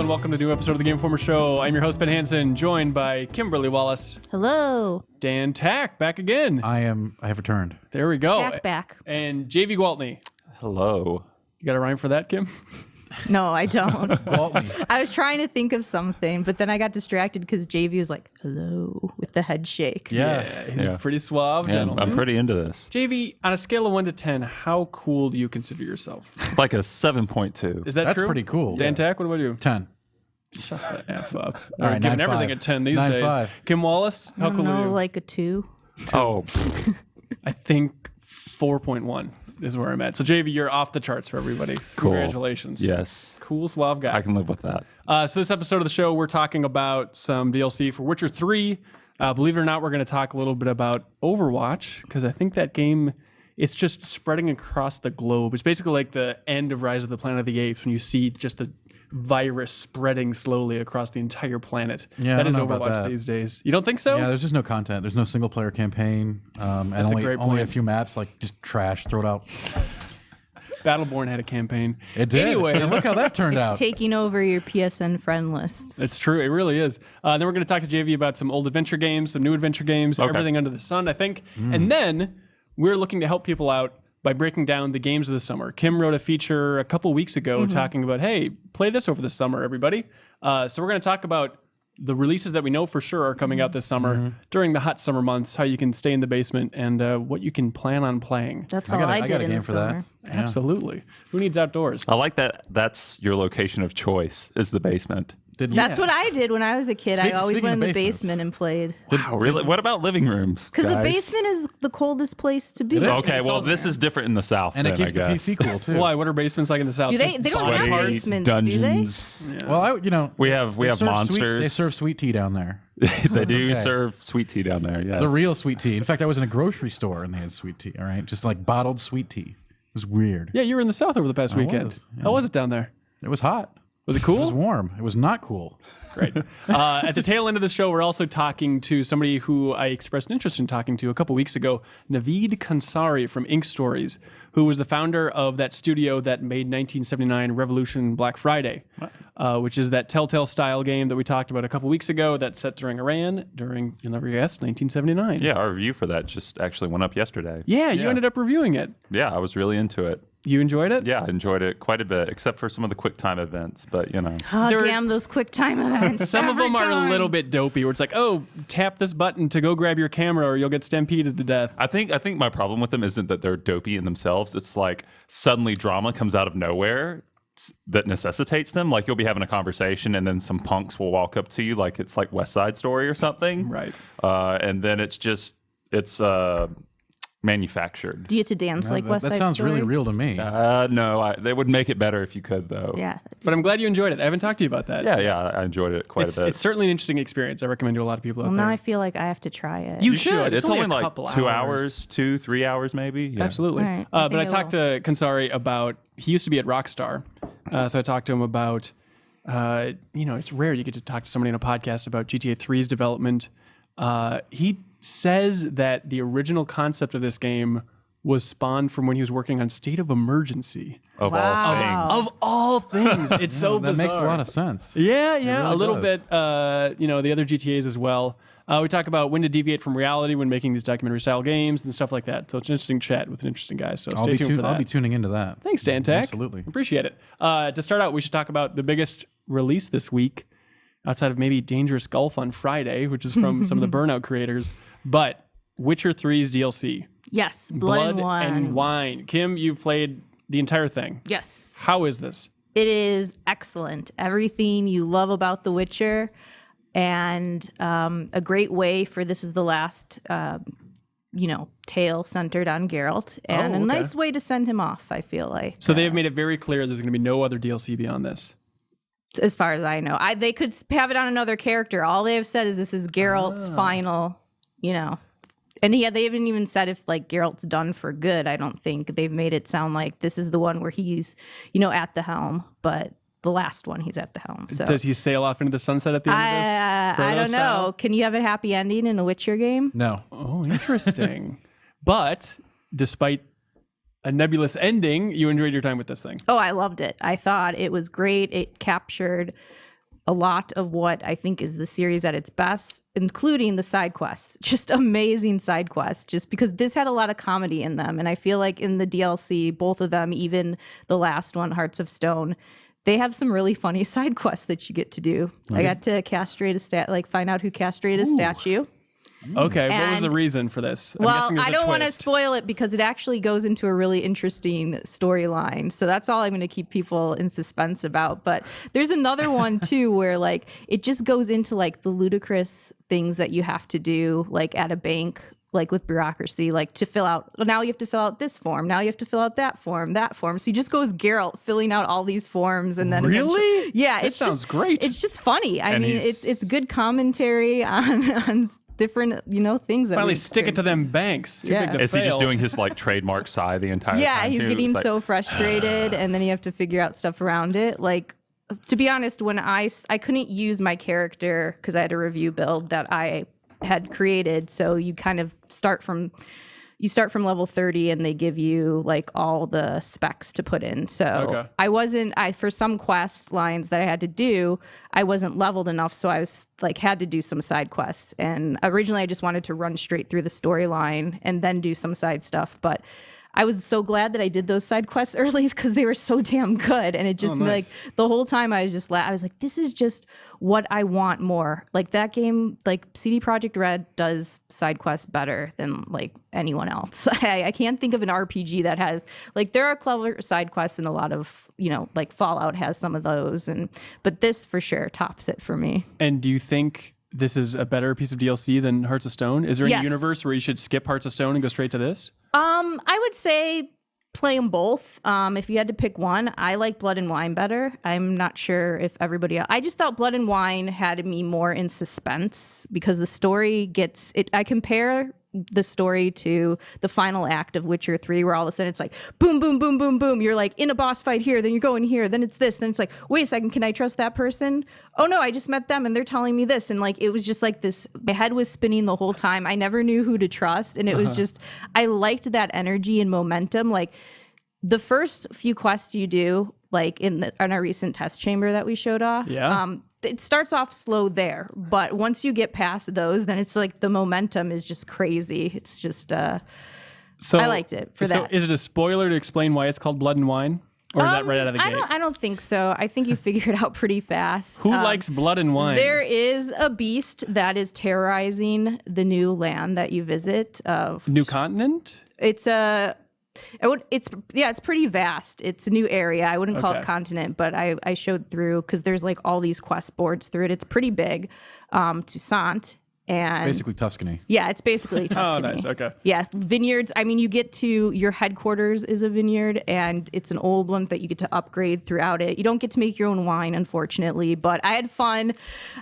and welcome to a new episode of the Game Informer Show. I'm your host, Ben Hanson, joined by Kimberley Wallace. Hello. Dan Tack, back again. I have returned. There we go. Tack back. And Javy Gwaltney. Hello. You got a rhyme for that, Kim? No, I don't. Gwaltney. I was trying to think of something, but then I got distracted because JV was like, hello, with the head shake. He's a pretty suave gentleman. I'm pretty into this. JV, on a scale of 1 to 10, how cool do you consider yourself? Like a 7.2. Is that That's true? pretty cool. Dan Tack, what about you? 10. Shut the F up. All right, giving 9.5. everything a 10 these 9.5. days. Kim Wallace, how cool are you? Like a 2. Oh, I think 4.1 is where I'm at. So, JV, you're off the charts for everybody. Cool. Congratulations. yes. Cool, suave guy. I can live with that. So this episode of the show, we're talking about some DLC for Witcher 3. Believe it or not, we're going to talk a little bit about Overwatch, because I think that game, it's just spreading across the globe. It's basically like the end of Rise of the Planet of the Apes when you see just the virus spreading slowly across the entire planet. Yeah, that I is don't know about Overwatch that. these days. You don't think so? Yeah, there's just no content. There's no single player campaign. And That's a only, great only a point. few maps, like just trash, throw it out. Battleborn had a campaign. It did. Anyways. And look how that turned out. It's taking over your PSN friend lists. It's true. It really is. Then we're going to talk to JV about some old adventure games, some new adventure games, everything under the sun, I think. And then we're looking to help people out by breaking down the games of the summer. Kim wrote a feature a couple weeks ago talking about, hey, play this over the summer, everybody. So we're going to talk about the releases that we know for sure are coming out this summer during the hot summer months, how you can stay in the basement, and what you can plan on playing. That's I all got a- I I got did a in the game for that. summer. Absolutely. Who needs outdoors? I like that. That's your location of choice is the basement. That's what I did when I was a kid. I always Speaking went in the of basements. basement and played. Wow, really? What about living rooms? Because the guys? basement is the coldest place to be. It is. Okay, well, this is different in the South. And it then, keeps the I guess. PC cool, too. Why? What are basements like in the South? Do they? Just They don't sweaty have parts? basements, dungeons. Well, We have they serve monsters. They serve sweet tea down there. They do okay. serve sweet tea down there. Yes. The real sweet tea. In fact, I was in a grocery store and they had sweet tea, all right? Just like bottled sweet tea. It was weird. Yeah, you were in the South over the past weekend. was, yeah. How was it down there? It was hot. Was it It cool? was warm. It was not cool. Great. At the tail end of the show, we're also talking to somebody who I expressed an interest in talking to a couple weeks ago, Navid Khonsari from Ink Stories, who was the founder of that studio that made 1979 Revolution Black Friday, which is that Telltale style game that we talked about a couple weeks ago that's set during Iran during, you'll never guess, 1979. Yeah, our review for that just actually went up yesterday. Yeah, you ended up reviewing it. Yeah, I was really into it. You enjoyed it? Yeah, I enjoyed it quite a bit, except for some of the quick time events. But, you know. Oh, There- damn those quick time events. Some of them Every are a time. little bit dopey, where it's like, oh, tap this button to go grab your camera or you'll get stampeded to death. I think my problem with them isn't that they're dopey in themselves. It's like suddenly drama comes out of nowhere that necessitates them. Like you'll be having a conversation and then some punks will walk up to you like it's like West Side Story or something. Right. And then it's manufactured. Do you get to dance like West That Side sounds Story? really real to me. No, they would make it better if you could though. Yeah. But I'm glad you enjoyed it. I haven't talked to you about that. Yeah, I enjoyed it quite a bit. It's certainly an interesting experience. I recommend to a lot of people out Well, there. now I feel like I have to try it. You should. It's only only a like couple 2 hours. 3 hours maybe. Yeah. Absolutely. All right. I But I think I talked to Khonsari about, he used to be at Rockstar. So I talked to him about, it's rare you get to talk to somebody in a podcast about GTA 3's development. He says that the original concept of this game was spawned from when he was working on State of Emergency. Of Wow. all things. Of all things. It's so that bizarre. makes a lot of sense. Yeah, really a little does. bit. The other GTAs as well. We talk about when to deviate from reality when making these documentary style games and stuff like that. So it's an interesting chat with an interesting guy. So stay tuned for that. I'll be tuning into that. Thanks, Dan Tack. Absolutely. Appreciate it. To start out, we should talk about the biggest release this week, outside of maybe Dangerous Golf on Friday, which is from some of the Burnout creators, but Witcher 3's DLC. Yes. Blood and Wine. Kim, you've played the entire thing. Yes. How is this? It is excellent. Everything you love about The Witcher, and a great way for this is the last, tale centered on Geralt, and a nice way to send him off, I feel like. So they've made it very clear there's going to be no other DLC beyond this. As far as I know, they could have it on another character. All they have said is this is Geralt's final, And they haven't even said if like Geralt's done for good. I don't think they've made it sound like this is the one where he's, at the helm, but the last one he's at the helm. So Does he sail off into the sunset at the end of this? I don't know. Can you have a happy ending in a Witcher game? No. Oh, interesting. But despite a nebulous ending, you enjoyed your time with this thing. Oh, I loved it. I thought it was great. It captured a lot of what I think is the series at its best, including the side quests. Just amazing side quests, just because this had a lot of comedy in them. And I feel like in the DLC, both of them, even the last one, Hearts of Stone, they have some really funny side quests that you get to do. I got to castrate find out who castrated a statue. Okay, what was the reason for this? Well, I don't want to spoil it because it actually goes into a really interesting storyline. So that's all I'm going to keep people in suspense about. But there's another one too where like it just goes into like the ludicrous things that you have to do like at a bank, like with bureaucracy, like to fill out, well, now you have to fill out this form. Now you have to fill out that form. So you just go as Geralt filling out all these forms. And then really? Yeah. It sounds great. It's just funny. I mean, it's good commentary on different, things that finally stick it to them banks. Too big to Is he just fail. doing his like trademark sigh the entire time? Yeah, he's too? getting It's like, so frustrated, and then you have to figure out stuff around it. Like, to be honest, when I couldn't use my character because I had a review build that I had created, so you kind of start from level 30 and they give you like all the specs to put in. So for some quest lines that I had to do, I wasn't leveled enough. So I was like, had to do some side quests. And originally I just wanted to run straight through the storyline and then do some side stuff. But I was so glad that I did those side quests early because they were so damn good. And it just like the whole time I was just I was like, this is just what I want more. Like that game, like CD Projekt Red does side quests better than like anyone else. I can't think of an RPG that has like, there are clever side quests and a lot of, like Fallout has some of those. But this for sure tops it for me. And do you think this is a better piece of DLC than Hearts of Stone? Is there any universe where you should skip Hearts of Stone and go straight to this? I would say play them both. If you had to pick one, I like Blood and Wine better. I'm not sure if everybody else. I just thought Blood and Wine had me more in suspense because the story gets it. I compare the story to the final act of Witcher 3 where all of a sudden it's like boom, boom, boom, boom, boom. You're like in a boss fight here, then you're going here, then it's this, then it's like, wait a second, can I trust that person? Oh no, I just met them and they're telling me this. And like, it was just like this, my head was spinning the whole time. I never knew who to trust. And it was just, I liked that energy and momentum. Like the first few quests you do, like in our recent test chamber that we showed off. Yeah. It starts off slow there, but once you get past those, then it's like the momentum is just crazy. It's just, I liked it for that. So is it a spoiler to explain why it's called Blood and Wine? Or is that right out of the gate? I don't think so. I think you figure it out pretty fast. Who likes blood and wine? There is a beast that is terrorizing the new land that you visit. New continent? It's pretty vast. It's a new area. I wouldn't call it continent, but I showed through because there's like all these quest boards through it. It's pretty big. Toussaint. And It's basically Tuscany. yeah, it's basically Tuscany. Oh, nice. Okay. Yeah, vineyards. I mean, you get to your headquarters is a vineyard, and it's an old one that you get to upgrade throughout it. You don't get to make your own wine, unfortunately, but I had fun.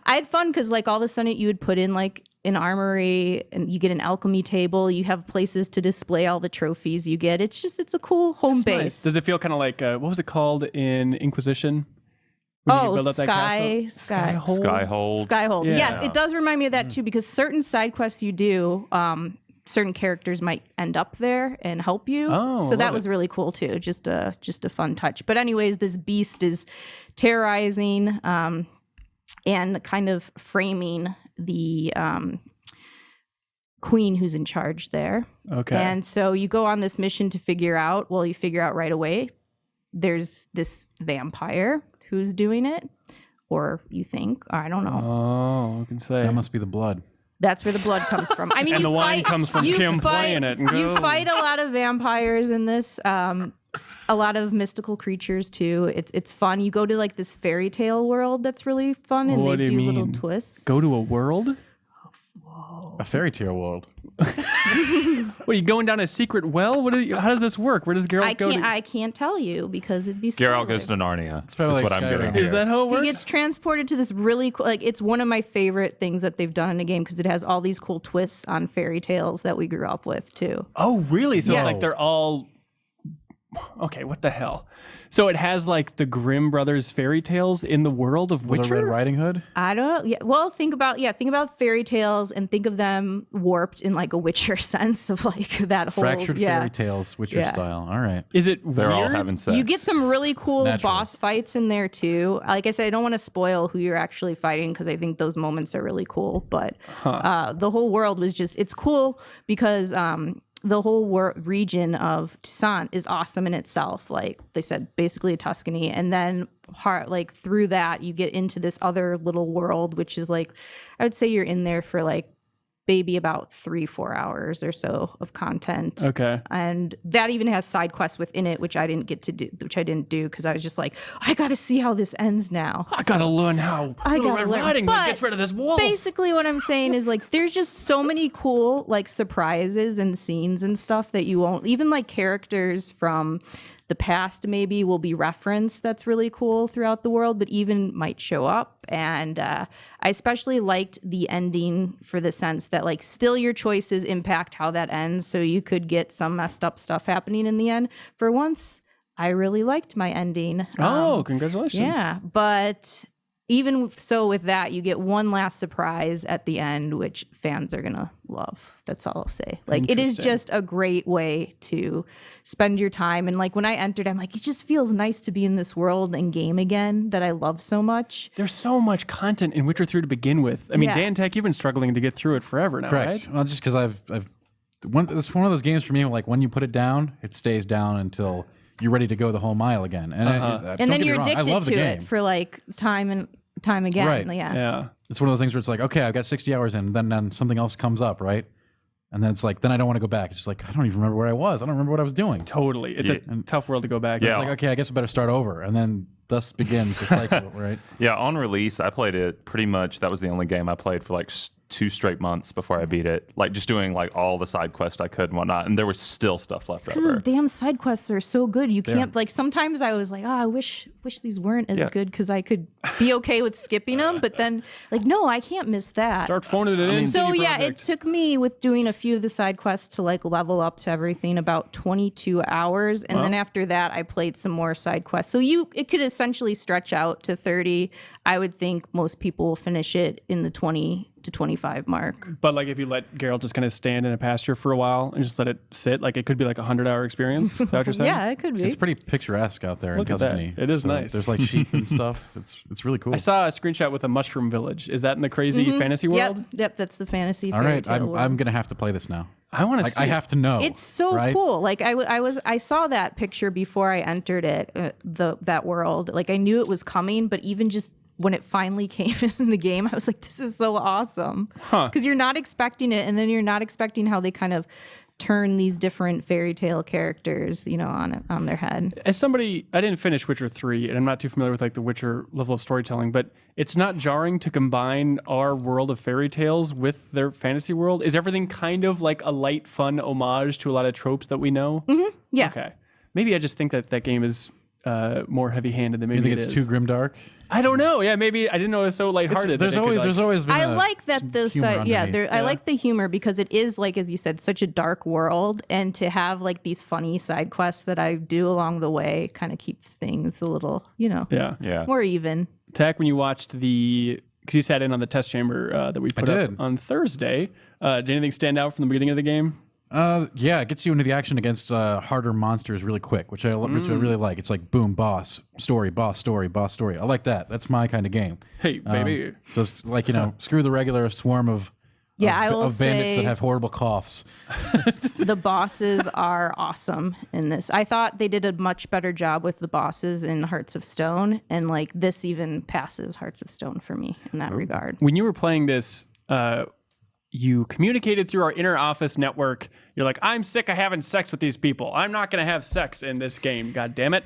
Because like all of a sudden you would put in like an armory, and you get an alchemy table. You have places to display all the trophies you get. It's a cool home base. Nice. Does it feel kind of like what was it called in Inquisition? When you build up that castle? Skyhold. Yeah. Yes, it does remind me of that too, because certain side quests you do, certain characters might end up there and help you. Oh, so that was really cool too. Just a fun touch. But anyways, this beast is terrorizing and kind of framing the queen who's in charge there. Okay. And so you go on this mission to figure out right away, there's this vampire who's doing it, or you think, or I don't know. Oh, I can say. That must be the blood. That's where the blood comes from. I mean, And the wine comes from Kim playing it. You fight a lot of vampires in this, a lot of mystical creatures too. It's fun. You go to like this fairy tale world that's really fun, and What they do do you little mean? twists. Go to a world? A fairy tale world. What, are you going down a secret well? How does this work? Where does Geralt go? I can't tell you because it'd be Geralt goes spoiler. to Narnia. That's probably what like I'm getting Skyrim. here. Is that how it works? He gets transported to this really cool, like it's one of my favorite things that they've done in a game because it has all these cool twists on fairy tales that we grew up with too. Oh, really? So Yeah. it's like they're all Okay, what the hell? So it has like the Grimm brothers fairy tales in the world of Little Red Witcher? Riding Hood. I don't. Yeah. Well, think about fairy tales and think of them warped in like a Witcher sense of like that whole Fractured fairy tales, Witcher style. All right. Is it They're all weird? having sex. You get some really cool Naturally. boss fights in there too. Like I said, I don't want to spoil who you're actually fighting because I think those moments are really cool. But the whole world was it's cool because the whole region of Toussaint is awesome in itself. Like they said, basically Tuscany. And then like through that, you get into this other little world, which is like, I would say you're in there for like maybe about 3-4 hours or so of content. Okay. And that even has side quests within it, which I didn't do because I was just like, I got to see how this ends now. I gotta learn how Little Red Riding Hood gets rid of this wolf. Basically what I'm saying is like there's just so many cool like surprises and scenes and stuff that you won't even like characters from the past maybe will be referenced. That's really cool throughout the world, but even might show up. And I especially liked the ending for the sense that like still your choices impact how that ends. So you could get some messed up stuff happening in the end. For once, I really liked my ending. Oh, congratulations. Yeah, but even so with that, you get one last surprise at the end, which fans are going to love. That's all I'll say. Like, it is Interesting. just a great way to spend your time. And like when I entered, I'm like, it just feels nice to be in this world and game again that I love so much. There's so much content in Witcher 3 to begin with. I mean, Yeah. Dan Tack, you've been struggling to get through it forever now, Correct. right? Well, just because it's one of those games for me. Like when you put it down, it stays down until you're ready to go the whole mile again. And And then you're addicted to it for like time and time again. Right. Yeah. Yeah. It's one of those things where it's like, okay, I've got 60 hours in, then something else comes up, right? And then it's like, then I don't want to go back. It's just like, I don't even remember where I was. I don't remember what I was doing. Totally. It's a tough world to go back. Yeah. It's like, okay, I guess I better start over. And then thus begins the cycle, right? Yeah, on release, I played it pretty much. That was the only game I played for like 2 straight months before I beat it. Like just doing like all the side quests I could and whatnot. And there was still stuff left Because over. those damn side quests are so good. You can't like. Sometimes I was like, oh, I wish these weren't as good because I could be okay with skipping them. But then, like, no, I can't miss that. Start phoning it in. So CD yeah, it Projekt. took me with doing a few of the side quests to like level up to everything about 22 hours, and then after that, I played some more side quests. So it could essentially stretch out to 30. I would think most people will finish it in the 20 to 25 mark. But like if you let Geralt just kind of stand in a pasture for a while and just let it sit, like it could be like a 100-hour experience. Is that what you're saying? Yeah, it could be. It's pretty picturesque out there Look in at that. Tuscany. It is nice. There's like sheep and stuff. It's really cool. I saw a screenshot with a mushroom village. Is that in the crazy fantasy world? Yep, that's the fantasy. All fairy right, tale world. I'm gonna have to play this now. I want to Like see. I have to know. It's so right? cool. Like I saw that picture before I entered it, that world. Like I knew it was coming, but even just when it finally came in the game, I was like, this is so awesome. Because you're not expecting it, and then you're not expecting how they kind of turn these different fairy tale characters, on their head. As somebody, I didn't finish Witcher 3, and I'm not too familiar with like the Witcher level of storytelling, but it's not jarring to combine our world of fairy tales with their fantasy world. Is everything kind of like a light, fun homage to a lot of tropes that we know? Mm-hmm. Yeah. Okay. Maybe I just think that game is more heavy-handed than maybe You think it it's is. too grimdark? I don't know. Yeah, maybe I didn't know it was so lighthearted. There's always been. I like that those humor underneath. I like the humor because it is, like as you said, such a dark world, and to have like these funny side quests that I do along the way kind of keeps things a little, Yeah. more even. Tack, when you watched because you sat in on the test chamber that we put up did. on Thursday, did anything stand out from the beginning of the game? Yeah, it gets you into the action against harder monsters really quick, which I really like. It's like boom, boss, story, boss, story, boss, story. I like that. That's my kind of game. Hey, baby. Just like screw the regular swarm of I will of bandits say that have horrible coughs. the bosses are awesome in this. I thought they did a much better job with the bosses in Hearts of Stone, and like this even passes Hearts of Stone for me in that regard. When you were playing this, you communicated through our inner office network. You're like, I'm sick of having sex with these people. I'm not going to have sex in this game. God damn it.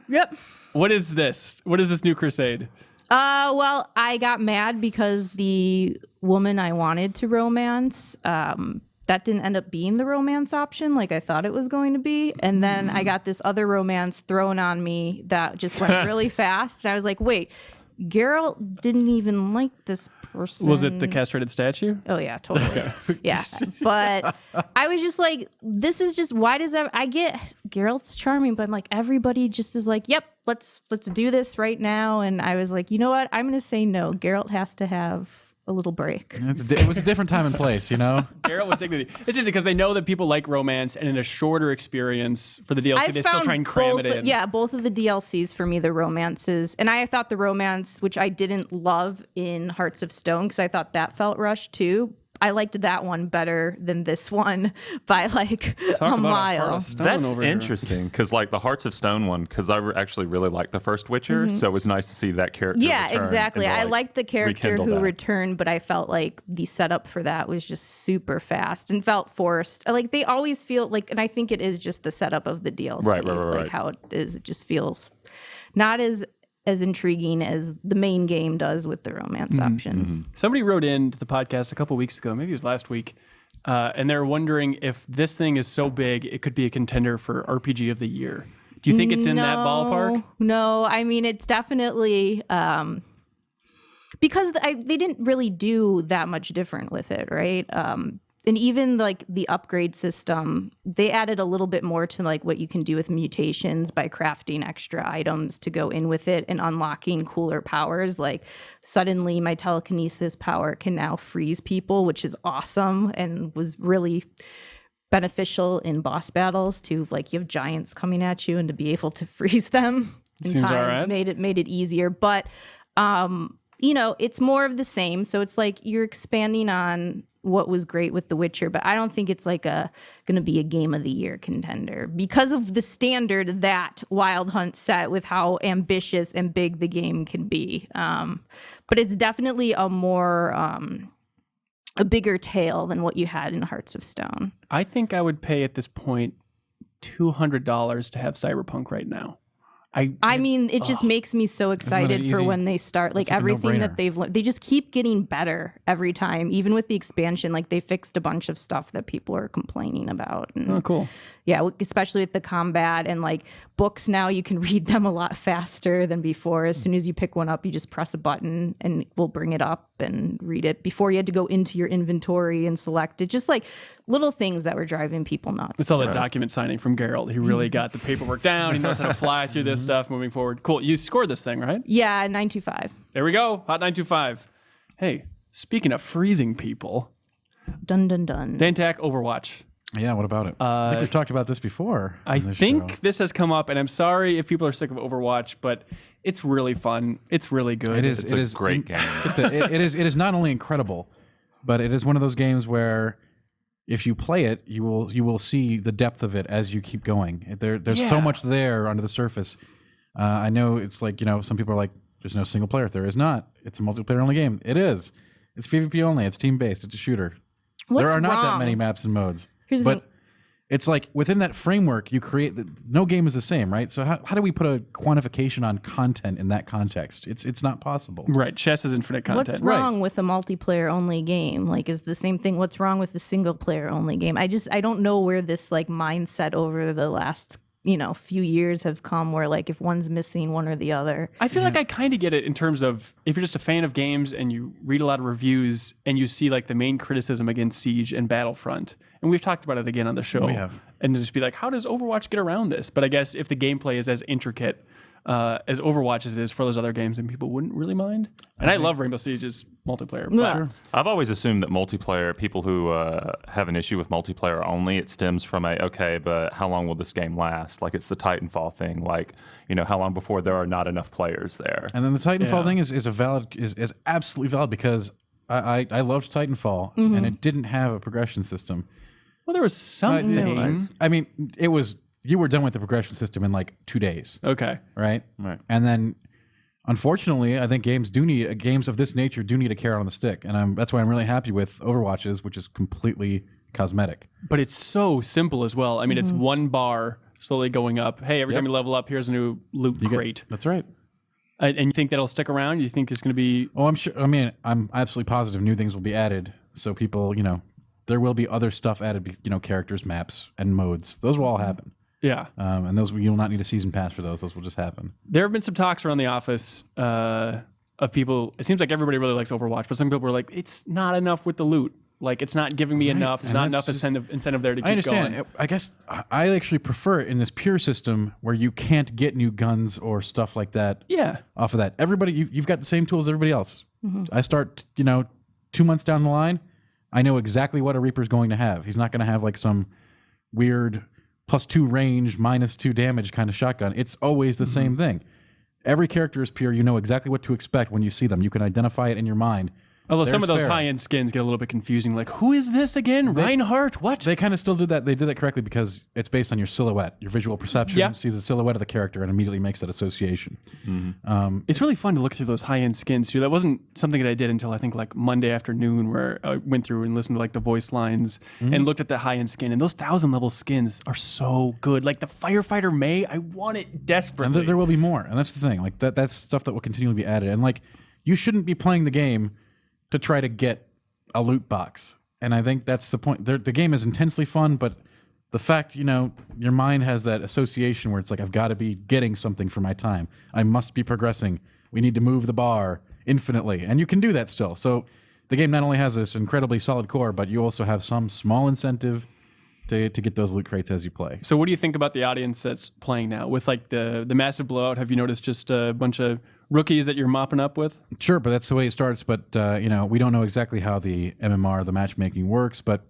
Yep. What is this? What is this new crusade? Well, I got mad because the woman I wanted to romance, that didn't end up being the romance option like I thought it was going to be. And then I got this other romance thrown on me that just went really fast. And I was like, wait, Geralt didn't even like this person. Was it the castrated statue? Oh yeah, totally. Yeah, but I was just like, this is just why does I get Geralt's charming, but I'm like everybody just is like, yep, let's do this right now, and I was like, you know what, I'm gonna say no. Geralt has to have a little break. It was a different time and place, you know. Geralt with dignity. It's just because they know that people like romance, and in a shorter experience for the DLC, they still try and cram it in. Yeah, both of the DLCs for me, the romances, and I thought the romance, which I didn't love in Hearts of Stone, because I thought that felt rushed too. I liked that one better than this one by like Talk a about mile. Heart of Stone That's over here. interesting because, like, the Hearts of Stone one, because I actually really liked the first Witcher, so it was nice to see that character. Yeah, return exactly. and to, I like, liked the character rekindle who that. returned, but I felt like the setup for that was just super fast and felt forced. Like they always feel like, and I think it is just the setup of the DLC, Right, like how it is. It just feels not as intriguing as the main game does with the romance options. Somebody wrote into the podcast a couple weeks ago, maybe it was last week, and they're wondering if this thing is so big, it could be a contender for RPG of the year. Do you think it's in that ballpark? No, I mean, it's definitely because they didn't really do that much different with it, right? And even like the upgrade system, they added a little bit more to like what you can do with mutations by crafting extra items to go in with it and unlocking cooler powers. Like suddenly my telekinesis power can now freeze people, which is awesome and was really beneficial in boss battles to like you have giants coming at you and to be able to freeze them in Seems time all right. made it easier. But you know, it's more of the same. So it's like you're expanding on what was great with The Witcher, but I don't think it's like going to be a game of the year contender because of the standard that Wild Hunt set with how ambitious and big the game can be. But it's definitely a more a bigger tale than what you had in Hearts of Stone. I think I would pay at this point $200 to have Cyberpunk right now. I mean, it just makes me so excited for easy? when they start. Like That's like a everything that no-brainer. they've learned, they just keep getting better every time. Even with the expansion, like they fixed a bunch of stuff that people are complaining about. And Oh, cool. yeah, especially with the combat and like books now, you can read them a lot faster than before. As soon as you pick one up, you just press a button and we'll bring it up and read it. Before you had to go into your inventory and select it. Just like little things that were driving people nuts. It's all that document signing from Geralt. He really got the paperwork down. He knows how to fly through this stuff moving forward. Cool. You scored this thing, right? Yeah, 925. There we go. Hot 925. Hey, speaking of freezing people, Dun dun dun. Dan Tack, Overwatch. Yeah, what about it? I think we've talked about this before. I on this think show. this has come up, and I'm sorry if people are sick of Overwatch, but it's really fun. It's really good. It is. It's It a is great game. It is not only incredible, but it is one of those games where if you play it, you will see the depth of it as you keep going. There's so much there under the surface. I know it's like, some people are like, there's no single player. There is not. It's a multiplayer only game. It is. It's PvP only. It's team based. It's a shooter. What's there are not that wrong? many maps and modes. Here's the but thing. it's like within that framework, you create. No game is the same, right? So how do we put a quantification on content in that context? It's not possible. Right. Chess is infinite content. What's wrong with a multiplayer only game? Like, is the same thing? What's wrong with the single player only game? I don't know where this like mindset over the last few years have come where like if one's missing one or the other. I feel like I kind of get it in terms of if you're just a fan of games and you read a lot of reviews and you see like the main criticism against Siege and Battlefront, and we've talked about it again on the show. We have. And just be like, how does Overwatch get around this? But I guess if the gameplay is as intricate as Overwatch's is for those other games, then people wouldn't really mind. And I love Rainbow Sige's multiplayer. Yeah. I've always assumed that multiplayer, people who have an issue with multiplayer only, it stems from but how long will this game last? Like it's the Titanfall thing. Like, how long before there are not enough players there? And then the Titanfall thing is absolutely valid because I loved Titanfall and it didn't have a progression system. Well, there was something. I mean, it was you were done with the progression system in like 2 days, Okay. right? Right. And then, unfortunately, I think games of this nature do need a carrot on the stick, and that's why I'm really happy with Overwatch's, which is completely cosmetic. But it's so simple as well. I mean, it's one bar slowly going up. Hey, every time you level up, here's a new loot crate. That's right. And you think that'll stick around? You think it's going to be... Oh, I'm sure. I mean, I'm absolutely positive new things will be added, so people, there will be other stuff added, characters, maps, and modes. Those will all happen. Yeah. And those you'll not need a season pass for those. Those will just happen. There have been some talks around the office of people. It seems like everybody really likes Overwatch, but some people were like, it's not enough with the loot. Like, it's not giving me enough. There's not enough incentive there to keep I understand. going. I guess I actually prefer it in this pure system where you can't get new guns or stuff like that. Yeah. Off of that, everybody, you've got the same tools as everybody else. I start, 2 months down the line, I know exactly what a Reaper's going to have. He's not going to have like some weird +2 range, -2 damage kind of shotgun. It's always the same thing. Every character is pure. You know exactly what to expect when you see them. You can identify it in your mind. Although some of those Pharah. high-end skins get a little bit confusing. Like, who is this again? Reinhardt? What? They kind of still did that. They did that correctly because it's based on your silhouette. Your visual perception Yep. sees the silhouette of the character and immediately makes that association. It's really fun to look through those high-end skins, too. That wasn't something that I did until I think like Monday afternoon, where I went through and listened to like the voice lines and looked at the high-end skin. And those 1,000-level skins are so good. Like the Firefighter May, I want it And desperately. there will be more. And that's the thing. Like that's stuff that will continually be added. And like you shouldn't be playing the game to try to get a loot box. And I think that's the point. The game is intensely fun, but the fact, your mind has that association where it's like, I've got to be getting something for my time. I must be progressing. We need to move the bar infinitely. And you can do that still. So the game not only has this incredibly solid core, but you also have some small incentive to get those loot crates as you play. So what do you think about the audience that's playing now? With like the massive blowout, have you noticed just a bunch of rookies that you're mopping up with? Sure, but that's the way it starts. But, we don't know exactly how the MMR, the matchmaking works. But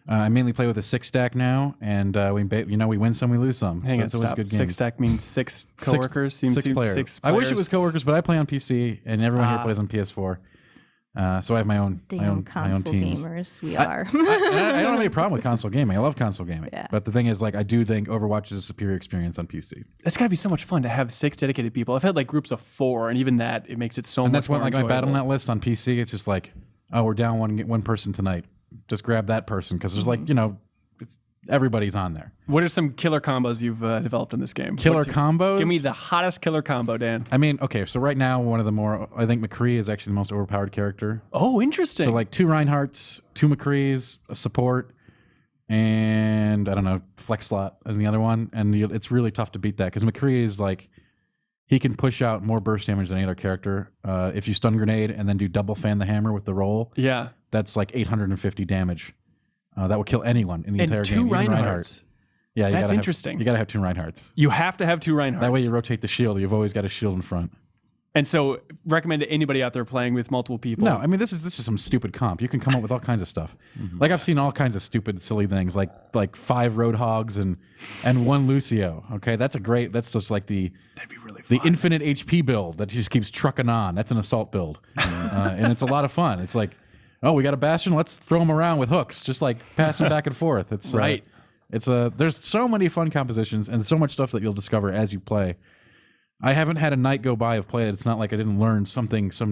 I mainly play with a 6-stack now. And, we win some, we lose some. Hang so on, it's always stop. good games. 6-stack means 6 coworkers? Six players. I wish it was coworkers, but I play on PC, and everyone here plays on PS4. So I have my own Console teams. gamers, we are. I don't have any problem with console gaming. I love console gaming. Yeah. But the thing is, like, I do think Overwatch is a superior experience on PC. That's got to be so much fun to have 6 dedicated people. I've had like groups of 4, and even that, it makes it so And much that's when, more like, my enjoyable. BattleNet list on PC, it's just like, oh, we're down one person tonight. Just grab that person, because there's like, everybody's on there. What are some killer combos you've developed in this game? Killer combos? Give me the hottest killer combo, Dan. I mean, okay, so right now, one of the more, I think McCree is actually the most overpowered character. Oh, interesting. So like 2 Reinhardts, 2 McCrees, a support, and I don't know, flex slot in the other one. And it's really tough to beat that because McCree is like, he can push out more burst damage than any other character. If you stun grenade and then do double fan the hammer with the roll, yeah. that's like 850 damage. That will kill anyone in the And entire 2 game. even Reinhardts. Yeah, That's interesting. You got to have 2 Reinhardts. You have to have 2 Reinhardts. That way you rotate the shield. You've always got a shield in front. And so, recommend to anybody out there playing with multiple people. No, I mean this is some stupid comp. You can come up with all kinds of stuff. Like I've seen all kinds of stupid, silly things, like 5 Roadhogs and 1 Lucio. Okay, that's just like the That'd be really fun. the infinite HP build that just keeps trucking on. That's an assault build, and it's a lot of fun. It's like, oh, we got a Bastion. Let's throw him around with hooks, just like pass them back and forth. It's Right. There's so many fun compositions and so much stuff that you'll discover as you play. I haven't had a night go by of play it. It's not like I didn't learn some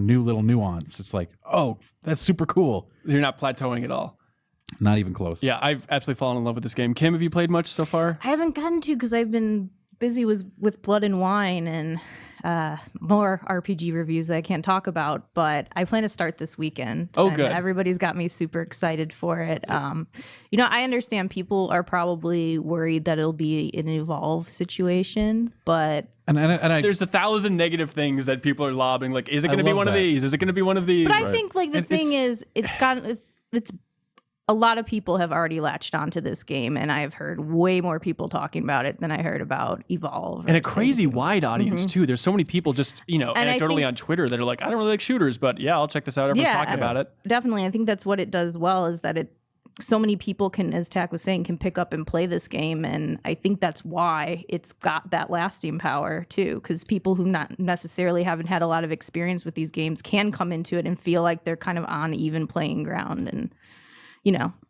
new little nuance. It's like, oh, that's super cool. You're not plateauing at all. Not even close. Yeah, I've absolutely fallen in love with this game. Kim, have you played much so far? I haven't gotten to because I've been busy with Blood and Wine and more RPG reviews that I can't talk about, but I plan to start this weekend. Oh, and good. Everybody's got me super excited for it. I understand people are probably worried that it'll be an Evolve situation, but And I There's 1,000 negative things that people are lobbing. Like, is it going to be love one of that. these? Is it going to be one of these? But I think like the And thing is, it's a lot of people have already latched onto this game, and I've heard way more people talking about it than I heard about Evolve. and a crazy wide audience too. There's so many people just And I anecdotally think- on Twitter that are like, I don't really like shooters, but yeah, I'll check this out. Everyone's talking about it. Definitely. I think that's what it does well is that so many people can, as Tack was saying, can pick up and play this game. And I think that's why it's got that lasting power too. Because people who not necessarily haven't had a lot of experience with these games can come into it and feel like they're kind of on even playing ground. And,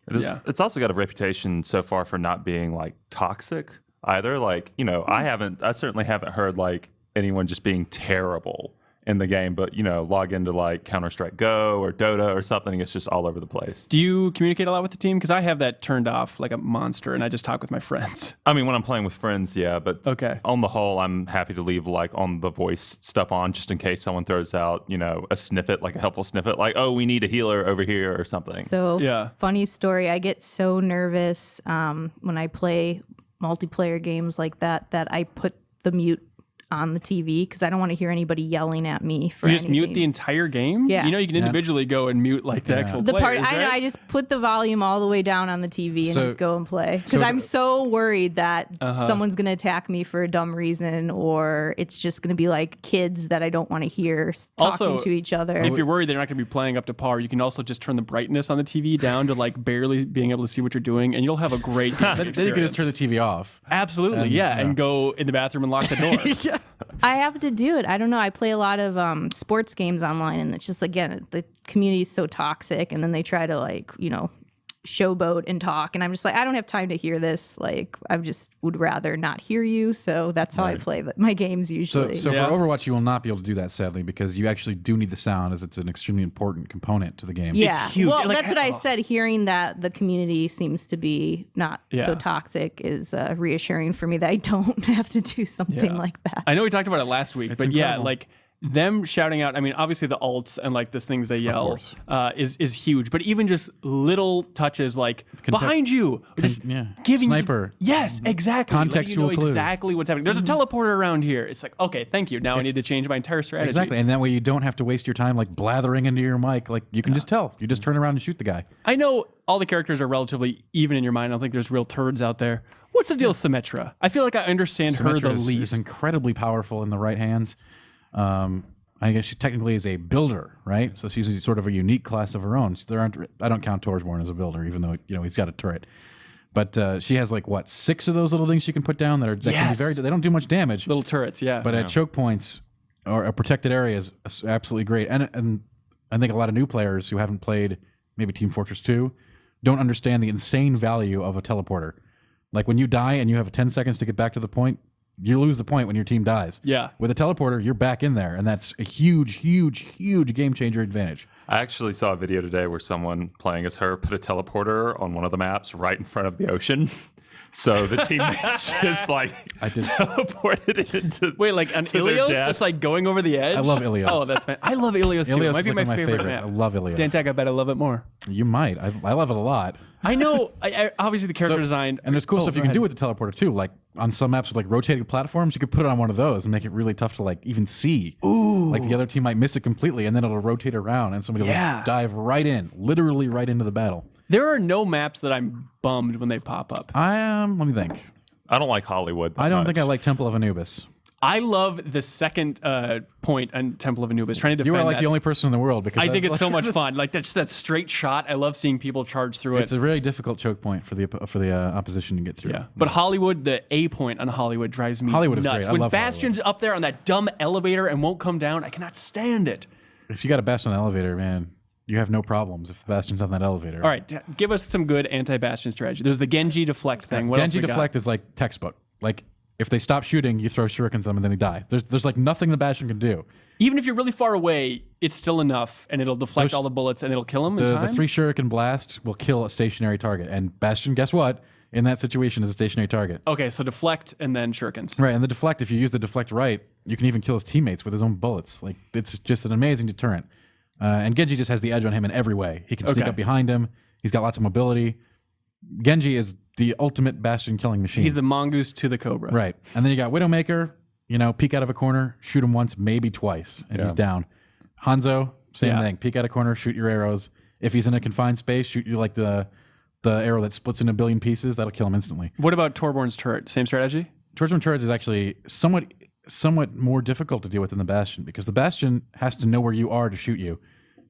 It's also got a reputation so far for not being like toxic either. Like, I certainly haven't heard like anyone just being terrible in the game, but log into like Counter-Strike Go or Dota or something, it's just all over the place. Do you communicate a lot with the team? Because I have that turned off like a monster, and I just talk with my friends. I mean, when I'm playing with friends, yeah, but Okay. on the whole, I'm happy to leave like on the voice stuff on just in case someone throws out, a snippet, like a helpful snippet, like, oh, we need a healer over here or something. so Yeah. funny story. I get so nervous when I play multiplayer games like that I put the mute on the TV because I don't want to hear anybody yelling at me for You just mute anything. the entire game? Yeah. You know, you can individually go and mute like the actual The players, part I know, right? I just put the volume all the way down on the TV and So- just go and play because I'm so worried that someone's going to attack me for a dumb reason, or it's just going to be like kids that I don't want to hear talking Also, to each other. If you're worried they're not going to be playing up to par, you can also just turn the brightness on the TV down to like barely being able to see what you're doing, and you'll have a great Then you can just turn the TV off. Absolutely, And, yeah, yeah. and go in the bathroom and lock the door. I have to do it. I don't know. I play a lot of sports games online, and it's just again the community is so toxic, and then they try to like showboat and talk, and I'm just like, I don't have time to hear this. Like, I just would rather not hear you. So that's how I play my games usually. So Yeah. for Overwatch, you will not be able to do that, sadly, because you actually do need the sound, as it's an extremely important component to the game. yeah, huge. well, Like, that's what I said. Hearing that the community seems to be not Yeah. so toxic is reassuring for me that I don't have to do something Yeah. like that. I know we talked about it last week, but yeah, incredible. like them shouting out. I mean, obviously the alts and like the things they yell is huge, but even just little touches like behind you, or just giving Sniper. Yes, exactly. Letting Contextual you know clues. exactly what's happening. There's a teleporter around here. It's like, okay, thank you. Now I need to change my entire strategy. Exactly, and that way you don't have to waste your time like blathering into your mic. Like you can just tell. You just turn around and shoot the guy. I know all the characters are relatively even in your mind. I don't think there's real turds out there. What's the deal with Symmetra? I feel like I understand her the Symmetra is least. incredibly powerful in the right hands. I guess she technically is a builder, right? So she's sort of a unique class of her own. I don't count Torsborn as a builder, even though he's got a turret. But she has like 6 of those little things she can put down that can be very. They don't do much damage, Little turrets, yeah. but at choke points or protected areas, is absolutely great. And I think a lot of new players who haven't played maybe Team Fortress 2 don't understand the insane value of a teleporter. Like when you die and you have 10 seconds to get back to the point, you lose the point when your team dies. Yeah. With a teleporter, you're back in there, and that's a huge, huge, huge game changer advantage. I actually saw a video today where someone playing as her put a teleporter on one of the maps right in front of the ocean. So the teammates just like teleported into Wait, like an to their Ilios death. just like going over the edge? I love Ilios. Oh, that's fine. I love Ilios too. It Ilios might is be like my one of favorite map. I love Ilios. Dan Tack, I bet I love it more. You might. I love it a lot. I know. I obviously the character design. And there's cool stuff you can do with the teleporter too. Like on some maps with like rotating platforms, you could put it on one of those and make it really tough to like even see. Ooh. Like the other team might miss it completely, and then it'll rotate around, and somebody will just dive right in, literally right into the battle. There are no maps that I'm bummed when they pop up. Let me think. I don't like Hollywood. I don't think I like Temple of Anubis. I love the second point on Temple of Anubis. Trying to defend You are like that. the only person in the world because I think that's it's so much fun. Like that's that straight shot. I love seeing people charge through It's it. a really difficult choke point for the opposition to get through. Yeah, but Hollywood, the A point on Hollywood drives me Hollywood is nuts. great. I When love Bastion's up there on that dumb elevator and won't come down, I cannot stand it. If you got a Bastion on the elevator, man, you have no problems if the Bastion's on that elevator. All right, give us some good anti-Bastion strategy. There's the Genji deflect thing. What else Genji we got? deflect is like textbook. Like if they stop shooting, you throw shurikens at them and then they die. There's like nothing the Bastion can do. Even if you're really far away, it's still enough, and it'll deflect all the bullets, and it'll kill them in The time. 3 shuriken blast will kill a stationary target, and Bastion, guess what? In that situation, is a stationary target. Okay, so deflect and then shurikens. Right, and the deflect, if you use the deflect right, you can even kill his teammates with his own bullets. Like it's just an amazing deterrent. And Genji just has the edge on him in every way. He can sneak Okay. up behind him. He's got lots of mobility. Genji is the ultimate Bastion killing machine. He's the mongoose to the cobra. Right. And then you got Widowmaker, peek out of a corner, shoot him once, maybe twice, and he's down. Hanzo, same thing. Peek out a corner, shoot your arrows. If he's in a confined space, shoot you like the arrow that splits into a billion pieces. That'll kill him instantly. What about Torborn's turret? Same strategy? Torchman turrets is actually somewhat more difficult to deal with than the Bastion, because the Bastion has to know where you are to shoot you.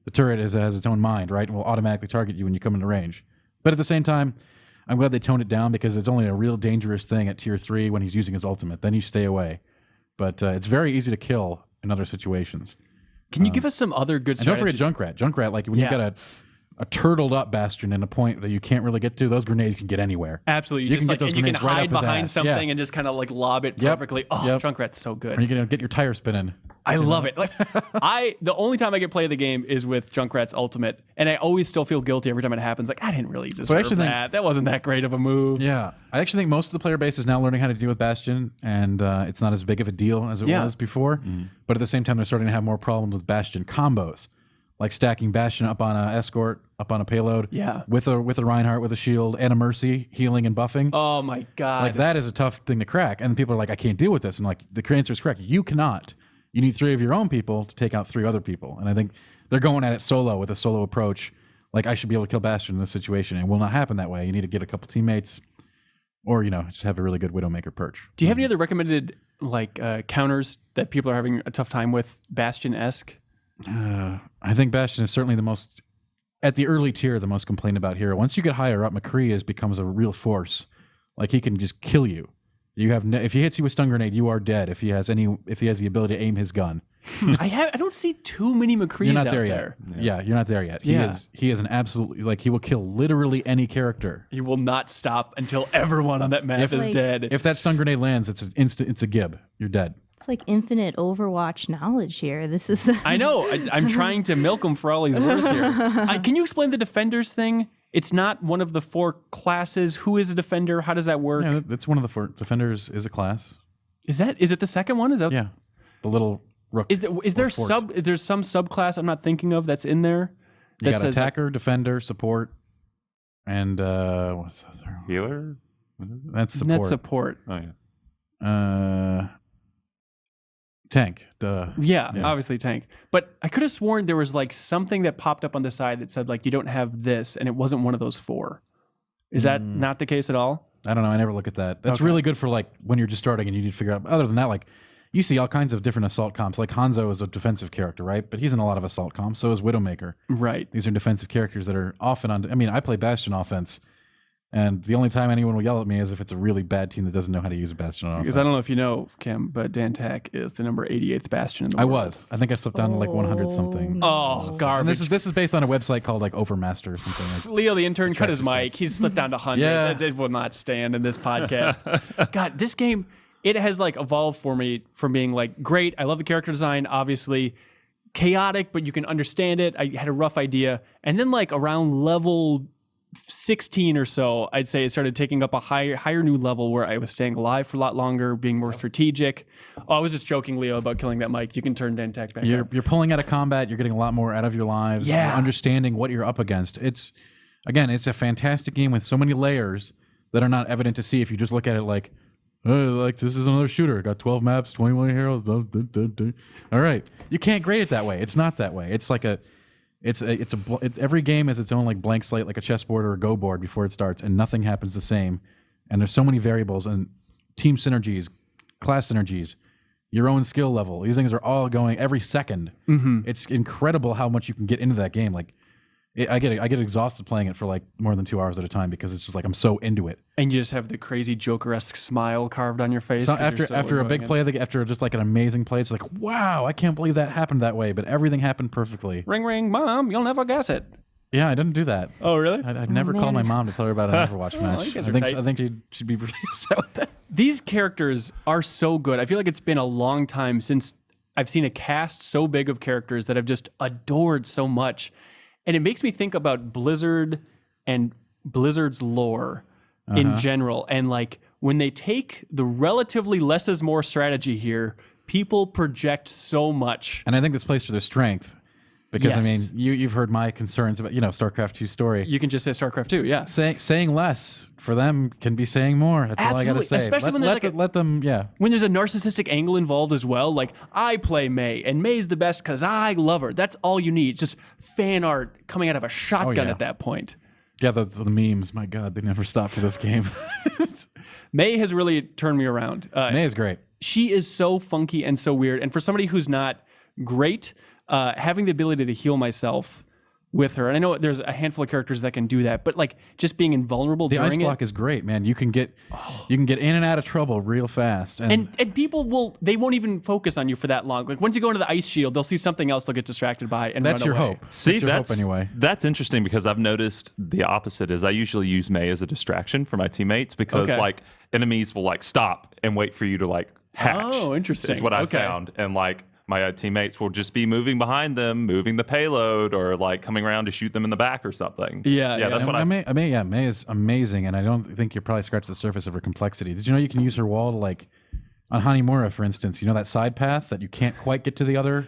The turret has its own mind, right? And will automatically target you when you come into range. But at the same time, I'm glad they toned it down, because it's only a real dangerous thing at tier 3 when he's using his ultimate. Then you stay away. But it's very easy to kill in other situations. Can you give us some other good And don't strategy? forget Junkrat. Junkrat, like when you've got a turtled up Bastion in a point that you can't really get to, those grenades can get anywhere. Absolutely. You Just can like, get those and you can grenades right hide up his behind ass. something Yeah. and just kind of like lob it Yep. perfectly. Oh, Yep. Junkrat's so good. Or you can get your tire spinning. I love it. Like the only time I get play of the game is with Junkrat's ultimate, and I always still feel guilty every time it happens. Like I didn't really deserve actually think- that. That wasn't that great of a move. Yeah. I actually think most of the player base is now learning how to deal with Bastion, and it's not as big of a deal as it was before. But at the same time, they're starting to have more problems with Bastion combos. like stacking Bastion up on a escort, up on a payload, Yeah. with a Reinhardt with a shield and a Mercy healing and buffing. Oh my God. Like that is a tough thing to crack, and people are like, I can't deal with this. And like the answer is correct. You cannot. You need 3 of your own people to take out 3 other people. And I think they're going at it solo with a solo approach. Like I should be able to kill Bastion in this situation. It will not happen that way. You need to get a couple teammates, or just have a really good Widowmaker perch. Do you have any other recommended like counters that people are having a tough time with, Bastion-esque? I think Bastion is certainly the most, at the early tier, the most complained about hero. Once you get higher up, McCree becomes a real force. Like he can just kill you. You have if he hits you with stun grenade, you are dead. If he has the ability to aim his gun, I don't see too many McCrees you're not out there there. yet. Yeah, you're not there yet. Yeah. He is an absolutely, like, he will kill literally any character. He will not stop until everyone on that map is like- dead. If that stun grenade lands, it's an instant. It's a gib. You're dead. It's like infinite Overwatch knowledge here. This is. I know. I'm trying to milk him for all he's worth here. Can you explain the defenders thing? It's not one of the 4 classes. Who is a defender? How does that work? Yeah, that's one of the 4 defenders is a class. Is it the second one? Is that Yeah, the little rook. Is there there's some subclass I'm not thinking of that's in there? You That got says attacker, defender, support, and what's the other one? Healer? That's support. That's support. Oh, yeah. Tank. Duh. Yeah, obviously tank. But I could have sworn there was like something that popped up on the side that said like you don't have this, and it wasn't one of those 4. Is that not the case at all? I don't know. I never look at that. That's Okay. really good for like when you're just starting and you need to figure out. Other than that, like you see all kinds of different assault comps. Like Hanzo is a defensive character, right? But he's in a lot of assault comps. So is Widowmaker. Right. These are defensive characters that are often on. I mean, I play Bastion offense, and the only time anyone will yell at me is if it's a really bad team that doesn't know how to use a Bastion on offense. Because I don't know if you know, Kim, but Dan Tack is the number 88th Bastion in the I world. was. I think I slipped down to like 100 something. Oh, garbage. And this is based on a website called like Overmaster or something. Like, Leo, the intern, cut his Track mic. He's slipped down to 100. Yeah. It will not stand in this podcast. God, this game, it has like evolved for me from being like, great, I love the character design, obviously, chaotic, but you can understand it. I had a rough idea. And then like around level 16 or so, I'd say it started taking up a higher new level where I was staying alive for a lot longer, being more strategic. Oh, I was just joking, Leo, about killing that mic. You can turn Dan Tack back up. you're pulling out of combat. You're getting a lot more out of your lives. Yeah. You're understanding what you're up against. It's a fantastic game with so many layers that are not evident to see if you just look at it like, oh, like this is another shooter. Got 12 maps, 21 heroes. All right, you can't grade it that way. It's not that way. It's like every game has its own like blank slate, like a chessboard or a go board before it starts, and nothing happens the same. And there's so many variables and team synergies, class synergies, your own skill level. These things are all going every second. Mm-hmm. It's incredible how much you can get into that game. Like I get exhausted playing it for like more than 2 hours at a time because it's just like I'm so into it. And you just have the crazy Joker-esque smile carved on your face. So 'cause you're so after a big enjoying play, after just like an amazing play, it's like, wow, I can't believe that happened that way. But everything happened perfectly. it. Ring, ring, mom, you'll never guess it. Yeah, I didn't do that. Oh, really? I'd never call my mom to tell her about an Overwatch match. you guys are tight. I think she'd be pretty upset with that. These characters are so good. I feel like it's been a long time since I've seen a cast so big of characters that I've just adored so much. And it makes me think about Blizzard and Blizzard's lore in general. And like when they take the relatively less is more strategy here, people project so much. And I think this plays to their strength. Because, I mean, Yes. you've heard my concerns about, StarCraft 2 story. You can just say StarCraft 2, yeah. Saying less for them can be saying more. That's all I got to Absolutely. say. Especially when there's let them, yeah. When there's a narcissistic angle involved as well, like I play Mei and May's the best because I love her. That's all you need. It's just fan art coming out of a shotgun yeah. at that point. Yeah, the memes, my God, they never stop for this game. Mei has really turned me around. May is great. She is so funky and so weird. And for somebody who's not great, having the ability to heal myself with her, and I know there's a handful of characters that can do that, but like just being invulnerable The ice during block is great, man. You can get in and out of trouble real fast. and people they won't even focus on you for that long. Like once you go into the ice shield, they'll see something else they'll get distracted by and that's run your away. hope. See, that's your hope anyway. That's interesting because I've noticed the opposite is I usually use Mei as a distraction for my teammates because Okay. like enemies will like stop and wait for you to like hatch. Oh, interesting. Is what I Okay. found. And like my teammates will just be moving behind them, moving the payload, or like coming around to shoot them in the back or something. Yeah. That's what May is amazing, and I don't think you probably scratched the surface of her complexity. Did you know you can use her wall to like on Hanimura, for instance? You know that side path that you can't quite get to the other.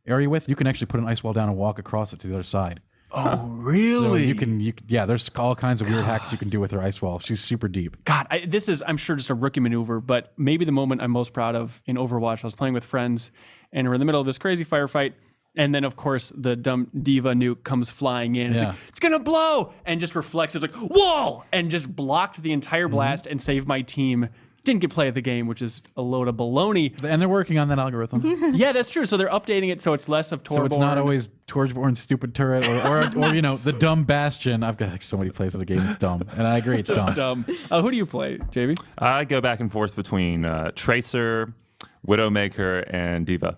area with, you can actually put an ice wall down and walk across it to the other side. Oh, So really? you can, yeah, there's all kinds of weird hacks you can do with her ice wall. She's super deep. God, this is, I'm sure, just a rookie maneuver, but maybe the moment I'm most proud of in Overwatch. I was playing with friends, and we're in the middle of this crazy firefight, and then, of course, the dumb diva nuke comes flying in. It's Yeah. like, it's gonna blow! And just reflexive, like, whoa! And just blocked the entire blast and saved my team. Didn't get play of the game, which is a load of baloney. And they're working on that algorithm. Yeah, that's true. So they're updating it so it's less of Torborn. So it's not always Torbjorn's stupid turret or you know, the dumb Bastion. I've got like so many plays of the game that's dumb. And I agree, it's dumb. dumb. Who do you play, JV? I go back and forth between Tracer, Widowmaker, and Diva.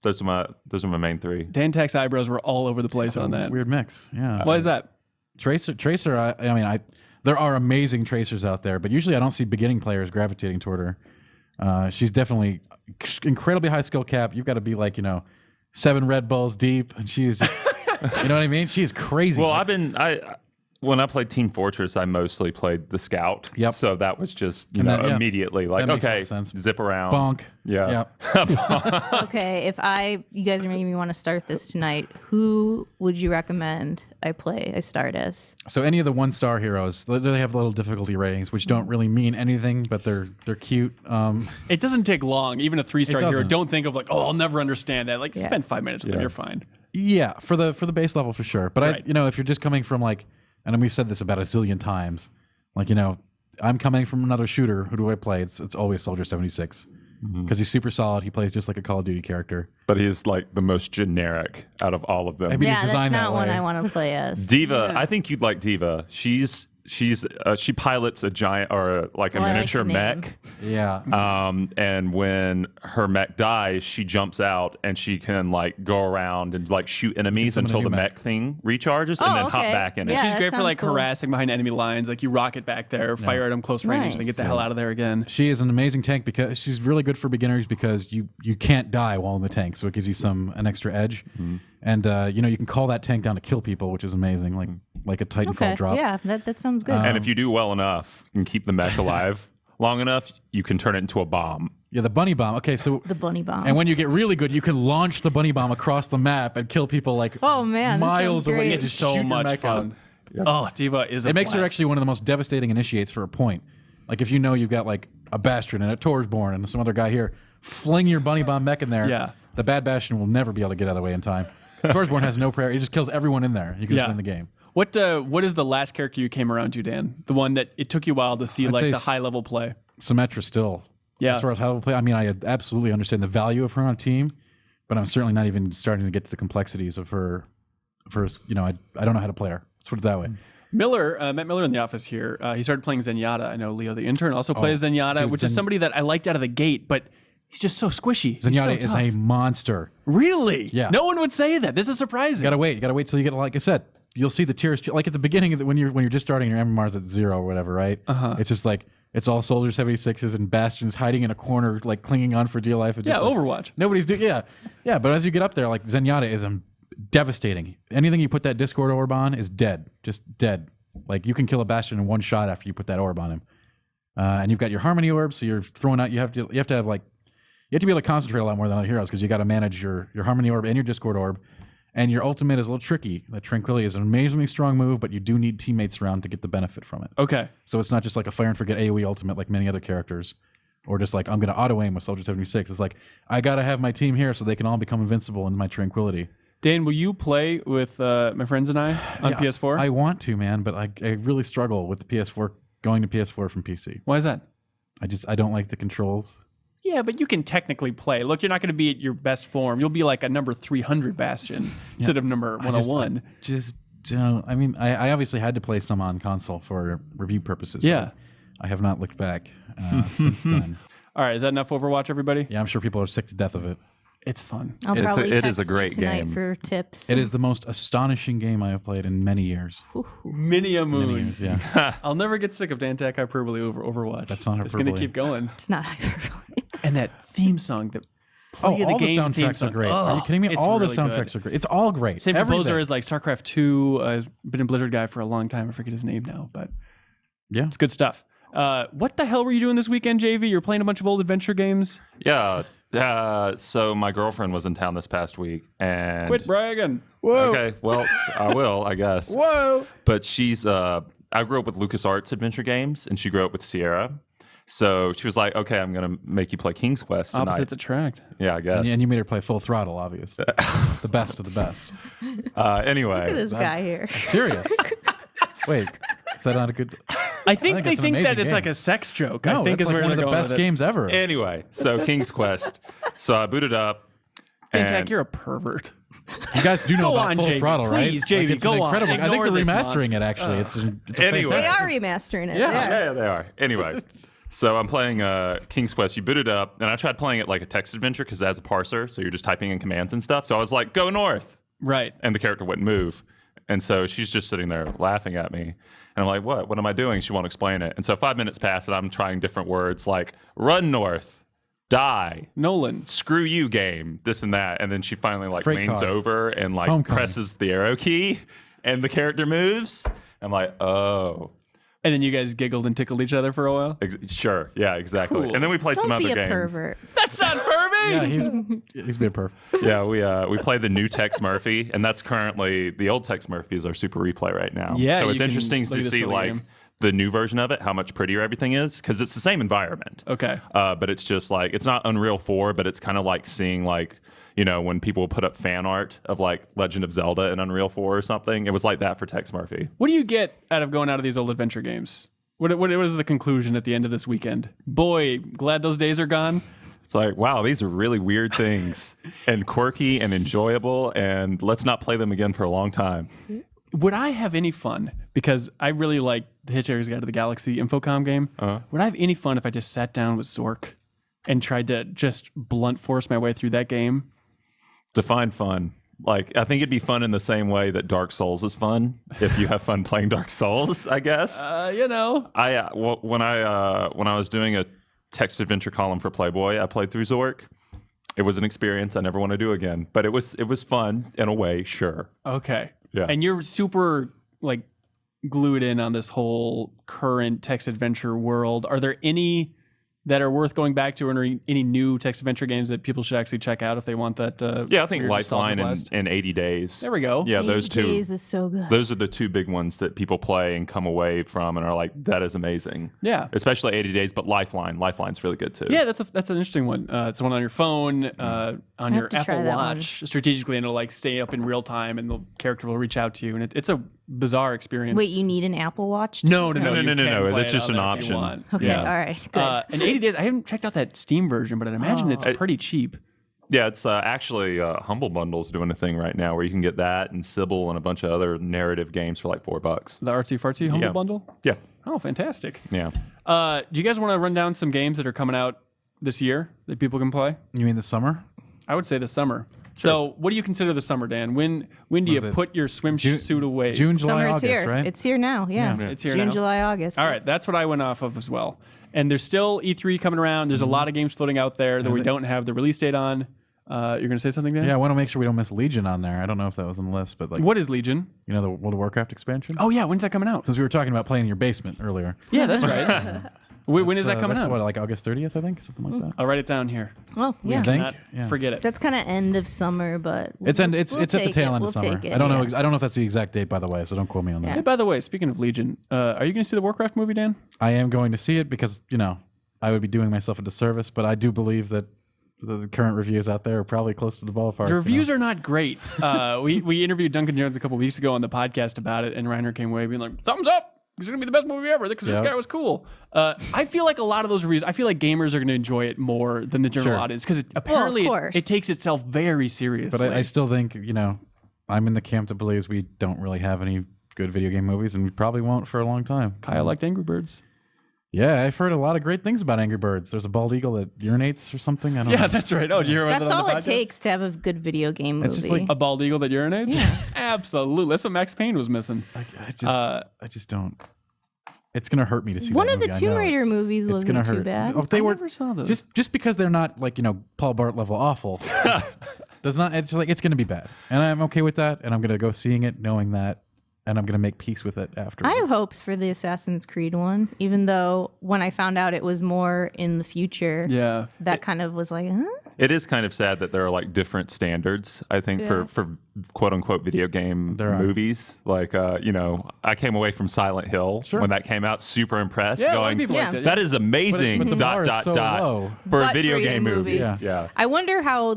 Those are my main three. Dan Tack's eyebrows were all over the place on It's that. a weird mix. Yeah. Why is that? Tracer, I mean, there are amazing Tracers out there, but usually I don't see beginning players gravitating toward her. She's definitely incredibly high skill cap. You've got to be like, 7 Red Bulls deep, and she's just, you know what I mean? She's crazy. Well, when I played Team Fortress, I mostly played the Scout. Yep. So that was just, that, yeah. immediately like, That makes a lot okay, of sense. zip around. Bonk. Yeah. Yep. Okay, you guys are making me want to start this tonight. Who would you recommend I start as? So any of the 1-star heroes, they have little difficulty ratings, which don't really mean anything, but they're cute. It doesn't take long. Even a 3-star hero. doesn't. Don't think of like, oh, I'll never understand that. Like, spend 5 minutes with them. You're fine. Yeah, for the base level for sure. But Right. if you're just coming from like, and we've said this about a zillion times, like I'm coming from another shooter. Who do I play? It's always Soldier 76 because he's super solid. He plays just like a Call of Duty character. But he's like the most generic out of all of them. I mean, Yeah, he's that's designed not that one way. I want to play as. Diva, I think you'd like Diva. She pilots a giant or like a Oh, I like miniature the name. mech. Yeah. And when her mech dies, she jumps out and she can like go around and like shoot enemies summon a until new the mech. mech thing recharges and then hop okay. back in it. Yeah, She's that great for sounds like cool. harassing behind enemy lines. Like you rocket back there, fire at them close range, and they get the hell out of there again. She is an amazing tank because she's really good for beginners because you can't die while in the tank, so it gives you an extra edge. And you can call that tank down to kill people, which is amazing, like a Titanfall Okay, drop. yeah, that sounds good. And if you do well enough and keep the mech alive long enough, you can turn it into a bomb. Yeah, the bunny bomb. Okay, so the bunny bomb. and when you get really good, you can launch the bunny bomb across the map and kill people like Oh, man, this miles sounds away. great. You It's just so shoot your much mech out. fun. Oh, Diva is a It makes her blast. actually one of the most devastating initiates for a point. Like if you've got like a Bastion and a Torsborn and some other guy here, fling your bunny bomb mech in there. Yeah. The bad Bastion will never be able to get out of the way in time. Torsborn has no prayer. He just kills everyone in there. You can just win the game. What is the last character you came around to, Dan? The one that it took you a while to see I'd like say the high level play. Symmetra still. Yeah. As far as how to play, I mean, I absolutely understand the value of her on a team, but I'm certainly not even starting to get to the complexities of her. I don't know how to play her. Let's put it that way. Miller, met Miller in the office here. He started playing Zenyatta. I know Leo, the intern, also plays Zenyatta, dude, which is somebody that I liked out of the gate, but he's just so squishy. He's so Zenyatta is tough. a monster. Really? Yeah. No one would say that. This is surprising. You gotta wait till you get, like I said, you'll see the tiers, like at the beginning of when you're just starting, your MMR's at 0 or whatever, right? It's just like, it's all Soldier 76s and Bastions hiding in a corner, like clinging on for dear life. It's Yeah, just like, Overwatch. Nobody's doing, yeah. But as you get up there, like Zenyatta is devastating. Anything you put that Discord orb on is dead, just dead. Like you can kill a Bastion in one shot after you put that orb on him. And you've got your Harmony orb, so you're throwing out. You have to be able to concentrate a lot more than other heroes because you got to manage your Harmony orb and your Discord orb. And your ultimate is a little tricky. That Tranquility is an amazingly strong move, but you do need teammates around to get the benefit from it. Okay. So it's not just like a fire and forget AoE ultimate like many other characters, or just like I'm going to auto aim with Soldier 76. It's like I got to have my team here so they can all become invincible in my Tranquility. Dan, will you play with my friends and I on PS4? I want to, man, but I really struggle with the PS4 going to PS4 from PC. Why is that? I don't like the controls. Yeah, but you can technically play. Look, you're not going to be at your best form. You'll be like a number 300 Bastion instead of number 101. Just don't. I mean, I obviously had to play some on console for review purposes. Yeah. but I have not looked back since then. All right, is that enough Overwatch, everybody? Yeah, I'm sure people are sick to death of it. It's fun. I'll It's a- probably it is a text you great tonight game. for tips. It is the most astonishing game I have played in many years. Many a Many moon. years, yeah. I'll never get sick of Dan Tack hyperbole over Overwatch. That's not It's going to hyperbole. keep going. It's not hyperbole. And that theme song, the Oh, play of the all the game theme soundtracks song. are great. Oh, Are you kidding me? it's All really the soundtracks good. are great. It's all great. Same Everything. composer as like StarCraft 2. Has been a Blizzard guy for a long time. I forget his name now, but Yeah. it's good stuff. What the hell were you doing this weekend, JV? You're playing a bunch of old adventure games? Yeah, So my girlfriend was in town this past week, and Quit bragging. Whoa. okay, well, I will, I guess. Whoa. But she's I grew up with LucasArts adventure games, and she grew up with Sierra. So she was like, "Okay, I'm gonna make you play King's Quest tonight." Opposites attract. Yeah, I guess. And you made her play Full Throttle, obviously. The best of the best. Anyway, Look at this guy here. Serious. Wait, is that not a good? I think think they it's an think that amazing it's game. like a sex joke. No, I think it's is like where one of they're the going best with it. games ever. anyway, so King's Quest. So I booted up. Dan and Tack, you're a pervert. You guys do know Go about on, Full JV. Throttle, right? Please, JV, it's go an on. incredible. I think Ignore they're this remastering monster. it. Actually, it's a Anyway. They fantastic. are remastering it. Yeah. Yeah. Yeah, they are. Anyway, so I'm playing King's Quest. You boot it up, and I tried playing it like a text adventure because it has a parser, so you're just typing in commands and stuff. So I was like, "Go north," Right. and the character wouldn't move. And so she's just sitting there laughing at me. And I'm like, what? What am I doing? She won't explain it. And so 5 minutes pass, and I'm trying different words like run north, die, Nolan. screw you game, this and that. And then she finally like Freight leans car. over and like Homecoming. presses the arrow key, and the character moves. I'm like, oh. And then you guys giggled and tickled each other for a while. Sure. Yeah, exactly. Cool. And then we played some Don't other be a games. pervert. That's not pervy. Yeah, he's being perfect. Yeah, we played the new Tex Murphy, and that's currently the old Tex Murphy is our super replay right now. Yeah, so you it's can interesting look to at this see silly like game. the new version of it, how much prettier everything is, because it's the same environment. Okay. But it's just like it's not Unreal 4, but it's kind of like seeing like when people put up fan art of like Legend of Zelda in Unreal 4 or something. It was like that for Tex Murphy. What do you get out of going out of these old adventure games? What was the conclusion at the end of this weekend? Boy, glad those days are gone. It's like, wow, these are really weird things and quirky and enjoyable, and let's not play them again for a long time. Would I have any fun? Because I really like the Hitchhiker's Guide to the Galaxy Infocom game. Would I have any fun if I just sat down with Zork and tried to just blunt force my way through that game? Define fun. Like, I think it'd be fun in the same way that Dark Souls is fun. If you have fun playing Dark Souls, I guess. When I was doing a text adventure column for Playboy, I played through Zork. It was an experience I never want to do again, but it was fun in a way, sure. Okay. Yeah. And you're super like glued in on this whole current text adventure world. Are there any that are worth going back to, or any new text adventure games that people should actually check out if they want that? Yeah, I think weird nostalgia Lifeline blast? and 80 Days. There we go. Yeah, those 8 two. Days is so good. Those are the two big ones that people play and come away from and are like, that is amazing. Yeah. Especially 80 Days, but Lifeline's really good too. Yeah, that's an interesting one. It's one on your phone, on your to try Apple that Watch, strategically, and it'll like stay up in real time, and the character will reach out to you, and it's a bizarre experience. Wait, you need an Apple Watch? No. No. you can play That's it just on an there if you option. want. Okay, Yeah. all right, good. And 80 Days, I haven't checked out that Steam version, but I imagine it's Oh. pretty cheap. Yeah, it's actually Humble Bundle's doing a thing right now where you can get that and Sybil and a bunch of other narrative games for like $4. The artsy fartsy Humble Yeah. Bundle. Yeah. Oh, fantastic. Yeah. Do you guys want to run down some games that are coming out this year that people can play? You mean the summer? I would say this summer. So, what do you consider the summer, Dan? When do you is it? put your swimsuit away? June, July, Summer's August, here. right? It's here now. Yeah, It's here June, now. July, August. All right, that's what I went off of as well. And there's still E3 coming around. There's a lot of games floating out there that we don't have the release date on. You're going to say something, Dan? Yeah, I want to make sure we don't miss Legion on there. I don't know if that was on the list, but like, What is Legion? you know, the World of Warcraft expansion? Oh, yeah. When's that coming out? Since we were talking about playing in your basement earlier. Yeah, that's right. When is that coming that's out? what, like August 30th, I think? Something like that. I'll write it down here. Well, yeah. think? Not Yeah. forget it. That's kind of end of summer, but It's at the tail end We'll of summer. take it, I don't know. yeah. I don't know if that's the exact date, by the way. So don't quote me on that. Hey, by the way, speaking of Legion, are you going to see the Warcraft movie, Dan? I am going to see it because I would be doing myself a disservice, but I do believe that the current reviews out there are probably close to the ballpark. The reviews are not great. We interviewed Duncan Jones a couple weeks ago on the podcast about it, and Reiner came away being like, thumbs up. It's going to be the best movie ever because this Yep. guy was cool. I feel like a lot of those reviews, I feel like gamers are going to enjoy it more than the general Sure. audience because apparently course. it takes itself very seriously. But I still think I'm in the camp that believes we don't really have any good video game movies, and we probably won't for a long time. Kyle liked Angry Birds. Yeah, I've heard a lot of great things about Angry Birds. There's a bald eagle that urinates or something. I don't Yeah, know. that's right. Oh, did you hear about That's that on all the it podcast? takes to have a good video game movie. It's just like A bald eagle that urinates? Absolutely. That's what Max Payne was missing. I just don't. It's gonna hurt me to see One that of the movie, I Tomb know. Raider movies It's wasn't gonna too hurt. bad. Oh, they I were never saw those. just because they're not like Paul Bart level awful. Does not. It's like it's gonna be bad, and I'm okay with that, and I'm gonna go seeing it knowing that, and I'm gonna make peace with it after. I have hopes for the Assassin's Creed one, even though when I found out it was more in the future, Yeah. that kind of was like, huh? It is kind of sad that there are like different standards, I think, for quote unquote video game movies. Like, I came away from Silent Hill when that came out, super impressed, going, that is amazing, but the bar is so low. for a video game movie. Yeah. I wonder how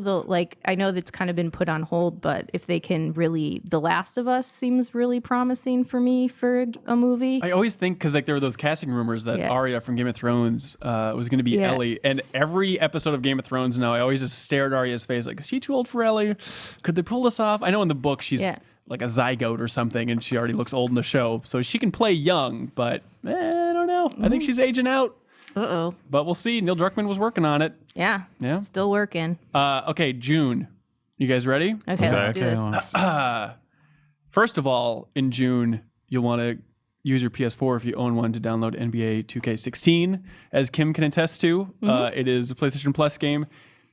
I know that's kind of been put on hold, but if they can really, The Last of Us seems really promising for me for a movie. I always think, because like there were those casting rumors that Arya from Game of Thrones was going to be Ellie, and every episode of Game of Thrones now, I always just stare at Arya's face like, is she too old for Ellie? Could they pull this off? I know in the book she's like a zygote or something, and she already looks old in the show, so she can play young, but I don't know. I think she's aging out. Uh-oh. But we'll see. Neil Druckmann was working on it. Yeah. Still working. Okay, June. You guys ready? Okay, let's do this. First of all, in June, you'll want to use your PS4 if you own one to download NBA 2K16. As Kim can attest to, it is a PlayStation Plus game.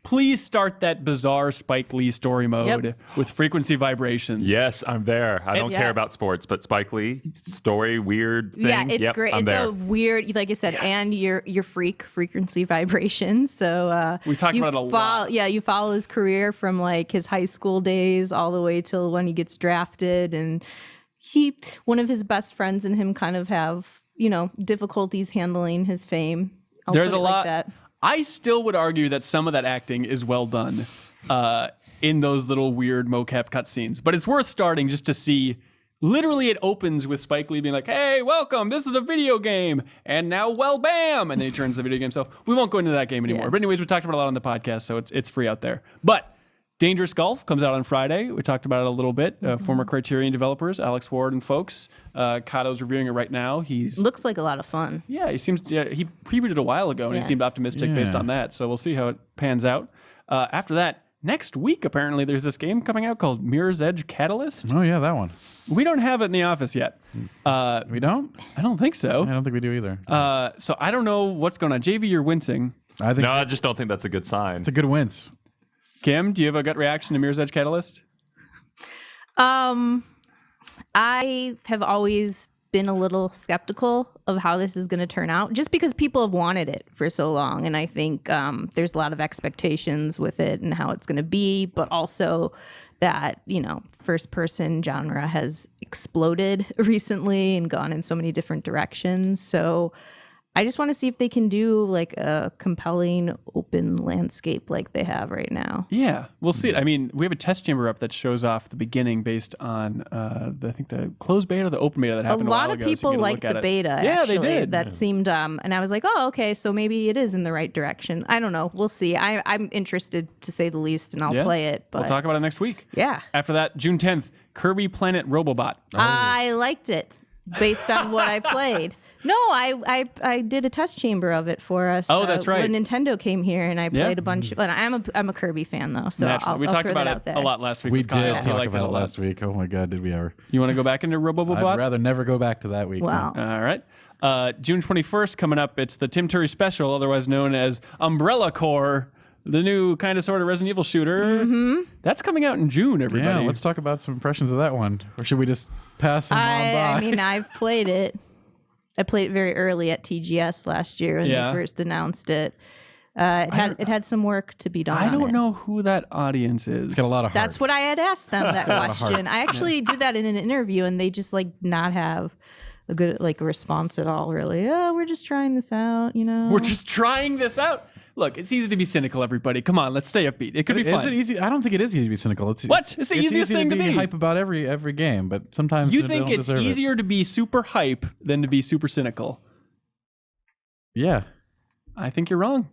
Please start that bizarre Spike Lee story mode with frequency vibrations. Yes, I'm there. I don't care about sports, but Spike Lee story, weird thing. Yeah, it's great. It's a weird, like I said, and your frequency vibrations. So we talked about it a lot. Yeah, you follow his career from like his high school days all the way till when he gets drafted, and one of his best friends and him kind of have difficulties handling his fame. There's a lot. Like that. I still would argue that some of that acting is well done in those little weird mocap cutscenes. But it's worth starting just to see. Literally, it opens with Spike Lee being like, hey, welcome, this is a video game. And now, well, bam. And then he turns the video game. So we won't go into that game anymore. But anyways, we talked about it a lot on the podcast, so it's free out there. But Dangerous Golf comes out on Friday. We talked about it a little bit. Former Criterion developers, Alex Ward and folks. Kato's reviewing it right now. Looks like a lot of fun. Yeah, he previewed it a while ago, and he seemed optimistic based on that. So we'll see how it pans out. After that, next week, apparently, there's this game coming out called Mirror's Edge Catalyst. Oh, yeah, that one. We don't have it in the office yet. We don't? I don't think so. I don't think we do either. So I don't know what's going on. JV, you're wincing. I just don't think that's a good sign. It's a good wince. Kim, do you have a gut reaction to Mirror's Edge Catalyst? I have always been a little skeptical of how this is going to turn out, just because people have wanted it for so long. And I think there's a lot of expectations with it and how it's going to be, but also that, first person genre has exploded recently and gone in so many different directions. So I just want to see if they can do like a compelling open landscape like they have right now. Yeah, we'll see it. I mean, we have a test chamber up that shows off the beginning based on I think the closed beta or the open beta that happened a while ago. A lot of people liked the beta. Yeah, actually. they did. That seemed, and I was like, oh, okay, so maybe it is in the right direction. I don't know. We'll see. I'm interested to say the least, and I'll play it. But we'll talk about it next week. Yeah. After that, June 10th, Kirby Planet Robobot. I liked it based on what I played. No, I did a test chamber of it for us. Oh, that's right. When Nintendo came here, and I played a bunch. And I'm a Kirby fan though, so we talked about it a lot last week. We did talk about it last week. Oh my god, did we ever? You want to go back into Robobot? I'd rather never go back to that week. Wow. All right. June 21st coming up. It's the Tim Turry special, otherwise known as Umbrella Corps. The new kind of sort of Resident Evil shooter. Mm-hmm. That's coming out in June, everybody. Yeah, let's talk about some impressions of that one. Or should we just pass them on by? I mean, I've played it. I played it very early at TGS last year when they first announced it. It had some work to be done. I don't know who that audience is. It's got a lot of heart. That's what I had asked them, that question. I actually did that in an interview, and they just not have a good response at all, really. Oh, we're just trying this out, We're just trying this out. Look, it's easy to be cynical, everybody. Come on, let's stay upbeat. It could be fun. Is it easy? I don't think it is easy to be cynical. It's the easiest thing to be. Hype about every game, but sometimes you think it's easier to be super hype than to be super cynical. Yeah, I think you're wrong.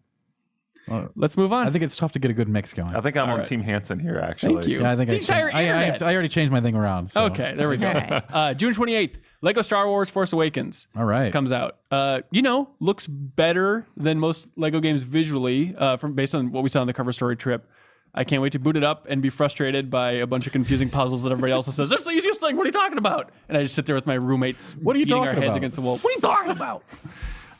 Let's move on. I think it's tough to get a good mix going. I think I'm on Team Hanson here, actually. Thank you. Yeah, I think I already changed my thing around. So. Okay, there we go. June 28th, Lego Star Wars Force Awakens. All right. Comes out. Looks better than most Lego games visually, based on what we saw on the cover story trip. I can't wait to boot it up and be frustrated by a bunch of confusing puzzles that everybody else says, that's the easiest thing, what are you talking about? And I just sit there with my roommates beating our heads against the wall. What are you talking about?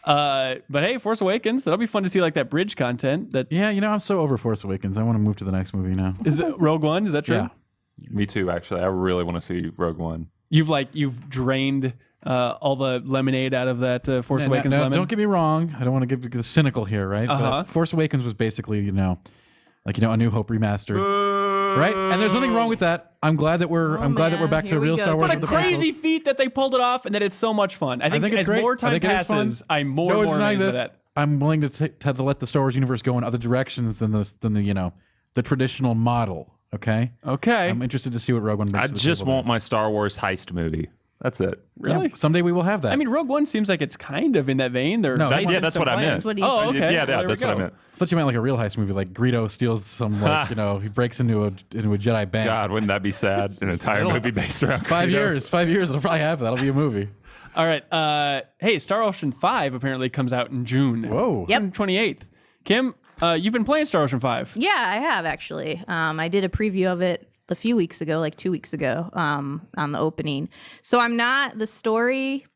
But hey, Force Awakens, that'll be fun to see that bridge content. I'm so over Force Awakens. I want to move to the next movie now. Is it Rogue One? Is that true? Yeah. Me too, actually. I really want to see Rogue One. You've drained all the lemonade out of that Force Awakens lemon? Don't get me wrong. I don't want to get cynical here, right? Uh-huh. But Force Awakens was basically, like A New Hope remastered, right? And there's nothing wrong with that. I'm glad that we're glad that we're back to Here we real go. Star Wars. What a with the crazy prequels. feat that they pulled it off, and that it's so much fun. I think it's as great. more I time think it is fun. passes, I'm more No, and it's more not amazed by this. that. I'm willing to let the Star Wars universe go in other directions than the traditional model. Okay. Okay. I'm interested to see what Rogue One brings I to the just table want my Star Wars heist movie. That's it. there. Really? Yeah, someday we will have that. I mean, Rogue One seems like it's kind of in that vein. They're No, licensing that's some what I plans. meant. That's what he Oh, said. okay. Yeah, Well, there we that's what I go. meant. I thought you meant like a real heist movie, like Greedo steals some, like, he breaks into a Jedi bank. God, wouldn't that be sad? An entire movie based around 5 Greedo. years. 5 years. It'll probably have that. That'll be a movie. All right. Hey, Star Ocean 5 apparently comes out in June. Whoa. Yep. June 28th. Kim, you've been playing Star Ocean 5. Yeah, I have actually. I did a preview of it a few weeks ago, like 2 weeks ago, on the opening. So the story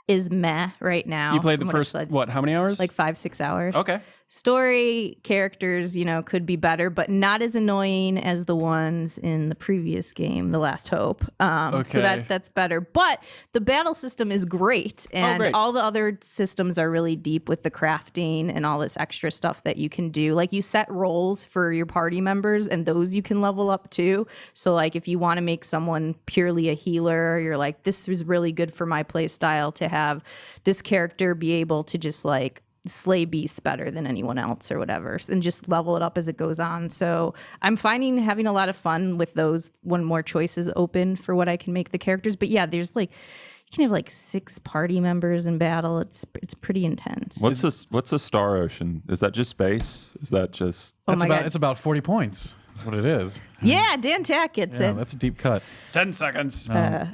is meh right now. You played the from what first, I've said. what, how many hours? Like 5-6 hours. Okay. Story characters, could be better, but not as annoying as the ones in the previous game, The Last Hope. So Okay. that's better. But the battle system is great, and great. all the other systems are really deep with the crafting and all this extra stuff that you can do. Like you set roles for your party members, and those you can level up too. So like if you want to make someone purely a healer, you're like, this is really good for my play style to have this character be able to just like slay beasts better than anyone else or whatever, and just level it up as it goes on. So I'm having a lot of fun with those when more choices open for what I can make the characters. But yeah, there's like, you can have like 6 party members in battle. It's pretty intense. What's a Star Ocean? Is that just space? Is that just Oh my God. It's about 40 points. That's what it is. Yeah, Dan Tack gets Yeah, it. that's a deep cut. 10 seconds. Yeah.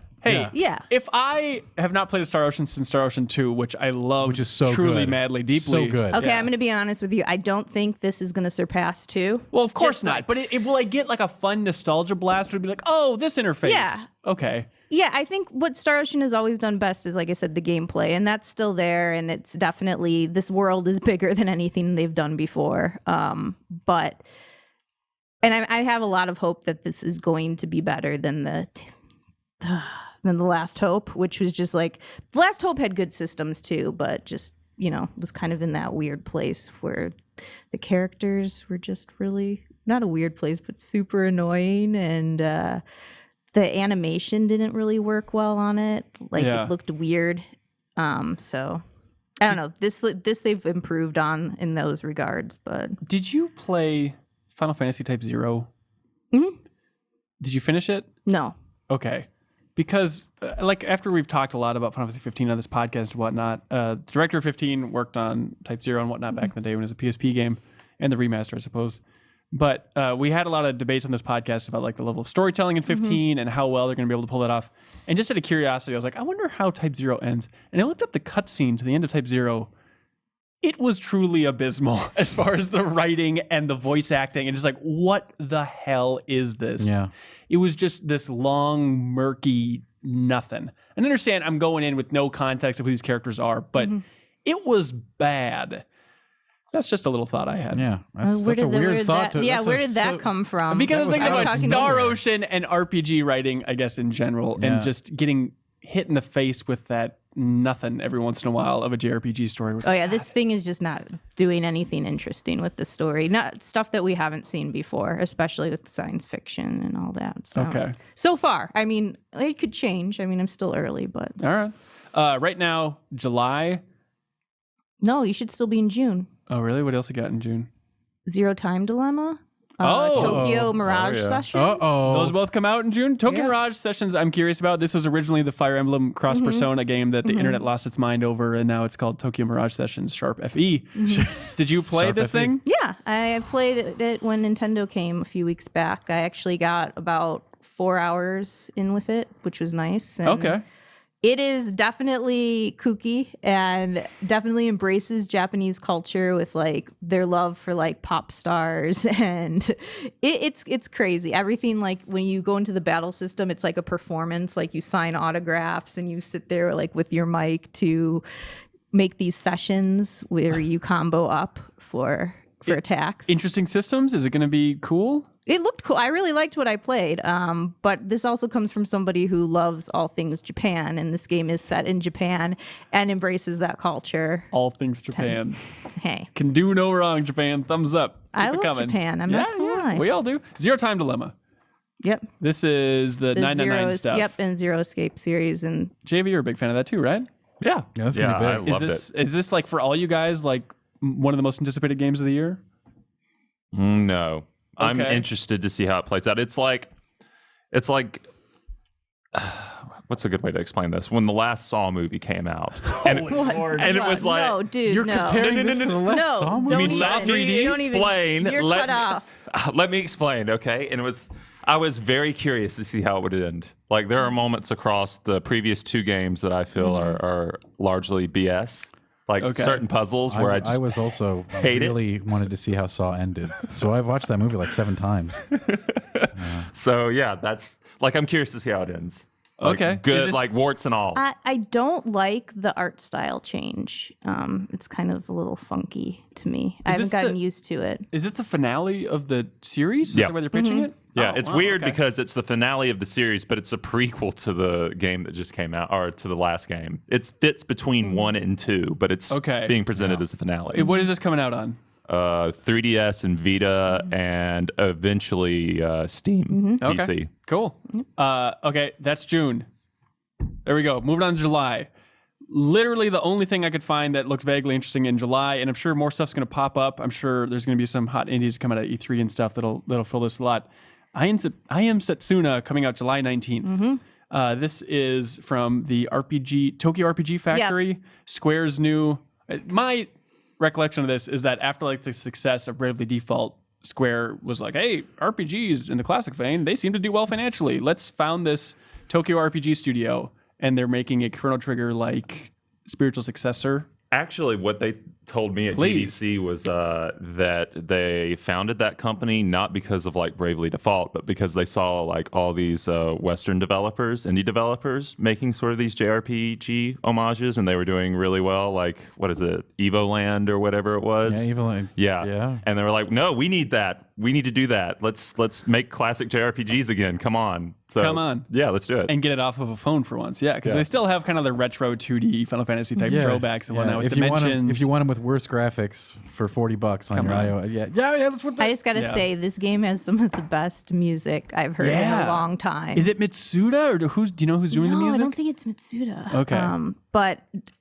Yeah. If I have not played a Star Ocean since Star Ocean 2, which I love Which is so truly, good. madly, deeply. So good. Okay, Yeah. I'm going to be honest with you. I don't think this is going to surpass 2. Well, of course Just not. like- But will I get like a fun nostalgia blast? Would be like, oh, this interface. Yeah. Okay. Yeah, I think what Star Ocean has always done best is, like I said, the gameplay, and that's still there. And it's definitely, this world is bigger than anything they've done before. But I have a lot of hope that this is going to be better than the Last Hope, which was just like, the Last Hope had good systems too, but just was kind of in that weird place where the characters were just really not a weird place, but super annoying, and the animation didn't really work well on it. Like Yeah. it looked weird. So I don't know. This they've improved on in those regards, but Did you play Final Fantasy Type 0? Mhm. Did you finish it? no. Okay. Because, like, after we've talked a lot about Final Fantasy 15 on this podcast and whatnot, the director of 15 worked on Type 0 and whatnot back in the day when it was a PSP game, and the remaster, I suppose. But we had a lot of debates on this podcast about, like, the level of storytelling in 15 and how well they're going to be able to pull that off. And just out of curiosity, I was like, I wonder how Type 0 ends. And I looked up the cutscene to the end of Type 0. It was truly abysmal as far as the writing and the voice acting. And it's like, what the hell is this? Yeah. It was just this long, murky nothing. And understand I'm going in with no context of who these characters are, but it was bad. That's just a little thought I had. Yeah. That's Where a did weird thought. where did that come from? Because I was was thinking out about of Star nowhere. Ocean and RPG writing, I guess, in general, Yeah. and just getting hit in the face with that nothing every once in a while of a JRPG story. Which Oh yeah, this thing is just not doing anything interesting with the story. Not stuff that we haven't seen before, especially with science fiction and all that. So, Okay. So far, I mean, it could change. I mean, I'm still early, but All right. Right now, July. no, you should still be in June. Oh, really? What else you got in June? Zero Time Dilemma. Oh. Tokyo Mirage yeah. Sessions. Uh-oh. Those both come out in June. Tokyo Yeah. Mirage Sessions, I'm curious about. This was originally the Fire Emblem Cross Persona game that the internet lost its mind over, and now it's called Tokyo Mirage Sessions Sharp FE. Did you play Sharp this FE. thing? Yeah, I played it when Nintendo came a few weeks back. I actually got about 4 hours in with it, which was nice. And Okay. it is definitely kooky and definitely embraces Japanese culture with like their love for like pop stars, and it's crazy. Everything, like when you go into the battle system, it's like a performance. Like you sign autographs and you sit there like with your mic to make these sessions where you combo up for attacks. Interesting systems. Is it going to be cool? It looked cool. I really liked what I played. But this also comes from somebody who loves all things Japan, and this game is set in Japan and embraces that culture. All things Japan. Hey, Can do no wrong, Japan. Thumbs up. Keep I it love coming. Japan. I'm not gonna lie. We all do. Zero Time Dilemma. Yep. This is the 999 stuff. Yep, and Zero Escape series, and JV, you're a big fan of that too, right? Yeah. Yeah, that's gonna be I big. loved it. Is this like for all you guys like one of the most anticipated games of the year? No. I'm Okay. interested to see how it plays out. It's like what's a good way to explain this? When the last Saw movie came out. And, and it was like no, dude, You're no. comparing this to the last No, Saw movie? don't mean even. Saw 3D? Don't even. Explain. You're Let cut off. Let me explain, okay? And I was very curious to see how it would end. Like there are moments across the previous two games that I feel are largely BS. Like Okay. certain puzzles where I just was also hate it. really wanted to see how Saw ended. So I've watched that movie like 7 times. So yeah, that's like I'm curious to see how it ends. Like, Okay. Is good, this- like warts and all. I don't like the art style change. It's kind of a little funky to me. I haven't this gotten the- used to it. Is it the finale of the series? Is that Yeah. the way they're pitching it? Yeah, Oh, it's wow, weird okay. because it's the finale of the series, but it's a prequel to the game that just came out, or to the last game. It fits between 1 and 2, but it's Okay. being presented as the finale. What is this coming out on? 3DS and Vita, and eventually Steam PC. Okay. Cool. Okay, that's June. There we go. Moving on to July. Literally the only thing I could find that looked vaguely interesting in July, and I'm sure more stuff's going to pop up. I'm sure there's going to be some hot indies coming out of E3 and stuff that'll fill this slot. I am Setsuna coming out July 19th. This is from the Tokyo RPG Factory, Square's new. My recollection of this is that after like the success of Bravely Default, Square was like, "Hey, RPGs in the classic vein, they seem to do well financially. Let's found this Tokyo RPG studio." And they're making a Chrono Trigger like spiritual successor. Actually, what they told me at Please. GDC was that they founded that company not because of like Bravely Default, but because they saw like all these Western developers, indie developers, making sort of these JRPG homages, and they were doing really well. Like, what is it, Evoland or whatever it was? Yeah, even Yeah. And they were like, "No, we need that. We need to do that. Let's make classic JRPGs again. Come on." So, Come on. Yeah, let's do it. And get it off of a phone for once. Yeah, because they still have kind of the retro 2D Final Fantasy type throwbacks and whatnot with if you want dimensions. 'em- if you want them with worse graphics for $40 on your on. iOS, yeah, that's what. I just gotta say, this game has some of the best music I've heard in Yeah. a long time. Is it Mitsuda or do you know who's doing the No, music? I don't think it's Mitsuda. Okay. But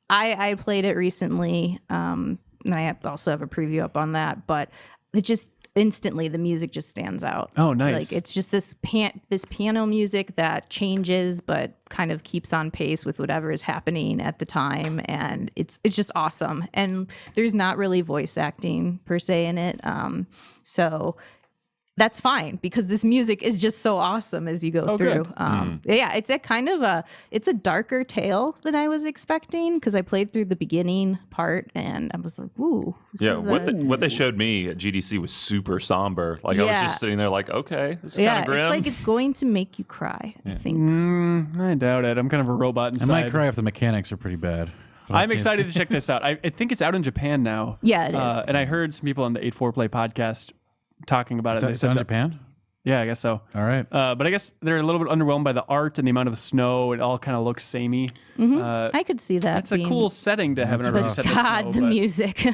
I played it recently, and I also have a preview up on that. But it just instantly the music just stands out. Oh, nice. Like it's just this piano music that changes, but kind of keeps on pace with whatever is happening at the time, and it's just awesome. And there's not really voice acting per se in it, so. That's fine because this music is just so awesome as you go through. good. Yeah, it's a darker tale than I was expecting because I played through the beginning part and I was like, ooh. Yeah, what they showed me at GDC was super somber. Like I was just sitting there like, okay, this is kind of grim. it's like it's going to make you cry. I think. I doubt it. I'm kind of a robot I inside. might cry if the mechanics are pretty bad. But I I'm can't excited see- to check this out. I think it's out in Japan now. Yeah, it is. And I heard some people on the 8-4 Play podcast talking about it. They It's said on that- Japan. Yeah, I guess so. All right. But I guess they're a little bit underwhelmed by the art and the amount of snow. It all kind of looks samey. I could see that. It's a cool setting to have an RPG But set in God, snow, the but music.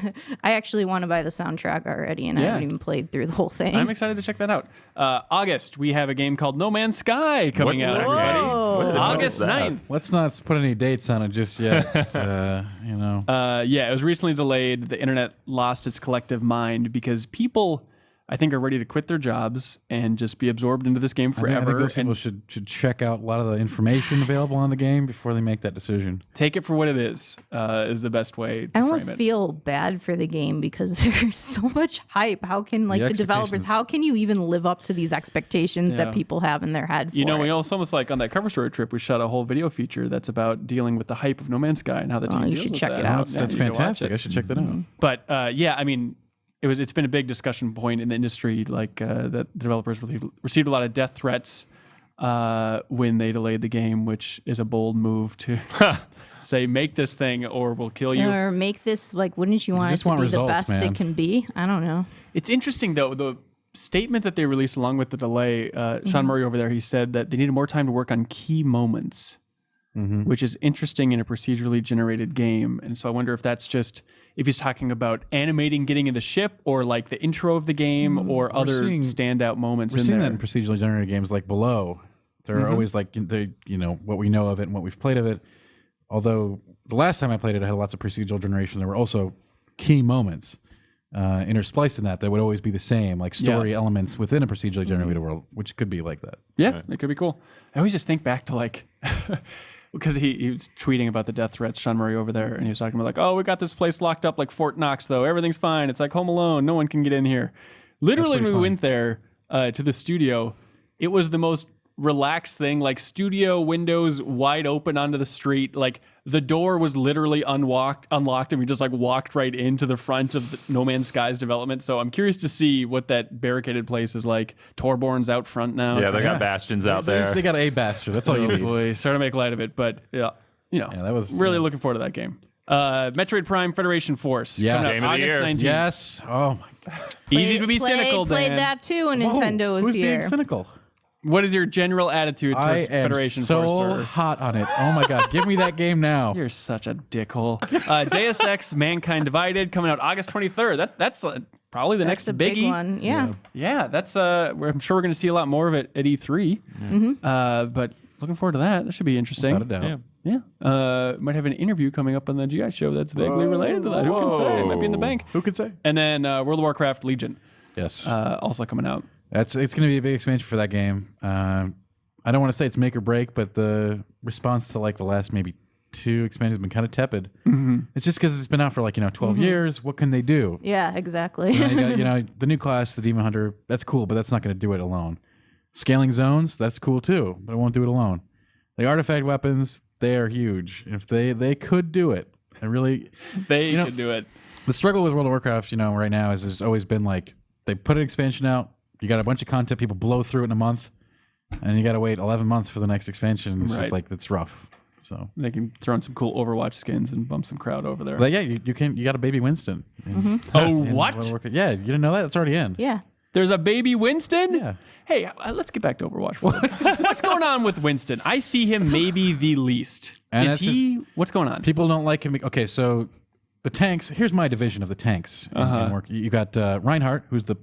I actually want to buy the soundtrack already, and I haven't even played through the whole thing. I'm excited to check that out. August, we have a game called No Man's Sky coming What's out, that? everybody. Whoa. What is August that? 9th. Let's not put any dates on it just yet. You know. Yeah, it was recently delayed. The internet lost its collective mind because people, I think, are ready to quit their jobs and just be absorbed into this game I forever think those people and should check out a lot of the information available on the game before they make that decision. take it for what it is the best way to I frame almost it. feel bad for the game because there's so much hype. How can the developers? expectations. How can you even live up to these expectations Yeah. that people have in their head? You know, for we it? almost like on that cover story trip, we shot a whole video feature that's about dealing with the hype of No Man's Sky and how the team you deals should with check that. it out. That's Yeah, you need to watch fantastic. it. I should check that out. But yeah, I mean, it's been a big discussion point in the industry, like that developers received a lot of death threats when they delayed the game, which is a bold move to say, make this thing or we'll kill you. Or make this like, wouldn't you want it just to want be results, the best man. it can be? I don't know. It's interesting though. statement that they released along with the delay, Sean Murray over there, he said that they needed more time to work on key moments, which is interesting in a procedurally generated game. And so I wonder if that's just if he's talking about animating getting in the ship or like the intro of the game or other standout moments We're in seeing there. that in procedurally generated games like Below. There are always like what we know of it and what we've played of it. Although the last time I played it, I had lots of procedural generation. There were also key moments interspliced in that would always be the same, like story elements within a procedurally generated world, which could be like that. Yeah, it could be cool. I always just think back to like, because he was tweeting about the death threats, Sean Murray over there, and he was talking about like, oh, we got this place locked up like Fort Knox, though. Everything's fine. It's like Home Alone. No one can get in here. Literally, when we went there to the studio, it was the most relaxed thing, like studio windows wide open onto the street. Like the door was literally unlocked, and we just like walked right into the front of the No Man's Sky's development. So I'm curious to see what that barricaded place is like. Torborn's out front now. Yeah, they got bastions out there. They got a bastion. That's all you Oh need. boy, sorry to make light of it, but that was really looking forward to that game. Metroid Prime Federation Force. Yes. Coming out Game of the August year. 19th. Yes. Oh my God. Easy to be cynical, Dan. Played that too when Nintendo was Who's here. being cynical? What is your general attitude I towards am Federation so Force? Sir? hot on it. Oh my God. Give me that game now. You're such a dickhole. Deus Ex Mankind Divided coming out August 23rd. That's probably the That's next a big biggie. one. Yeah. Yeah, that's I'm sure we're going to see a lot more of it at E3. But looking forward to that. That should be interesting. Without a doubt. Yeah. Might have an interview coming up on the GI show that's vaguely related to that. Who can say? It might be in the bank. Who could say? And then World of Warcraft Legion Yes. also coming out. It's going to be a big expansion for that game. I don't want to say it's make or break, but the response to like the last maybe 2 expansions has been kind of tepid. It's just because it's been out for like 12 years. What can they do? Yeah, exactly. Now you got, the new class, the Demon Hunter. That's cool, but that's not going to do it alone. Scaling zones, that's cool too, but it won't do it alone. The artifact weapons, they are huge. If they could do it, They could do it. The struggle with World of Warcraft, right now is there's always been like they put an expansion out, you got a bunch of content, people blow through it in a month, and you got to wait 11 months for the next expansion. It's just like it's rough. So they can throw in some cool Overwatch skins and bump some crowd over there. But yeah, you got a baby Winston. Oh, in what? World of Warcraft. Yeah, you didn't know that? It's already in. Yeah. There's a baby Winston? Yeah. Hey, let's get back to Overwatch for a bit. What's going on with Winston? I see him maybe the least. And is he? What's going on? People don't like him. Okay, so the tanks. Here's my division of the tanks. In work. You got Reinhardt, who's the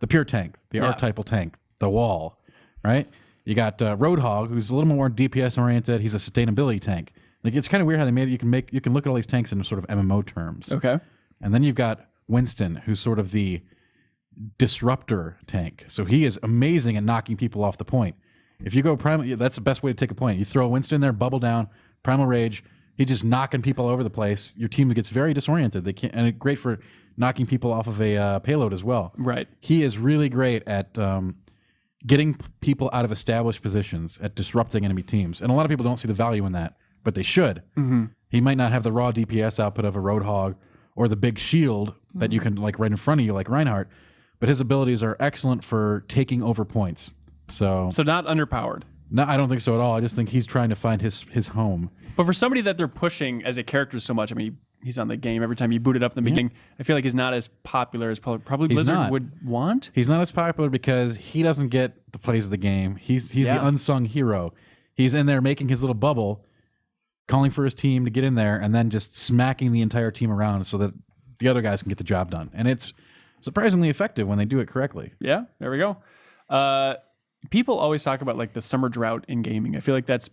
pure tank, the archetypal tank, the wall, right? You got Roadhog, who's a little more DPS oriented. He's a sustainability tank. Like it's kind of weird how they made it. You can look at all these tanks in sort of MMO terms. Okay. And then you've got Winston, who's sort of the disruptor tank. So he is amazing at knocking people off the point. If you go primal, that's the best way to take a point. You throw Winston in there, bubble down, primal rage. He's just knocking people all over the place. Your team gets very disoriented. They can't, and it's great for knocking people off of a payload as well. Right. He is really great at getting people out of established positions, at disrupting enemy teams. And a lot of people don't see the value in that, but they should. He might not have the raw DPS output of a Roadhog or the big shield that you can like right in front of you like Reinhardt, but his abilities are excellent for taking over points. So not underpowered. No, I don't think so at all. I just think he's trying to find his home. But for somebody that they're pushing as a character so much, I mean, he's on the game every time you boot it up in the beginning. I feel like he's not as popular as probably Blizzard would want. He's not as popular because he doesn't get the plays of the game. He's the unsung hero. He's in there making his little bubble, calling for his team to get in there, and then just smacking the entire team around so that the other guys can get the job done. And it's surprisingly effective when they do it correctly. Yeah, there we go. People always talk about like the summer drought in gaming. I feel like that's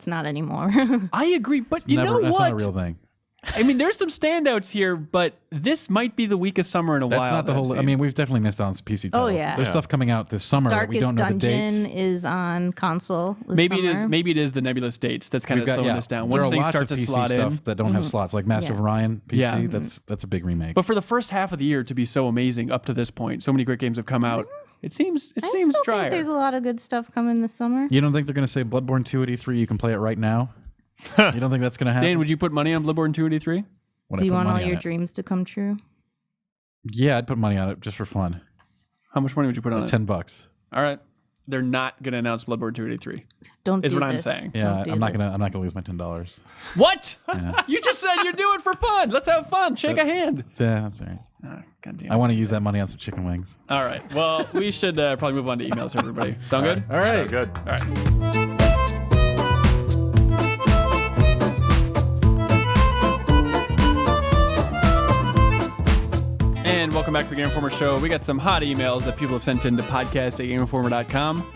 not anymore. I agree, but you know what? That's not a real thing. I mean, there's some standouts here, but this might be the weakest summer in a while. That's not the whole. I mean, we've definitely missed out on some PC titles. Oh, yeah. There's stuff coming out this summer that we Darkest don't know the dates. Dungeon is on console. Maybe it is the nebulous dates that's kind of slowing this down. There Once are things lots start of to PC slot stuff in. that don't have slots, like Master of Orion PC. Yeah. That's a big remake. But for the first half of the year to be so amazing up to this point, so many great games have come out. It seems I still drier. think there's a lot of good stuff coming this summer. You don't think they're going to say Bloodborne 2 at E3? You can play it right now. You don't think that's going to happen? Dan, would you put money on Bloodborne 2 at E3? Do you want all your dreams to come true? Yeah, I'd put money on it just for fun. How much money would you put on it? $10. All right. they're not going to announce Bloodborne 2 at E3. Don't is do what I'm this. saying. Yeah, Don't I'm do not this. gonna lose my $10. What? You just said you're doing it for fun. Let's have fun. Shake a hand. Yeah, that's all right. God damn I it. want to use that money on some chicken wings. All right. Well, we should probably move on to emails, everybody. Sound good? All right. Good. All right. And welcome back to the Game Informer Show. We got some hot emails that people have sent in to podcast@gameinformer.com.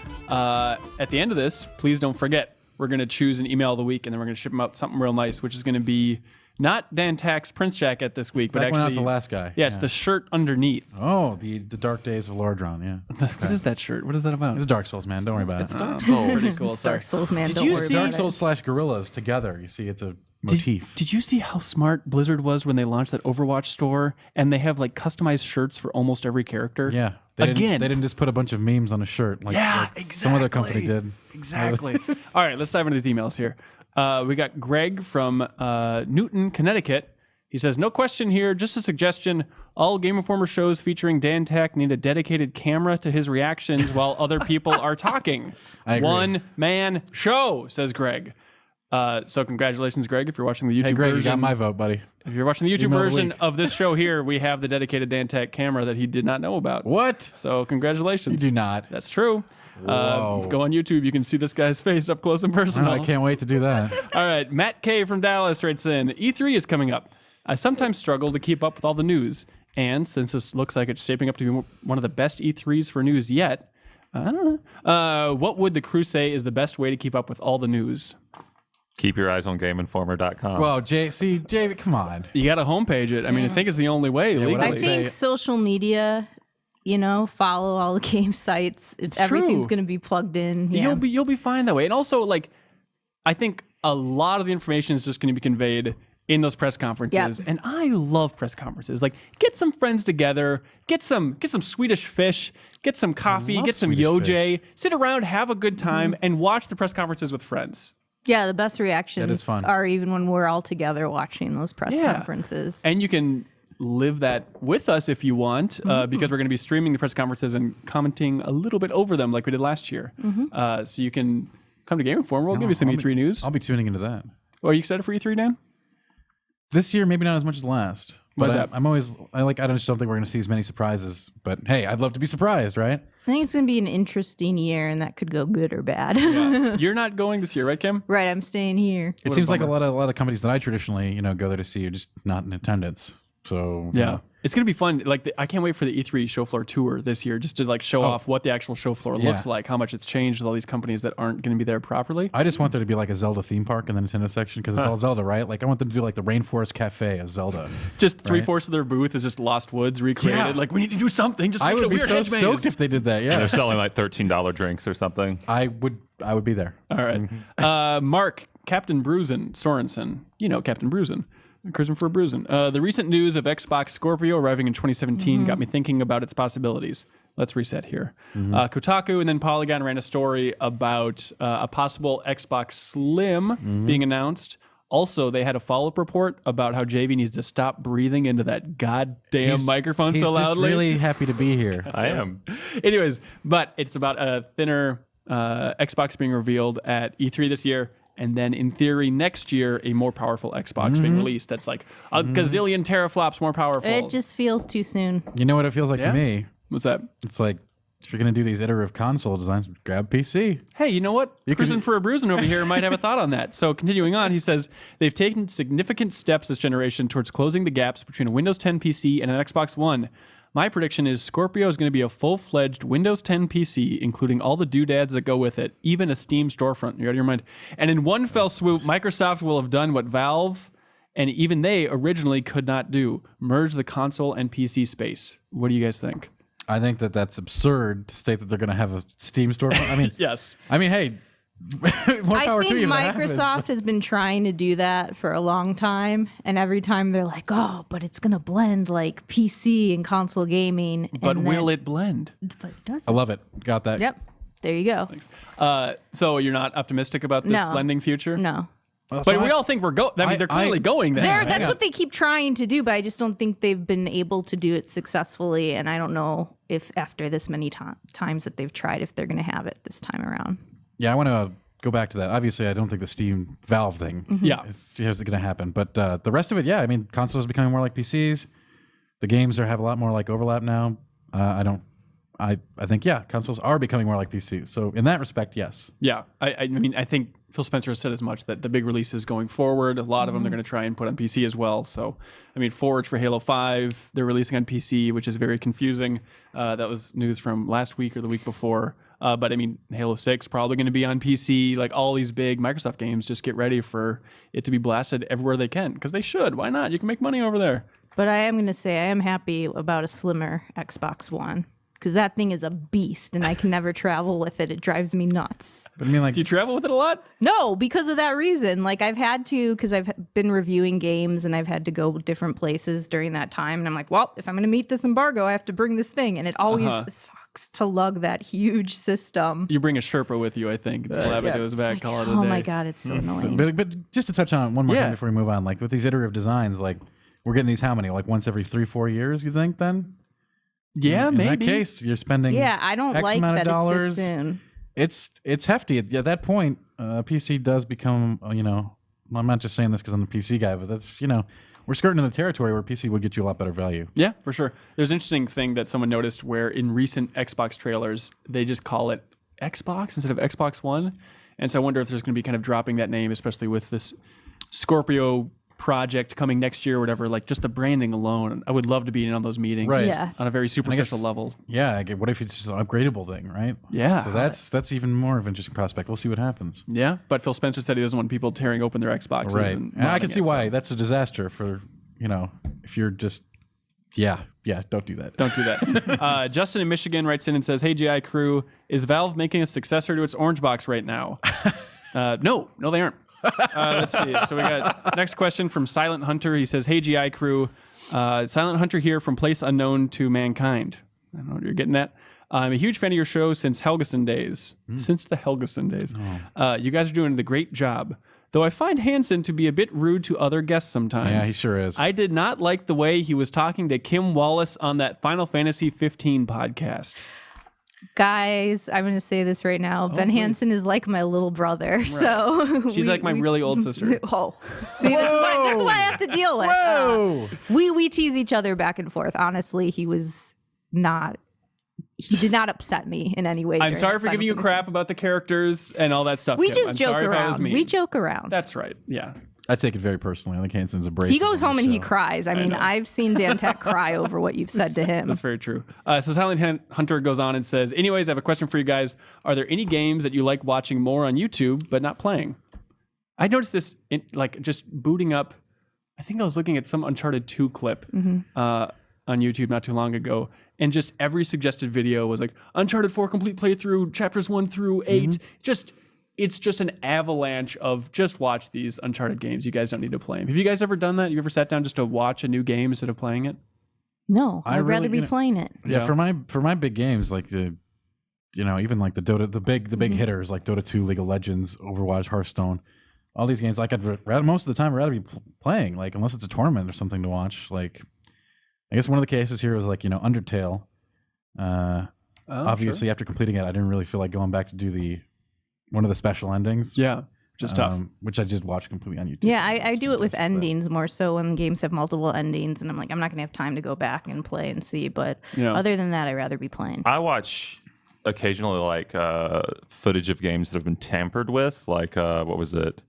At the end of this, please don't forget, we're going to choose an email of the week, and then we're going to ship them out something real nice, which is going to be not Dan Tack's Prince jacket this week, but That one actually was the last guy. Yeah, it's the shirt underneath. Oh, the Dark Days of Lordron. Yeah, What is that shirt? What is that about? it's Dark Souls, man. Don't worry about it. Dark Souls. Pretty cool. It's Sorry. Dark Souls, man. Did Don't you worry see- about Dark it. Souls slash Gorillas together. You see, it's a motif. Did you see how smart Blizzard was when they launched that Overwatch store and they have like customized shirts for almost every character? Yeah. Again. They didn't just put a bunch of memes on a shirt like some other company did. Exactly. All right, let's dive into these emails here. We got Greg from Newton, Connecticut. He says, no question here, just a suggestion. All Game Informer shows featuring Dan Tack need a dedicated camera to his reactions while other people are talking. I agree. One-man show, says Greg. So congratulations, Greg, if you're watching the YouTube Hey, Greg, you version. got my vote, buddy. If you're watching the YouTube Email of the version week. of this show here, we have the dedicated Dan Tack camera that he did not know about. What? So congratulations. You do not. That's true. Whoa. Go on YouTube. You can see this guy's face up close and personal. I can't wait to do that. All right. Matt K. from Dallas writes in, E3 is coming up. I sometimes struggle to keep up with all the news. And since this looks like it's shaping up to be one of the best E3s for news yet, I don't know. What would the crew say is the best way to keep up with all the news? Keep your eyes on GameInformer.com. Well, JV, come on. You got to homepage it. I mean, I think it's the only way what I legally. would I think social media, follow all the game sites. Everything's true. going to be plugged in. Yeah. You'll be fine that way. And also, like, I think a lot of the information is just going to be conveyed in those press conferences. Yep. And I love press conferences. Like, get some friends together, get some Swedish fish, get some coffee, love get some Swedish Yojay, sit around, have a good time, and watch the press conferences with friends. Yeah, the best reactions fun. are even when we're all together watching those press conferences. And you can live that with us if you want, because we're going to be streaming the press conferences and commenting a little bit over them like we did last year. So you can come to Game Informer. We'll give you some E3 news. I'll be tuning into that. Are you excited for E3, Dan? This year, maybe not as much as last. Why's But that? I just don't think we're going to see as many surprises. But hey, I'd love to be surprised, right? I think it's going to be an interesting year, and that could go good or bad. You're not going this year, right, Kim? Right, I'm staying here. It seems like a lot of companies that I traditionally, go there to see are just not in attendance. So Yeah. It's going to be fun. Like, I can't wait for the E3 show floor tour this year, just to like show off what the actual show floor looks like, how much it's changed with all these companies that aren't going to be there properly. I just want there to be like a Zelda theme park in the Nintendo section because it's all Zelda, right? Like I want them to do like the Rainforest Cafe of Zelda. Just 3/4 of their booth is just Lost Woods recreated. Yeah. Like, we need to do something. Just I make it would a be weird so hedge stoked maze. if they did that. They're Yeah, selling like $13 drinks or something. I would be there. All right. Mark, Captain Bruisen, Sorensen. You know Captain Bruisen. Cruising for a bruising. The recent news of Xbox Scorpio arriving in 2017 got me thinking about its possibilities. Let's reset here. Kotaku and then Polygon ran a story about a possible Xbox Slim being announced. Also, they had a follow-up report about how Javy needs to stop breathing into that goddamn microphone He's so just loudly. really happy to be here. I am. Anyways, but it's about a thinner Xbox being revealed at E3 this year. And then, in theory, next year, a more powerful Xbox being released that's like a gazillion teraflops more powerful. It just feels too soon. You know what it feels like Yeah. to me? What's that? It's like if you're gonna do these iterative console designs, grab PC. Hey, you know what? Cruising for a bruising over here might have a thought on that. So continuing on, he says, they've taken significant steps this generation towards closing the gaps between a Windows 10 PC and an Xbox One. My prediction is Scorpio is going to be a full-fledged Windows 10 PC, including all the doodads that go with it, even a Steam storefront. You're out of your mind. And in one fell swoop, Microsoft will have done what Valve and even they originally could not do, merge the console and PC space. What do you guys think? I think that's absurd to state that they're gonna have a Steam storefront. I mean, Yes. I mean, hey, more I power think to you. if that happens. Microsoft has been trying to do that for a long time, and every time they're like, "Oh, but it's gonna blend like PC and console gaming." But and will then- it blend? But it doesn't. I love it. Got that. Yep. There you go. So you're not optimistic about this No. blending future? No. But we all think we're going. I mean, they're clearly going there. That's what they keep trying to do, but I just don't think they've been able to do it successfully. And I don't know if after this many times that they've tried, if they're going to have it this time around. Yeah, I want to go back to that. Obviously, I don't think the Steam Valve thing is going to happen. But the rest of it, yeah, I mean, consoles are becoming more like PCs. The games have a lot more like overlap now. I think, yeah, consoles are becoming more like PCs. So in that respect, yes. Yeah. I mean, I think Phil Spencer has said as much that the big releases going forward, a lot of them they're going to try and put on PC as well. So, I mean, Forge for Halo 5, they're releasing on PC, which is very confusing. That was news from last week or the week before. But I mean, Halo 6 probably going to be on PC. Like all these big Microsoft games, just get ready for it to be blasted everywhere they can, because they should. Why not? You can make money over there. But I am going to say I am happy about a slimmer Xbox One. Because that thing is a beast, and I can never travel with it. It drives me nuts. But I mean, like, do you travel with it a lot? No, because of that reason. Like, I've had to, because I've been reviewing games, and I've had to go different places during that time. And I'm like, well, if I'm going to meet this embargo, I have to bring this thing. And it always sucks to lug that huge system. You bring a Sherpa with you, I think. Slap it to his back, call it a day. Oh my God, it's so annoying. But just to touch on it one more time before we move on, like with these iterative designs, like we're getting these how many? Like once every 3-4 years, you think then? Yeah, in maybe. that case, you're spending I don't X like amount that of dollars. it's this soon. It's hefty. At that point, PC does become, I'm not just saying this because I'm the PC guy, but that's, we're skirting in the territory where PC would get you a lot better value. Yeah, for sure. There's an interesting thing that someone noticed where in recent Xbox trailers, they just call it Xbox instead of Xbox One. And so I wonder if there's going to be kind of dropping that name, especially with this Scorpio project coming next year or whatever. Like just the branding alone, I would love to be in on those meetings, right? Yeah. On a very superficial level. Yeah, what if it's just an upgradable thing, right? Yeah. So that's even more of an interesting prospect. We'll see what happens. Yeah, but Phil Spencer said he doesn't want people tearing open their Xboxes. Right, and I can see why. So. That's a disaster for if you're just don't do that. Don't do that. Justin in Michigan writes in and says, "Hey GI crew, is Valve making a successor to its Orange Box right now?" No, they aren't. Let's see. So we got next question from Silent Hunter. He says, "Hey GI crew, Silent Hunter here from Place Unknown to Mankind." I don't know what you're getting at. I'm a huge fan of your show since Helgeson days. Since the Helgeson days. You guys are doing the great job. Though I find Hanson to be a bit rude to other guests sometimes. Yeah, he sure is. I did not like the way he was talking to Kim Wallace on that Final Fantasy 15 podcast. Guys, I'm going to say this right now. Ben Hanson is like my little brother. Right. So she's like my really old sister. See, this is what I have to deal with. We tease each other back and forth. Honestly, he did not upset me in any way. I'm sorry for giving you crap about the characters and all that stuff. We Kim. just I'm joke sorry around. If I was mean. We joke around. That's right. Yeah. I take it very personally. I think Hanson's abrasive. He goes home and he cries. I mean, I've seen Dan Tack cry over what you've said to him. That's very true. So Silent Hunter goes on and says, anyways, I have a question for you guys. Are there any games that you like watching more on YouTube but not playing? I noticed this, just booting up. I think I was looking at some Uncharted 2 clip on YouTube not too long ago. And just every suggested video was like, Uncharted 4 complete playthrough, chapters 1 through 8. It's just an avalanche of just watch these Uncharted games. You guys don't need to play them. Have you guys ever done that? You ever sat down just to watch a new game instead of playing it? No, I'd rather be playing it. Yeah, for my big games like even like the Dota, the big hitters like Dota 2, League of Legends, Overwatch, Hearthstone, all these games. Like most of the time I'd rather be playing. Like unless it's a tournament or something to watch. Like I guess one of the cases here was like Undertale. Obviously, after completing it, I didn't really feel like going back to do one of the special endings. Yeah, just tough. Which I just watched completely on YouTube. Yeah, I do it with endings more so when games have multiple endings, and I'm like, I'm not going to have time to go back and play and see. But other than that, I'd rather be playing. I watch occasionally like footage of games that have been tampered with. Like what was it?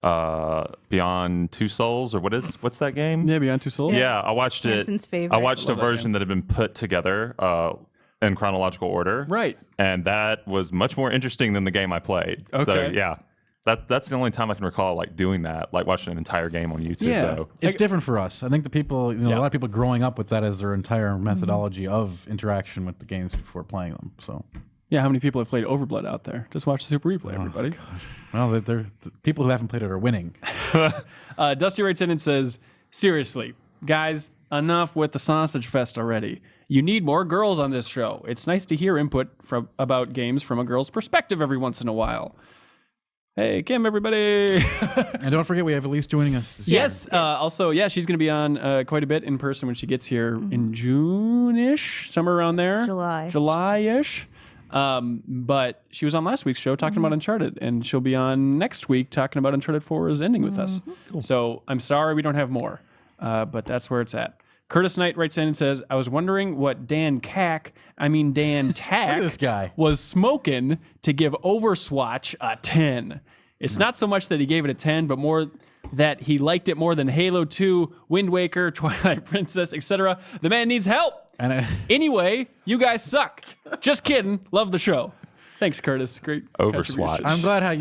Beyond Two Souls, or what's that game? Yeah, Beyond Two Souls. Yeah, I watched Hanson's it. favorite. I watched a version that had been put together in chronological order. Right. And that was much more interesting than the game I played. Okay. So yeah. That's the only time I can recall like doing that, like watching an entire game on YouTube. Yeah. Though. It's different for us. I think the people, a lot of people growing up with that as their entire methodology of interaction with the games before playing them. So yeah, how many people have played Overblood out there? Just watch the Super Replay, everybody. Gosh. Well, the people who haven't played it are winning. Dusty writes in and says, seriously, guys, enough with the sausage fest already. You need more girls on this show. It's nice to hear input about games from a girl's perspective every once in a while. Hey, Kim, everybody. And don't forget, we have Elise joining us. Yes. Also, she's going to be on quite a bit in person when she gets here in June-ish, somewhere around there. July-ish. But she was on last week's show talking about Uncharted, and she'll be on next week talking about Uncharted 4's ending with us. Cool. So I'm sorry we don't have more, but that's where it's at. Curtis Knight writes in and says, I was wondering what Dan Tack this guy. was smoking to give Overwatch a 10. It's not so much that he gave it a 10, but more that he liked it more than Halo 2, Wind Waker, Twilight Princess, etc. The man needs help. Anyway, you guys suck. Just kidding. Love the show. Thanks, Curtis. Great Overwatch. I'm glad how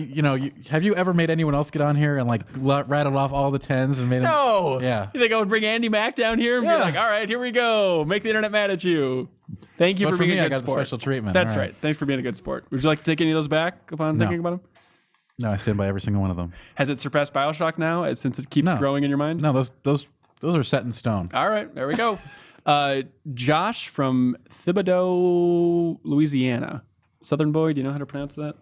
have you ever made anyone else get on here and like rattled off all the 10s and made them? No. Yeah. You think I would bring Andy Mack down here and be like, all right, here we go. Make the internet mad at you. Thank you for being a good sport. I got the special treatment. That's right. Thanks for being a good sport. Would you like to take any of those back upon thinking about them? No, I stand by every single one of them. Has it surpassed BioShock now since it keeps growing in your mind? No, those are set in stone. All right, there we go. Josh from Thibodaux, Louisiana. Southern boy, do you know how to pronounce that?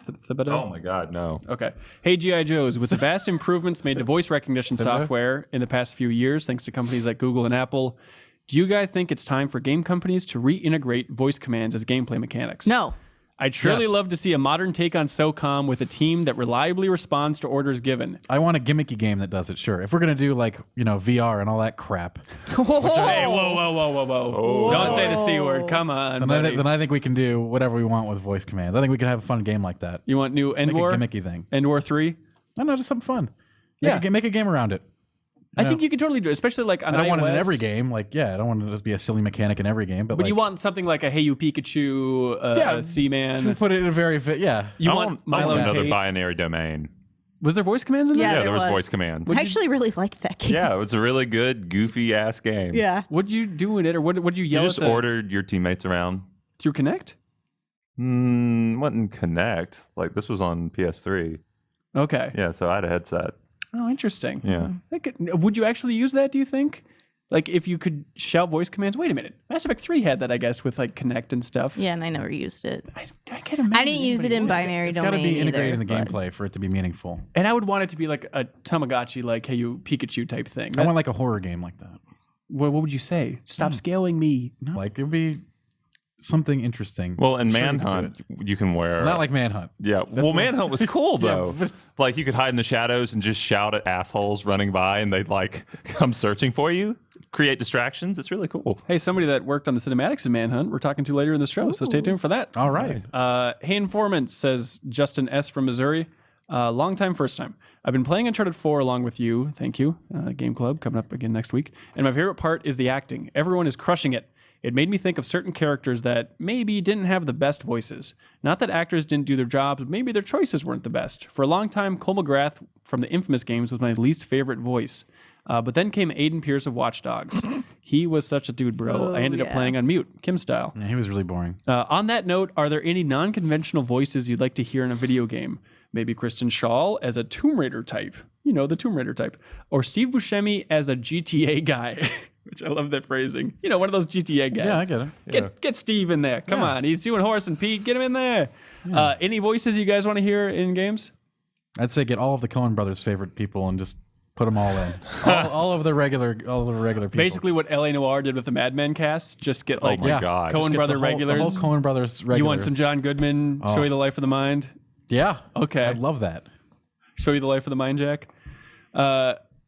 Thibodaux? Oh my God, no. Okay. Hey, G.I. Joes, with the vast improvements made to voice recognition software in the past few years, thanks to companies like Google and Apple, do you guys think it's time for game companies to reintegrate voice commands as gameplay mechanics? No. I'd surely love to see a modern take on SOCOM with a team that reliably responds to orders given. I want a gimmicky game that does it, sure. If we're going to do like, VR and all that crap. Hey, whoa. Don't say the C word. Come on, then I think we can do whatever we want with voice commands. I think we can have a fun game like that. You want new End War? Make a gimmicky thing. End War 3? I don't know, just something fun. Make a game around it. I think you could totally do it, especially like on I don't iOS. want it in every game. I don't want it to just be a silly mechanic in every game. But you want something like a Hey You Pikachu, Seaman. To put it in a very You want Milo another Kate. binary domain. Was there voice commands in there? Yeah, there was voice commands. I actually really liked that game. Yeah, it was a really good, goofy ass game. Yeah. What'd you do in it, or what'd you yell You just at ordered your teammates around. through Kinect? Wasn't Connect. Like, this was on PS3. Okay. Yeah, so I had a headset. Oh, interesting. Yeah. Would you actually use that, do you think? Like, if you could shout voice commands? Wait a minute. Mass Effect 3 had that, I guess, with, like, Kinect and stuff. Yeah, and I never used it. I can't imagine. I didn't use it in binary It's got to domain be integrated either, in the gameplay for it to be meaningful. And I would want it to be like a Tamagotchi, like, Hey You Pikachu type thing. I want like a horror game like that. What would you say? Stop scaling me. No. Like it would be something interesting. Well, in Manhunt, you can wear... Not like Manhunt. Yeah. Well, Manhunt was cool, though. Like, you could hide in the shadows and just shout at assholes running by, and they'd, like, come searching for you, create distractions. It's really cool. Hey, somebody that worked on the cinematics in Manhunt, we're talking to later in the show, so stay tuned for that. All right. Hey Informant, says Justin S. from Missouri. Long time, first time. I've been playing Uncharted 4 along with you. Thank you. Game Club coming up again next week. And my favorite part is the acting. Everyone is crushing it. It made me think of certain characters that maybe didn't have the best voices. Not that actors didn't do their jobs, but maybe their choices weren't the best. For a long time, Cole McGrath from the Infamous games was my least favorite voice. But then came Aiden Pierce of Watch Dogs. He was such a dude, bro. I ended up playing on mute, Kim style. Yeah, he was really boring. On that note, are there any non-conventional voices you'd like to hear in a video game? Maybe Kristen Schaal as a Tomb Raider type. You know, the Tomb Raider type. Or Steve Buscemi as a GTA guy. Which I love that phrasing. You know, one of those GTA guys. Yeah, I get it. Get Steve in there. Come on. He's doing Horace and Pete. Get him in there. Yeah. Any voices you guys want to hear in games? I'd say get all of the Coen brothers' favorite people and just put them all in. all of the regular people. Basically what L.A. Noire did with the Mad Men cast. Just get like God. Coen brother regulars. The whole Coen brothers regulars. You want some John Goodman? Show you the life of the mind? Yeah. Okay. I'd love that. Show you the life of the mind, Jack?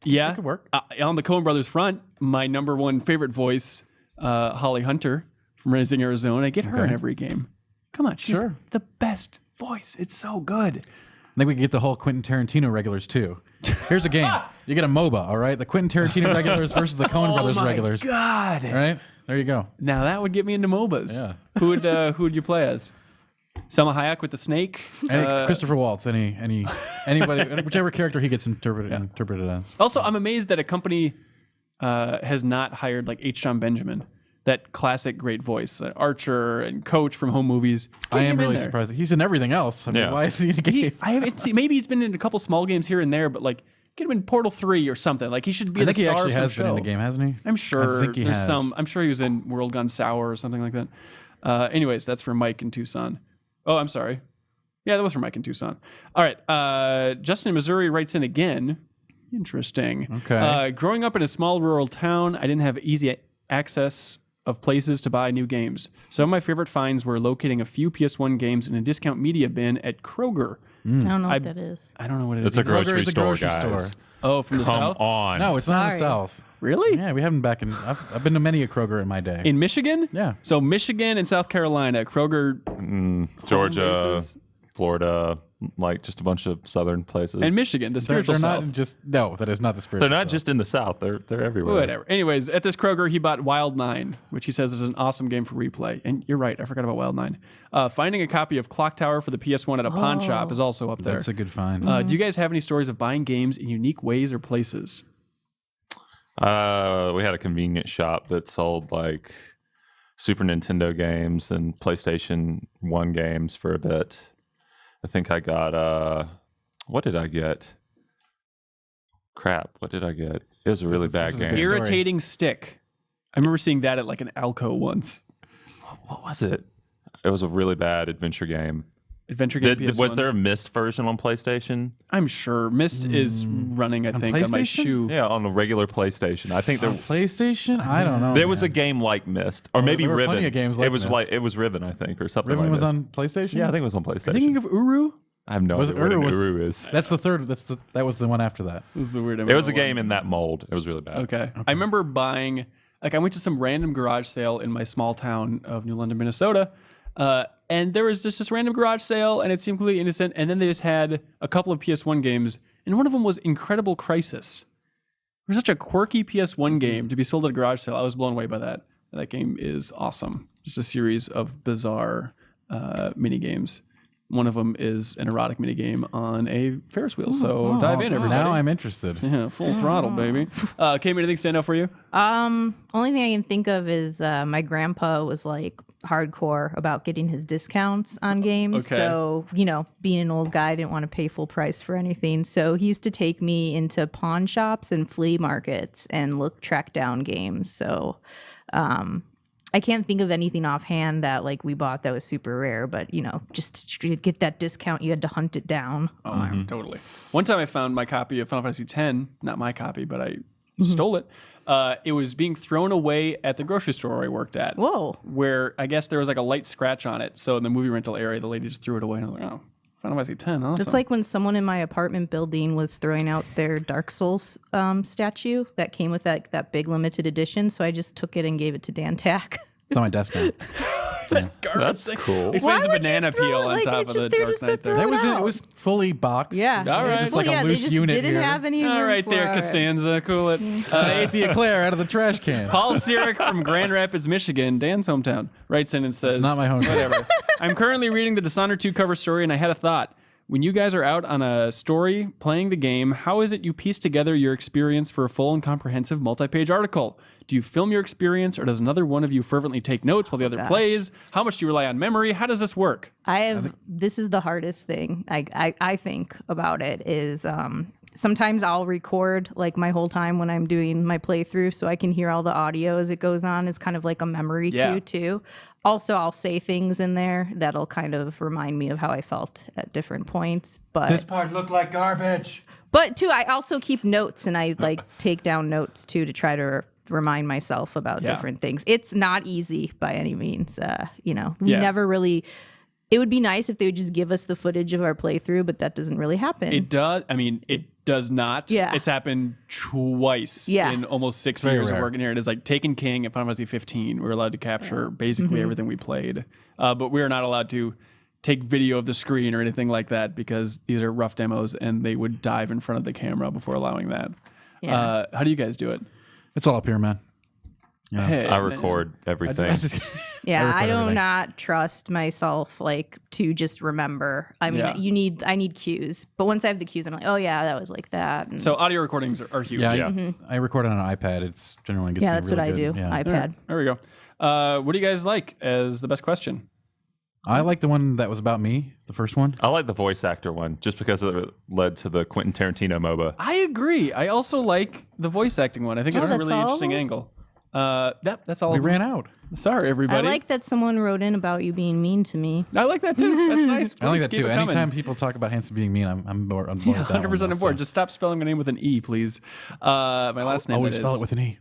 Yeah. That could work. On the Coen brothers front, my number one favorite voice, Holly Hunter from Raising Arizona. Get her in every game. Come on. She's the best voice. It's so good. I think we could get the whole Quentin Tarantino regulars too. Here's a game. You get a MOBA, all right? The Quentin Tarantino regulars versus the Coen brothers regulars. Oh my God. All right? There you go. Now that would get me into MOBAs. Yeah. Who would you play as? Selma Hayek with the snake? Christopher Waltz, anybody, whichever character he gets interpreted as. Also, I'm amazed that a company has not hired like H. John Benjamin, that classic great voice, Archer and Coach from home movies. I am really surprised that he's in everything else. I mean, why is he in a game? I haven't seen. Maybe he's been in a couple small games here and there, but like get him in Portal 3 or something. Like he should be. I think the he star actually of some has show. been in the game, hasn't he? I'm sure. I think he has. I'm sure he was in World Gone Sour or something like that. Anyways, that's for Mike in Tucson. Oh, I'm sorry. Yeah, that was from Mike in Tucson. All right. Justin in Missouri writes in again. Interesting. Okay. Growing up in a small rural town, I didn't have easy access of places to buy new games. Some of my favorite finds were locating a few PS1 games in a discount media bin at Kroger. I don't know what that is. I don't know what it It's is. a grocery is a store, grocery guys. store. Oh, from the Come south? on. No, it's not in the Sorry. South. Really? Yeah, we haven't back in. I've been to many a Kroger in my day. In Michigan? Yeah. So Michigan and South Carolina, Kroger Georgia, bases. Florida, like just a bunch of southern places. and Michigan, the they're spiritual not south. just no. That is not the spiritual. They're not South. just in the South. They're everywhere. Whatever. Anyways, at this Kroger, he bought Wild 9, which he says is an awesome game for replay. And you're right, I forgot about Wild 9. Finding a copy of Clock Tower for the PS1 at a pawn shop is also up there. That's a good find. Do you guys have any stories of buying games in unique ways or places? We had a convenience shop that sold like Super Nintendo games and PlayStation 1 games for a bit. I think I got what did I get? Crap, what did I get? It was a really bad is a game. good story. Irritating Stick. I remember seeing that at like an Alco once. What was it? It was a really bad adventure game. Adventure game PS1. Was there a Myst version on PlayStation? I'm sure. Myst is running, I think, on my PlayStation? shoe. Yeah, on the regular PlayStation. I think there PlayStation? I don't know. there was a man. game like Myst, or maybe there were Riven. plenty of games like it was Myst. like it was Riven, I think, or something. Riven like was Myst. on PlayStation. Yeah, I think it was on PlayStation. Thinking of Uru? I have no Was idea it what Uru? an Was- Uru is. That's the third. That was the one after that. This is the weird It was a MMO game one. in that mold. It was really bad. Okay. I remember buying, like, I went to some random garage sale in my small town of New London, Minnesota. And there was just this random garage sale, and it seemed completely innocent. And then they just had a couple of PS1 games, and one of them was Incredible Crisis. It was such a quirky PS1 game to be sold at a garage sale. I was blown away by that. That game is awesome. Just a series of bizarre mini games. One of them is an erotic mini game on a Ferris wheel. So dive in, everybody. Now I'm interested. Yeah, full throttle, baby. Kate, anything stand out for you? Only thing I can think of is my grandpa was like hardcore about getting his discounts on games. Okay. So, being an old guy, I didn't want to pay full price for anything. So he used to take me into pawn shops and flea markets and track down games. So I can't think of anything offhand that like we bought that was super rare, but just to get that discount, you had to hunt it down. Oh, totally. One time I found my copy of Final Fantasy X, not my copy, but I stole it. It was being thrown away at the grocery store I worked at. Whoa. Where I guess there was like a light scratch on it. So in the movie rental area, the lady just threw it away. And I was like, oh, Final Fantasy X, awesome. It's like when someone in my apartment building was throwing out their Dark Souls statue that came with that big limited edition. So I just took it and gave it to Dan Tack. It's on my desk now. That's cool. Explains Why the would you banana throw peel it? on Like, top it's of the just- they're Dark just gonna Knight there. throw That was out. it was fully boxed. Yeah. All right. It's just like a they loose just unit didn't here. have any All room right there, for it. Costanza. Cool it. Athea Claire out of the trash can. Paul Sirik from Grand Rapids, Michigan, Dan's hometown, writes in and says, It's not my hometown. Whatever. I'm currently reading the Dishonored 2 cover story, and I had a thought. When you guys are out on a story playing the game, how is it you piece together your experience for a full and comprehensive multi-page article? Do you film your experience, or does another one of you fervently take notes while the other plays? How much do you rely on memory? How does this work? This is the hardest thing I think about it is sometimes I'll record like my whole time when I'm doing my playthrough so I can hear all the audio as it goes on. It's kind of like a memory Yeah. cue too. Also, I'll say things in there that'll kind of remind me of how I felt at different points. But part looked like garbage. But too, I also keep notes and I like take down notes too to try to remind myself about different things. It's not easy by any means. We never really. It would be nice if they would just give us the footage of our playthrough, but that doesn't really happen. It does. I mean, it does not. Yeah. It's happened twice in almost 6 very years of rare. working here. It is like Taken King at Final Fantasy 15. We're allowed to capture basically everything we played, but we are not allowed to take video of the screen or anything like that because these are rough demos and they would dive in front of the camera before allowing that. Yeah. How do you guys do it? It's all up here, man. Yeah. Hey, I record everything. I just Yeah, I record do everything. not trust myself like to just remember. I mean, Yeah. I need cues, but once I have the cues, I'm like, oh yeah, that was like that. And So audio recordings are huge. yeah, I record on an iPad. It's generally gets me that's really what I good. do. Yeah. iPad. There we go. What do you guys like as the best question? I like the one that was about me, the first one. I like the voice actor one just because it led to the Quentin Tarantino MOBA. I agree. I also like the voice acting one. I think it's a that's really all? interesting angle. That's all. We ran out. Sorry, I everybody. like that someone wrote in about you being mean to me. I like that too. That's nice. I like Please that keep too. it coming. Anytime people talk about Hanson being mean, I'm bored. I'm bored with that 100% one, on board. so. Just stop spelling my name with an E, please. My last name. Always that spell is. it with an E.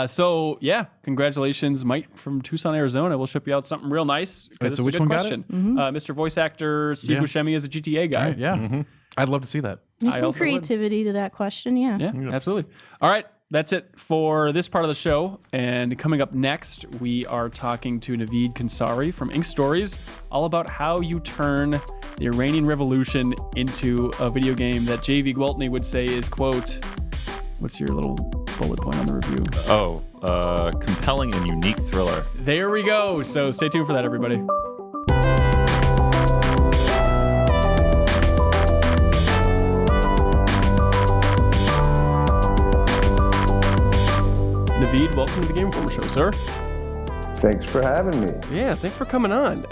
So yeah, congratulations, Mike from Tucson, Arizona. We'll ship you out something real nice. Wait, It's so a which good one got question. it? Mr. Voice Actor Steve Yeah. Buscemi is a GTA guy. All right, yeah. I'd love to see that. There's I some also would. creativity to that question, yeah. Yeah, absolutely. All right, that's it for this part of the show. And coming up next, we are talking to Navid Khonsari from Ink Stories, all about how you turn the Iranian Revolution into a video game that Javy Gwaltney would say is, quote, what's your little bullet point on the review? Compelling and unique thriller. There we go. So stay tuned for that, everybody. Navid, welcome to the Game Informer Show, sir. Thanks for having me. Yeah, thanks for coming on.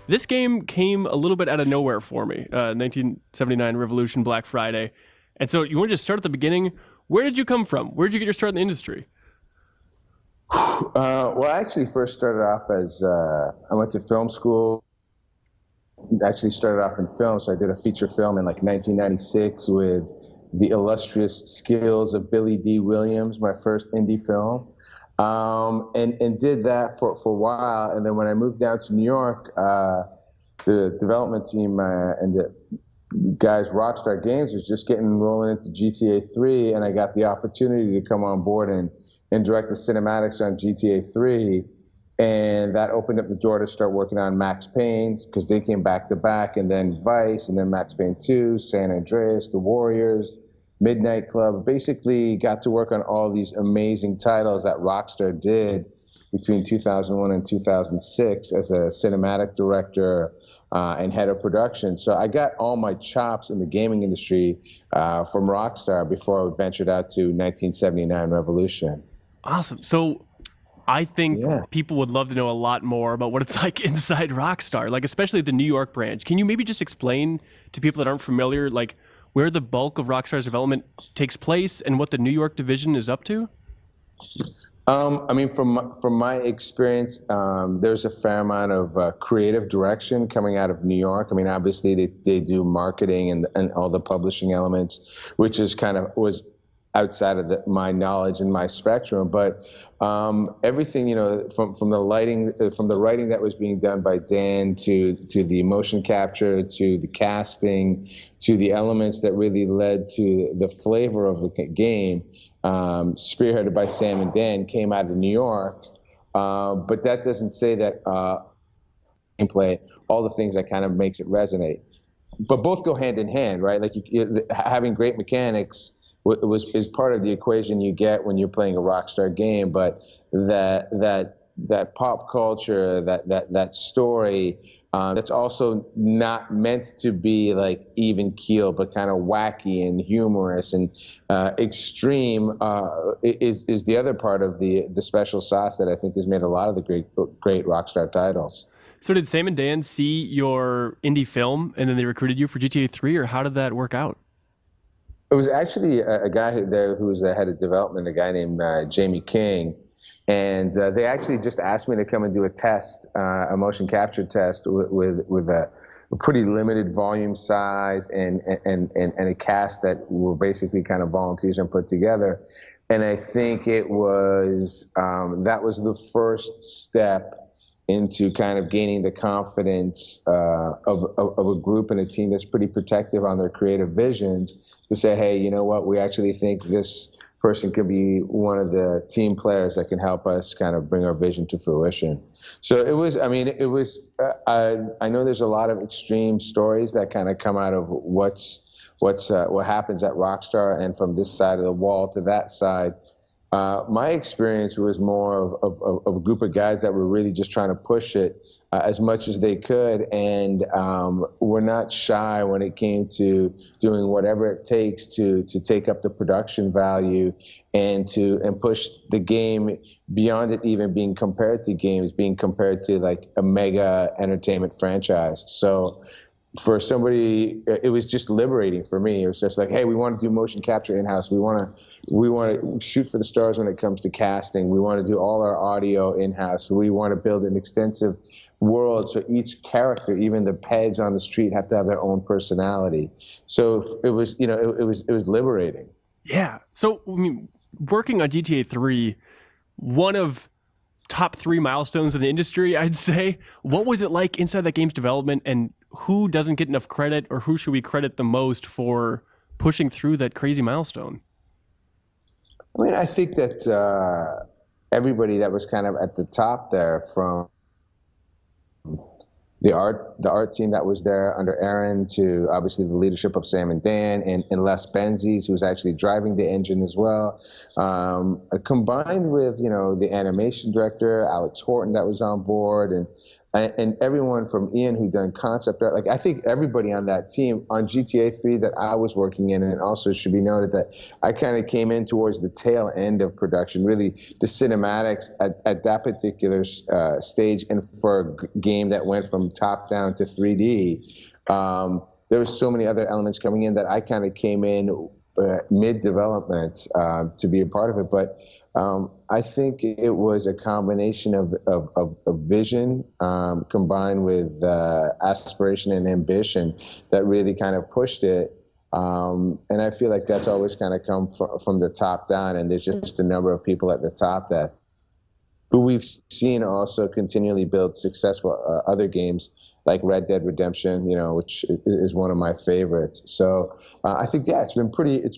This game came a little bit out of nowhere for me. 1979 Revolution, Black Friday. And so you want to just start at the beginning. Where did you come from? Where did you get your start in the industry? Well, I actually first started off as I went to film school. Actually started off in film, so I did a feature film in like 1996 with the illustrious skills of Billy D. Williams, my first indie film, and did that for a while. And then when I moved down to New York, the development team and the guys, Rockstar Games, was just getting rolling into GTA 3, and I got the opportunity to come on board and direct the cinematics on GTA 3. And that opened up the door to start working on Max Payne, because they came back to back, and then Vice, and then Max Payne 2, San Andreas, The Warriors, Midnight Club. Basically got to work on all these amazing titles that Rockstar did between 2001 and 2006 as a cinematic director and head of production. So I got all my chops in the gaming industry from Rockstar before I ventured out to 1979 Revolution. Awesome. So I think people would love to know a lot more about what it's like inside Rockstar, like especially the New York branch. Can you maybe just explain to people that aren't familiar, like where the bulk of Rockstar's development takes place and what the New York division is up to? I mean, from my experience, there's a fair amount of creative direction coming out of New York. I mean, obviously they do marketing and all the publishing elements, which is was outside of my knowledge and my spectrum, but everything, from the lighting, from the writing that was being done by Dan to the motion capture, to the casting, to the elements that really led to the flavor of the game, spearheaded by Sam and Dan, came out of New York. But that doesn't say that gameplay, all the things that kind of makes it resonate. But both go hand in hand, right? Like having great mechanics is part of the equation you get when you're playing a Rockstar game, but that pop culture, that story, that's also not meant to be like even keel, but kind of wacky and humorous and extreme is the other part of the special sauce that I think has made a lot of the great Rockstar titles. So did Sam and Dan see your indie film and then they recruited you for GTA 3, or how did that work out? It was actually a guy who was the head of development, a guy named Jamie King. And they actually just asked me to come and do a test, a motion capture test with a pretty limited volume size and a cast that were basically kind of volunteers and put together. And I think it was, that was the first step into kind of gaining the confidence of a group and a team that's pretty protective on their creative visions, to say, hey, you know what, we actually think this person could be one of the team players that can help us kind of bring our vision to fruition. So it was, I know there's a lot of extreme stories that kind of come out of what happens at Rockstar, and from this side of the wall to that side. My experience was more of a group of guys that were really just trying to push it as much as they could, and were not shy when it came to doing whatever it takes to take up the production value and push the game beyond it even being compared to games, being compared to like a mega entertainment franchise. So for somebody, it was just liberating for me. It was just like, hey, we want to do motion capture in-house. We want to We want to shoot for the stars when it comes to casting. We want to do all our audio in-house. We want to build an extensive world so each character, even the peds on the street, have to have their own personality. So it was, it was liberating. Yeah. So I mean, working on GTA 3, one of top 3 milestones in the industry, I'd say. What was it like inside that game's development, and who doesn't get enough credit, or who should we credit the most for pushing through that crazy milestone? I mean, I think that everybody that was kind of at the top there, from the art team that was there under Aaron, to obviously the leadership of Sam and Dan, and Les Benzies, who was actually driving the engine as well, combined with, the animation director, Alex Horton, that was on board, and everyone from Ian who done concept art. Like, I think everybody on that team on GTA 3 that I was working in, and also should be noted that I kind of came in towards the tail end of production, really the cinematics at that particular stage, and for a game that went from top down to 3D, there was so many other elements coming in that I kind of came in mid-development to be a part of it. But I think it was a combination of vision combined with aspiration and ambition that really kind of pushed it. And I feel like that's always kind of come from the top down, and there's just a number of people at the top who we've seen also continually build successful other games like Red Dead Redemption, which is one of my favorites. So I think, it's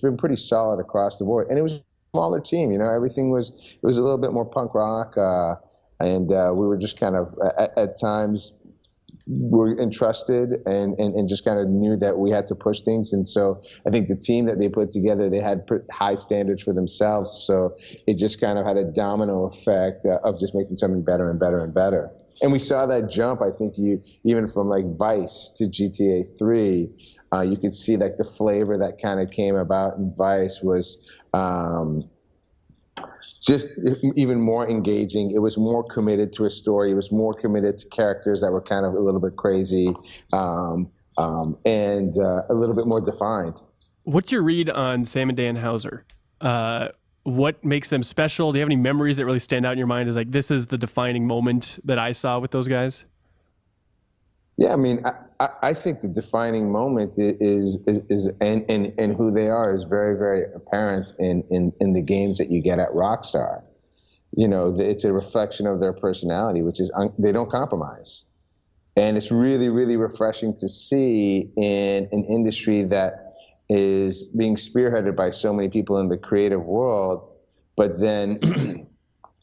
been pretty solid across the board. And it was smaller team, everything it was a little bit more punk rock, and we were just kind of at times were entrusted and just kind of knew that we had to push things. And so I think the team that they put together, they had high standards for themselves, so it just kind of had a domino effect of just making something better and better and better. And we saw that jump, I think, even from like Vice to GTA 3, you could see like the flavor that kind of came about in Vice was just even more engaging. It was more committed to a story. It was more committed to characters that were kind of a little bit crazy, and a little bit more defined. What's your read on Sam and Dan Houser? What makes them special? Do you have any memories that really stand out in your mind as like, this is the defining moment that I saw with those guys? Yeah, I mean, I think the defining moment is and who they are is very, very apparent in the games that you get at Rockstar. It's a reflection of their personality, which is they don't compromise. And it's really, really refreshing to see in an industry that is being spearheaded by so many people in the creative world, but then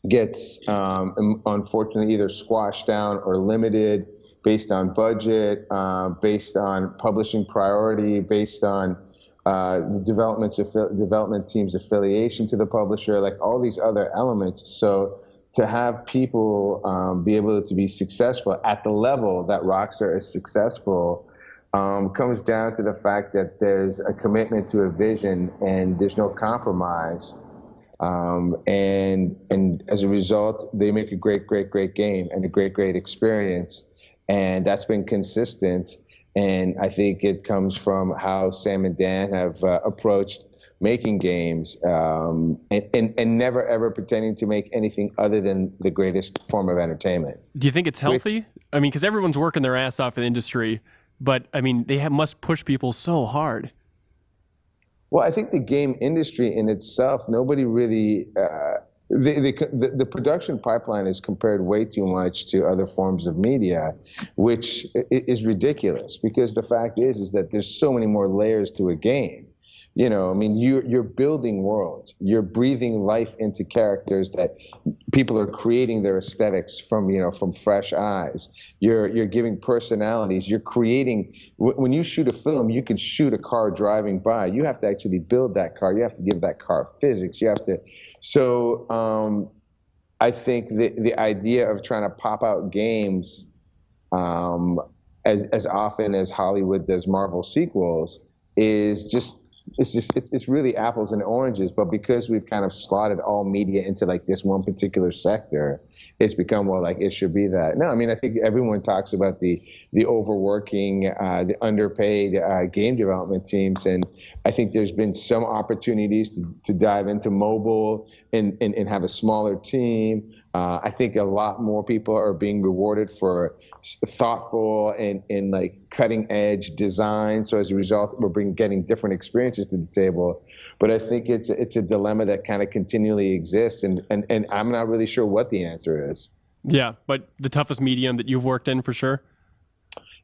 gets unfortunately either squashed down or limited based on budget, based on publishing priority, based on the development team's affiliation to the publisher, like all these other elements. So to have people be able to be successful at the level that Rockstar is successful comes down to the fact that there's a commitment to a vision and there's no compromise. And as a result, they make a great, great, great game and a great, great experience. And that's been consistent. And I think it comes from how Sam and Dan have approached making games, and never, ever pretending to make anything other than the greatest form of entertainment. Do you think it's healthy? I mean, because everyone's working their ass off in the industry, but I mean, they must push people so hard. Well, I think the game industry in itself, nobody really, the production pipeline is compared way too much to other forms of media, which is ridiculous, because the fact is that there's so many more layers to a game. I mean, you're building worlds, you're breathing life into characters that people are creating their aesthetics from fresh eyes. You're giving personalities. You're creating. When you shoot a film, you can shoot a car driving by. You have to actually build that car. You have to give that car physics. You have to. So I think the idea of trying to pop out games as often as Hollywood does Marvel sequels is just it's really apples and oranges. But because we've kind of slotted all media into like this one particular sector, it's become more like it should be that. No, I mean, I think everyone talks about the overworking, the underpaid game development teams, and I think there's been some opportunities to dive into mobile and have a smaller team. I think a lot more people are being rewarded for thoughtful and like cutting edge design. So as a result, we're getting different experiences to the table. But I think it's a dilemma that kind of continually exists, and I'm not really sure what the answer is. Yeah, but the toughest medium that you've worked in for sure.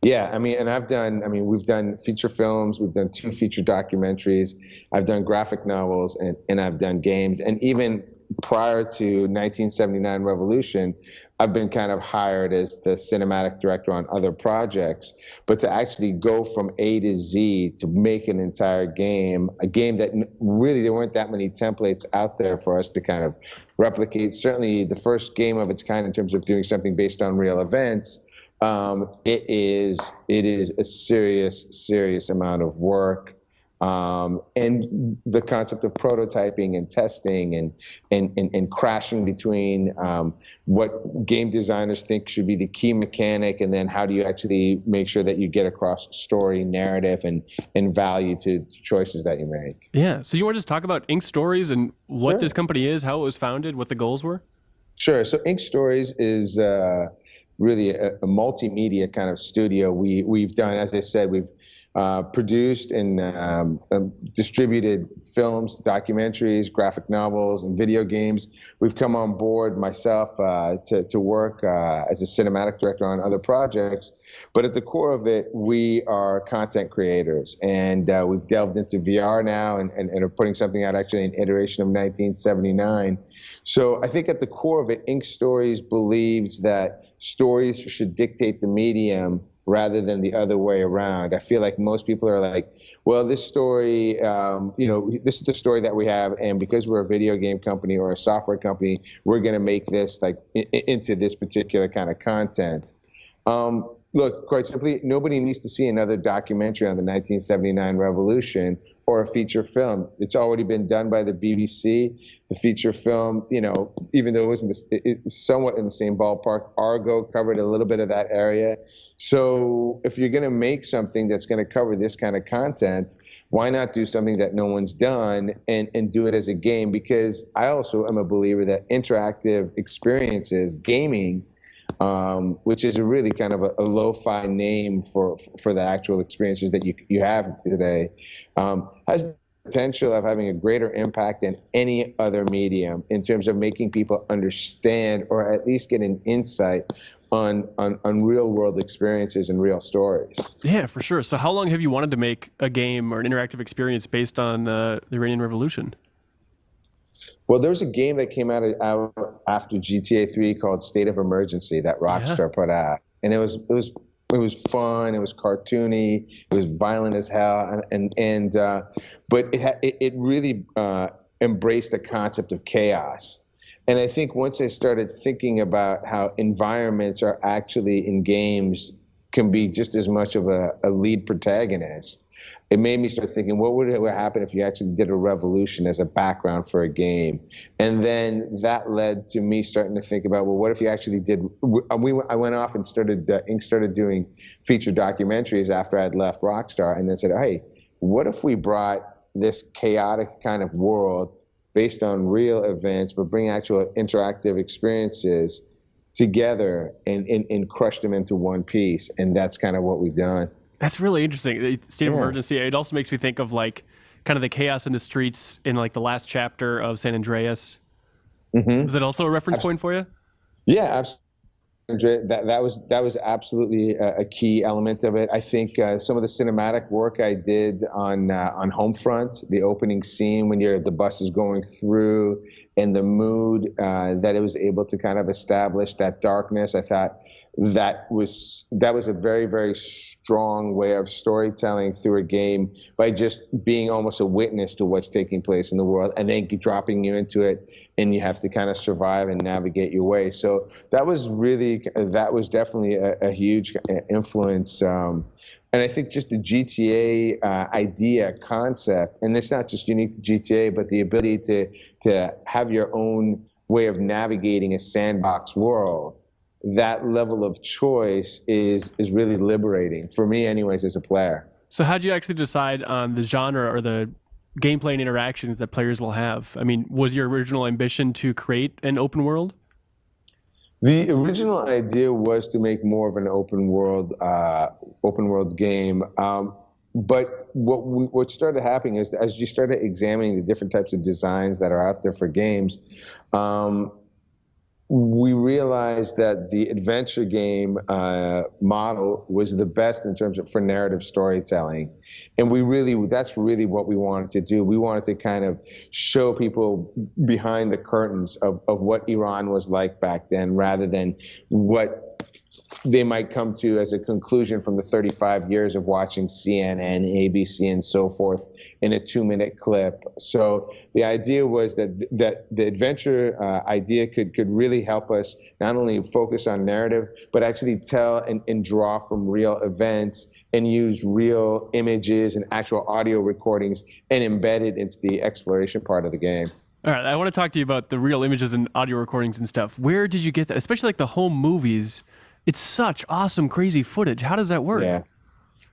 Yeah, I mean, we've done feature films, we've done 2 feature documentaries, I've done graphic novels, and I've done games. And even prior to 1979 Revolution, I've been kind of hired as the cinematic director on other projects. But to actually go from A to Z to make an entire game, a game that really there weren't that many templates out there for us to kind of replicate. Certainly the first game of its kind in terms of doing something based on real events. It is a serious amount of work. And the concept of prototyping and testing and crashing between what game designers think should be the key mechanic, and then how do you actually make sure that you get across story, narrative, and value to choices that you make. Yeah. So you want to just talk about Ink Stories and what this company is, how it was founded, what the goals were? Sure. So Ink Stories is really a multimedia kind of studio. We've done, as I said, we've produced and distributed films, documentaries, graphic novels, and video games. We've come on board, myself, to work as a cinematic director on other projects. But at the core of it, we are content creators. And we've delved into VR now and are putting something out, actually an iteration of 1979. So I think at the core of it, Ink Stories believes that stories should dictate the medium rather than the other way around. I feel like most people are like, well, this story, this is the story that we have, and because we're a video game company or a software company, we're going to make this like into this particular kind of content. Look, quite simply, nobody needs to see another documentary on the 1979 Revolution or a feature film. It's already been done by the BBC. The feature film, even though it's somewhat in the same ballpark, Argo covered a little bit of that area. So if you're going to make something that's going to cover this kind of content, why not do something that no one's done and do it as a game? Because I also am a believer that interactive experiences, gaming, which is a really kind of a lo-fi name for the actual experiences that you have today, has the potential of having a greater impact than any other medium in terms of making people understand or at least get an insight on real world experiences and real stories. Yeah, for sure. So how long have you wanted to make a game or an interactive experience based on the Iranian Revolution? Well, there was a game that came out after GTA 3 called State of Emergency that Rockstar put out, and it was fun, it was cartoony, it was violent as hell, but it really embraced the concept of chaos. And I think once I started thinking about how environments are actually in games can be just as much of a lead protagonist, it made me start thinking, what would happen if you actually did a revolution as a background for a game? And then that led to me starting to think about, well, what if you actually did? I went off and Ink started doing feature documentaries after I'd left Rockstar, and then said, hey, what if we brought this chaotic kind of world based on real events, but bring actual interactive experiences together and crush them into one piece? And that's kind of what we've done. That's really interesting. State of Emergency. It also makes me think of like kind of the chaos in the streets in like the last chapter of San Andreas. Mm-hmm. Was it also a reference point for you? Yeah, absolutely. That was absolutely a key element of it. I think some of the cinematic work I did on Homefront, the opening scene when the bus is going through, and the mood that it was able to kind of establish, that darkness, I thought that was a very, very strong way of storytelling through a game by just being almost a witness to what's taking place in the world, and then dropping you into it, and you have to kind of survive and navigate your way. So that was definitely a huge influence. And I think just the GTA idea, concept, and it's not just unique to GTA, but the ability to have your own way of navigating a sandbox world, that level of choice is really liberating, for me anyways, as a player. So how'd you actually decide on the genre or the gameplay and interactions that players will have? I mean, was your original ambition to create an open world? The original idea was to make more of an open world game. But what started happening is, as you started examining the different types of designs that are out there for games, we realized that the adventure game model was the best in terms of for narrative storytelling. And that's really what we wanted to do. We wanted to kind of show people behind the curtains of what Iran was like back then, rather than what they might come to as a conclusion from the 35 years of watching CNN, ABC, and so forth in a 2-minute clip. So the idea was that the adventure idea could really help us not only focus on narrative, but actually tell and draw from real events and use real images and actual audio recordings and embed it into the exploration part of the game. All right, I want to talk to you about the real images and audio recordings and stuff. Where did you get that? Especially like the home movies. It's such awesome, crazy footage. How does that work? Yeah.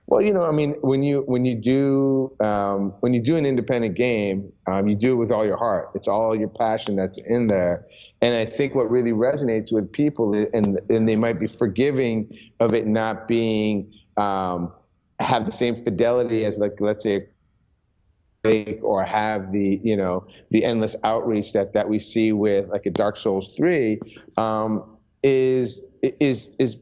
Well, I mean, when you do an independent game, you do it with all your heart. It's all your passion that's in there. And I think what really resonates with people, and they might be forgiving of it not being have the same fidelity as, like, let's say, or have the endless outreach that we see with like a Dark Souls 3, is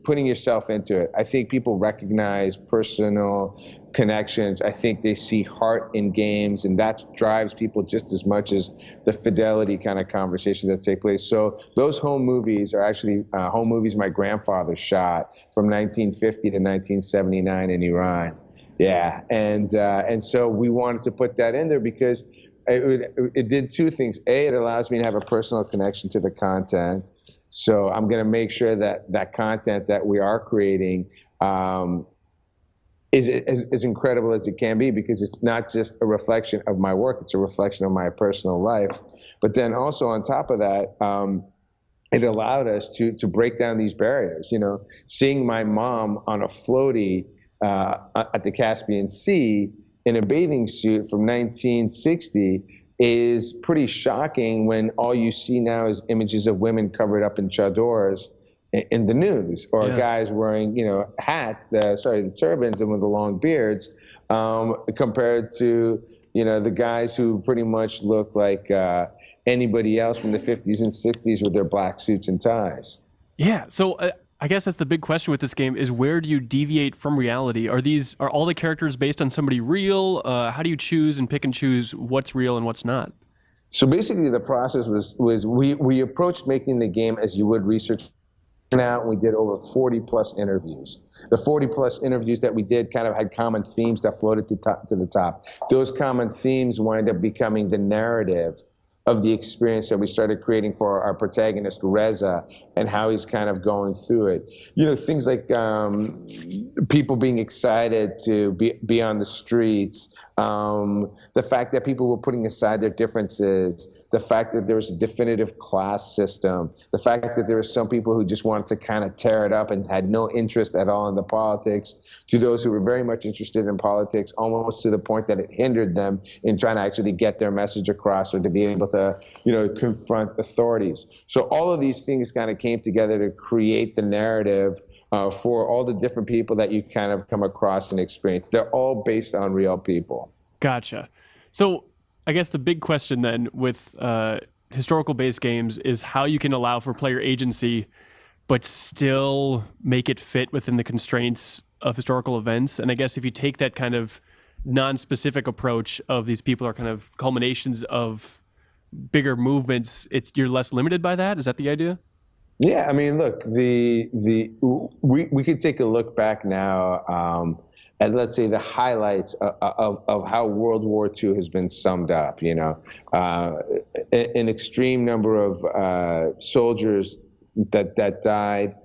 putting yourself into it. I think people recognize personal connections. I think they see heart in games, and that drives people just as much as the fidelity kind of conversation that take place. So those home movies are actually home movies my grandfather shot from 1950 to 1979 in Iran. Yeah, and so we wanted to put that in there because it did two things. A, it allows me to have a personal connection to the content. So I'm going to make sure that content that we are creating is as incredible as it can be, because it's not just a reflection of my work, it's a reflection of my personal life. But then also on top of that, it allowed us to break down these barriers. Seeing my mom on a floaty at the Caspian Sea in a bathing suit from 1960 is pretty shocking when all you see now is images of women covered up in chadors in the news, or guys wearing, the turbans and with the long beards, compared to, the guys who pretty much look like anybody else from the 50s and 60s with their black suits and ties. Yeah. So I guess that's the big question with this game is, where do you deviate from reality? Are all the characters based on somebody real? How do you choose and pick and choose what's real and what's not? So basically the process was we approached making the game as you would research out, and we did over 40 plus interviews. The 40 plus interviews that we did kind of had common themes that floated to the top. Those common themes wind up becoming the narrative of the experience that we started creating for our protagonist, Reza, and how he's kind of going through it. Things like people being excited to be on the streets, the fact that people were putting aside their differences, the fact that there was a definitive class system, the fact that there were some people who just wanted to kind of tear it up and had no interest at all in the politics, to those who were very much interested in politics, almost to the point that it hindered them in trying to actually get their message across or to be able to, confront authorities. So all of these things kind of came together to create the narrative for all the different people that you kind of come across and experience. They're all based on real people. Gotcha. So I guess the big question then with historical-based games is how you can allow for player agency, but still make it fit within the constraints of historical events. And I guess if you take that kind of non-specific approach of these people are kind of culminations of bigger movements, you're less limited by that. Is that the idea? Yeah, I mean, look, we could take a look back now at, let's say, the highlights of how World War II has been summed up. An extreme number of soldiers that died.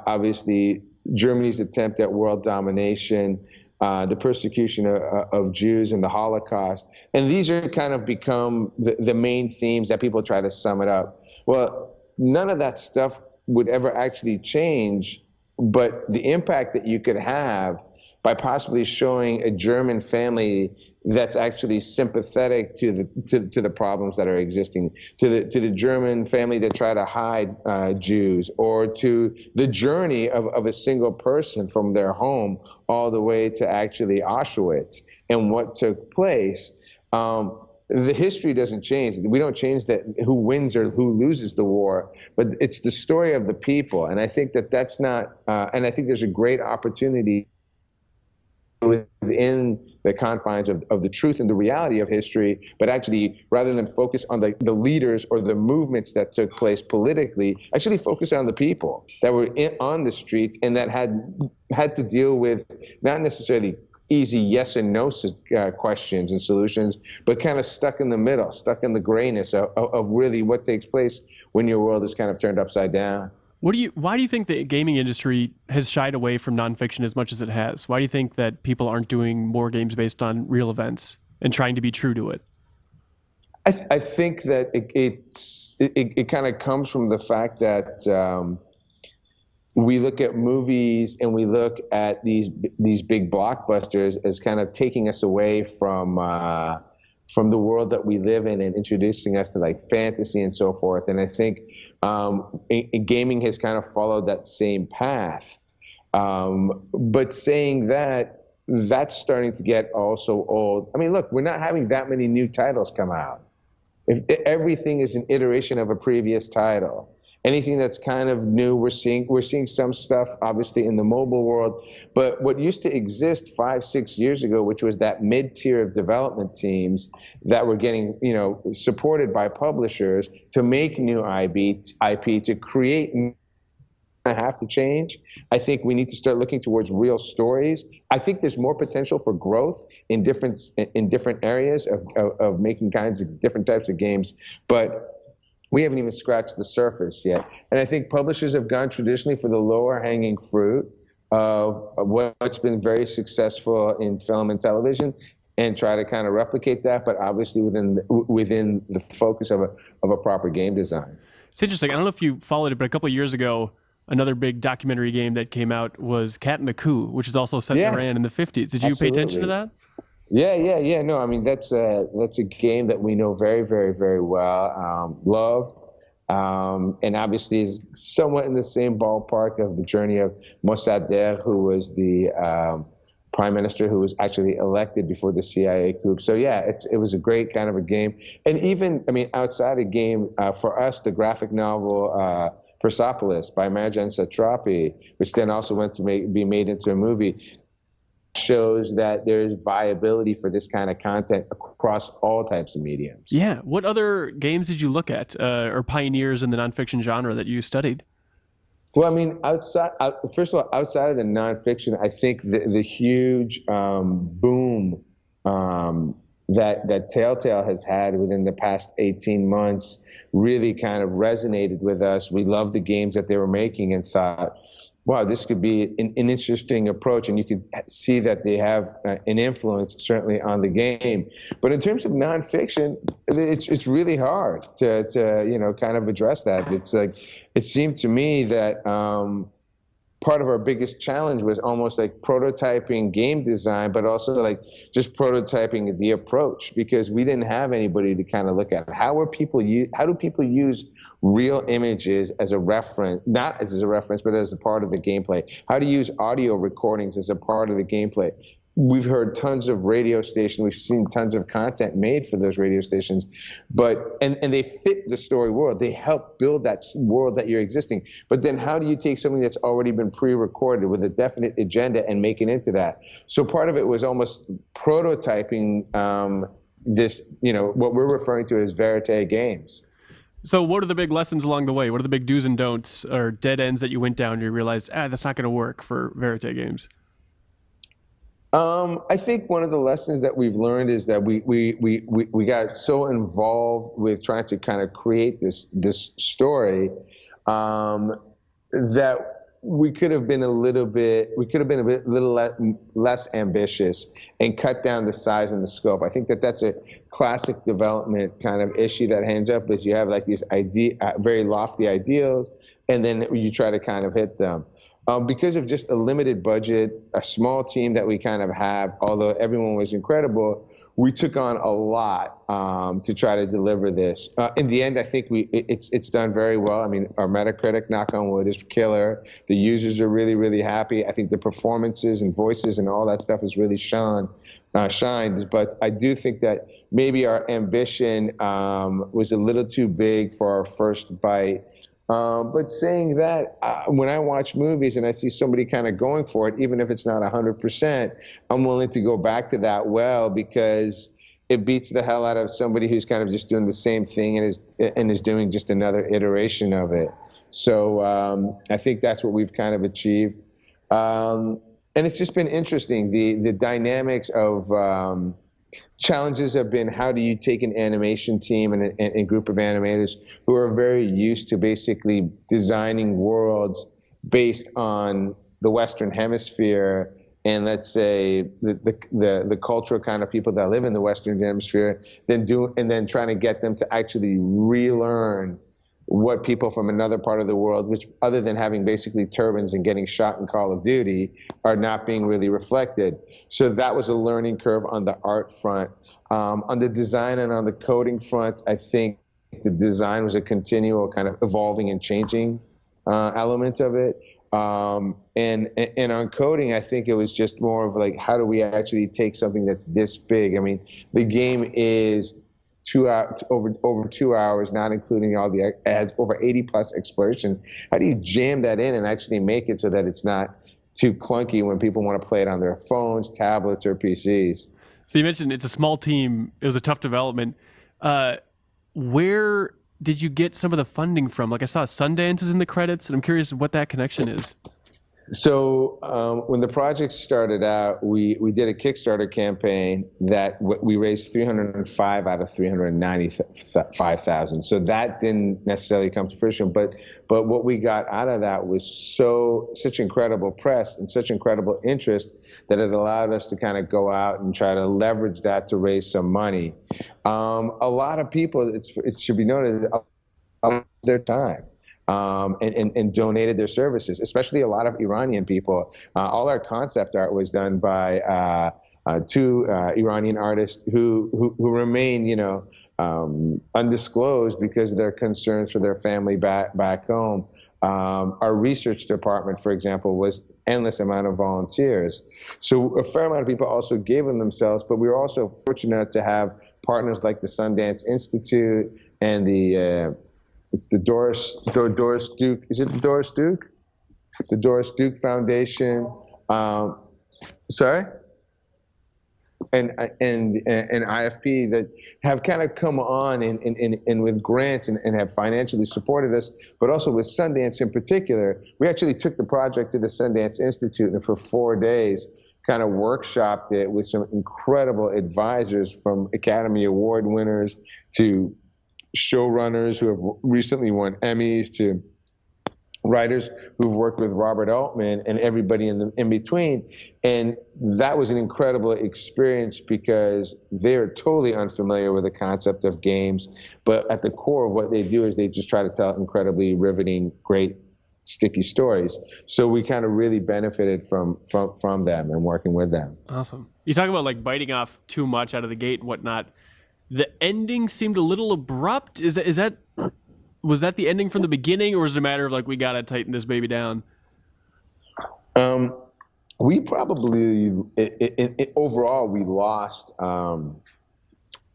Obviously Germany's attempt at world domination, the persecution of Jews and the Holocaust. And these are kind of become the main themes that people try to sum it up. Well, none of that stuff would ever actually change, but the impact that you could have by possibly showing a German family that's actually sympathetic to the problems that are existing, to the German family that try to hide Jews, or to the journey of a single person from their home all the way to actually Auschwitz and what took place. The history doesn't change. We don't change that who wins or who loses the war, but it's the story of the people. And I think that's not, and I think there's a great opportunity within the confines of the truth and the reality of history, but actually, rather than focus on the leaders or the movements that took place politically, actually focus on the people that were on the street and that had to deal with not necessarily easy yes and no questions and solutions, but kind of stuck in the middle, stuck in the grayness of really what takes place when your world is kind of turned upside down. Why do you think the gaming industry has shied away from nonfiction as much as it has? Why do you think that people aren't doing more games based on real events and trying to be true to it? I think that it kind of comes from the fact that we look at movies and we look at these big blockbusters as kind of taking us away from the world that we live in and introducing us to like fantasy and so forth. And I think gaming has kind of followed that same path. But saying that, that's starting to get also old. I mean, look, we're not having that many new titles come out. If everything is an iteration of a previous title. Anything that's kind of new, we're seeing some stuff obviously in the mobile world, but what used to exist 5-6 years ago, which was that mid-tier of development teams that were getting, supported by publishers to make new IP to create, have to change. I think we need to start looking towards real stories. I think there's more potential for growth in different areas of making kinds of different types of games, but we haven't even scratched the surface yet. And I think publishers have gone traditionally for the lower hanging fruit of what's been very successful in film and television and try to kind of replicate that, but obviously within the focus of a proper game design. It's interesting. I don't know if you followed it, but a couple of years ago, another big documentary game that came out was Cat in the Coup, which is also set in Iran in the 50s. Did you pay attention to that? Yeah. No, I mean, that's a game that we know very, very, very well, love, and obviously is somewhat in the same ballpark of the journey of Mossadegh, who was the prime minister who was actually elected before the CIA coup. So yeah, it was a great kind of a game. And even, I mean, outside a game, for us, the graphic novel Persepolis by Marjane Satrapi, which then also went to be made into a movie, shows that there's viability for this kind of content across all types of mediums. Yeah. What other games did you look at or pioneers in the nonfiction genre that you studied? Well, I mean, first of all, outside of the nonfiction, I think the huge boom that Telltale has had within the past 18 months really kind of resonated with us. We loved the games that they were making and thought, wow, this could be an interesting approach, and you could see that they have an influence certainly on the game. But in terms of nonfiction, it's really hard to kind of address that. It's like, it seemed to me that part of our biggest challenge was almost like prototyping game design, but also like just prototyping the approach, because we didn't have anybody to kind of look at. How do people use real images as a reference, not as a reference, but as a part of the gameplay? How to use audio recordings as a part of the gameplay? We've heard tons of radio stations. We've seen tons of content made for those radio stations, but and they fit the story world. They help build that world that you're existing. But then how do you take something that's already been pre-recorded with a definite agenda and make it into that? So part of it was almost prototyping this, what we're referring to as verite games. So what are the big lessons along the way? What are the big do's and don'ts or dead ends that you went down and you realized, that's not going to work for verite games? I think one of the lessons that we've learned is that we got so involved with trying to kind of create this story that we could have been a little less ambitious and cut down the size and the scope. I think that's a classic development kind of issue that ends up is you have like these very lofty ideals, and then you try to kind of hit them. Because of just a limited budget, a small team that we kind of have, although everyone was incredible, we took on a lot to try to deliver this. In the end, I think it's done very well. I mean, our Metacritic, knock on wood, is killer. The users are really, really happy. I think the performances and voices and all that stuff has really shined. But I do think that maybe our ambition was a little too big for our first bite. But saying that, when I watch movies and I see somebody kind of going for it, even if it's not 100%, I'm willing to go back to that well, because it beats the hell out of somebody who's kind of just doing the same thing and is doing just another iteration of it. So I think that's what we've kind of achieved. And it's just been interesting. The dynamics of challenges have been, how do you take an animation team and a group of animators who are very used to basically designing worlds based on the Western Hemisphere, and let's say the cultural kind of people that live in the Western Hemisphere, and then trying to get them to actually relearn what people from another part of the world, which other than having basically turbans and getting shot in Call of Duty, are not being really reflected. So that was a learning curve on the art front. On the design and on the coding front, I think the design was a continual kind of evolving and changing element of it. And on coding, I think it was just more of like, how do we actually take something that's this big? I mean, the game is over 2 hours, not including all the ads, over 80 plus exploration. How do you jam that in and actually make it so that it's not too clunky when people want to play it on their phones, tablets, or PCs? So you mentioned it's a small team. It was a tough development. Where did you get some of the funding from? Like, I saw Sundance is in the credits, and I'm curious what that connection is. So when the project started out, we did a Kickstarter campaign that we raised $305 out of $395,000. So that didn't necessarily come to fruition, but what we got out of that was such incredible press and such incredible interest that it allowed us to kind of go out and try to leverage that to raise some money. A lot of people, it should be noted, their time. And donated their services, especially a lot of Iranian people. All our concept art was done by two Iranian artists who remain, undisclosed because of their concerns for their family back home. Our research department, for example, was endless amount of volunteers. So a fair amount of people also gave them themselves, but we were also fortunate to have partners like the Sundance Institute and it's the Doris Duke. Is it the Doris Duke? The Doris Duke Foundation. Sorry? And IFP that have kind of come on and with grants and have financially supported us, but also with Sundance in particular. We actually took the project to the Sundance Institute and for 4 days kind of workshopped it with some incredible advisors, from Academy Award winners to showrunners who have recently won Emmys to writers who've worked with Robert Altman and everybody in between. And that was an incredible experience because they're totally unfamiliar with the concept of games, but at the core of what they do is they just try to tell incredibly riveting, great, sticky stories. So we kind of really benefited from them and working with them. Awesome. You talk about like biting off too much out of the gate and whatnot. The ending seemed a little abrupt. Was that the ending from the beginning, or was it a matter of like, we gotta tighten this baby down? We probably overall we lost.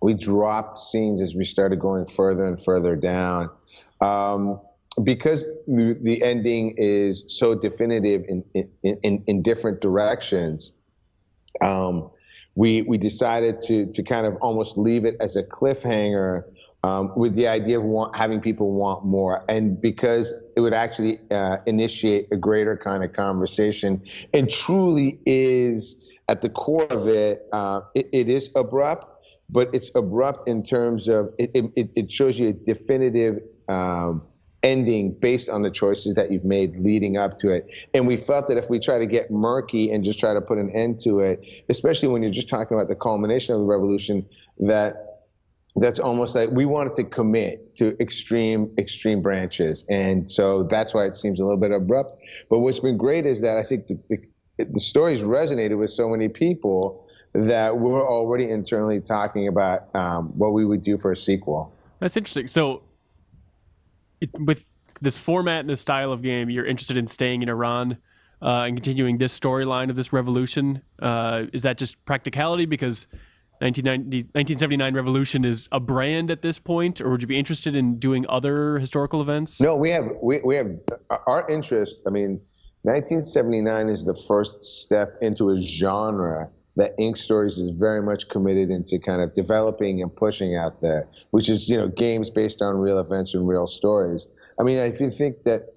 We dropped scenes as we started going further and further down, because the ending is so definitive in different directions. We decided to kind of almost leave it as a cliffhanger, with the idea of having people want more, and because it would actually initiate a greater kind of conversation, and truly is at the core of it. It is abrupt, but it's abrupt in terms of it shows you a definitive ending based on the choices that you've made leading up to it. And we felt that if we try to get murky and just try to put an end to it, especially when you're just talking about the culmination of the revolution, that's almost like we wanted to commit to extreme branches. And so that's why it seems a little bit abrupt. But what's been great is that I think the stories resonated with so many people that we're already internally talking about what we would do for a sequel. That's interesting. So with this format and this style of game, you're interested in staying in Iran and continuing this storyline of this revolution. Is that just practicality because 1979 revolution is a brand at this point, or would you be interested in doing other historical events? No, we have our interest. I mean, 1979 is the first step into a genre that Ink Stories is very much committed into kind of developing and pushing out there, which is, games based on real events and real stories. I mean, I think that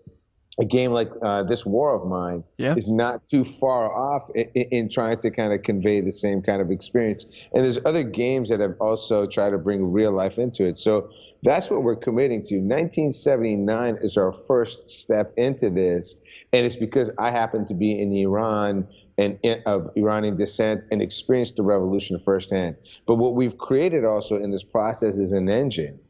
a game like This War of Mine is not too far off in trying to kind of convey the same kind of experience. And there's other games that have also tried to bring real life into it. So that's what we're committing to. 1979 is our first step into this, and it's because I happen to be in Iran and of Iranian descent and experienced the revolution firsthand. But what we've created also in this process is an engine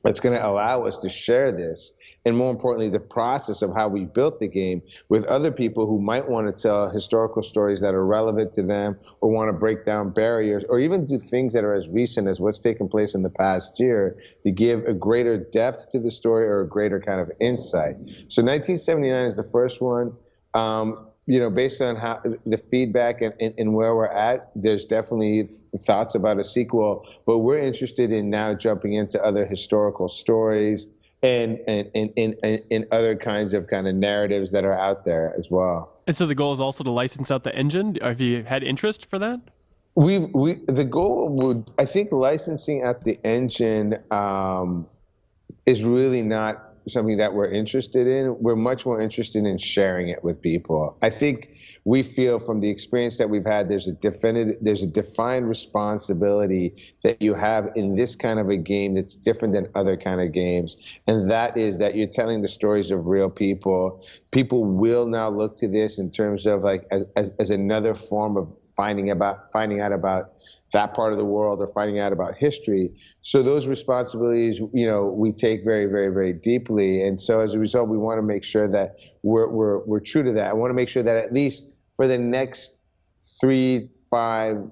that's going to allow us to share this, and more importantly, the process of how we built the game with other people who might want to tell historical stories that are relevant to them, or want to break down barriers, or even do things that are as recent as what's taken place in the past year to give a greater depth to the story or a greater kind of insight. So 1979 is the first one. Based on how the feedback and where we're at, there's definitely thoughts about a sequel, but we're interested in now jumping into other historical stories and other kinds of kind of narratives that are out there as well. And so the goal is also to license out the engine. Have you had interest for that? The goal would, I think, licensing out the engine is really not something that we're interested in. We're much more interested in sharing it with people. I think we feel from the experience that we've had, there's a defined responsibility that you have in this kind of a game that's different than other kind of games. And that is that you're telling the stories of real people. People will now look to this in terms of like as another form of finding out about that part of the world or finding out about history. So those responsibilities, we take very, very, very deeply. And so as a result, we want to make sure that we're true to that. I want to make sure that at least for the next 3, 5,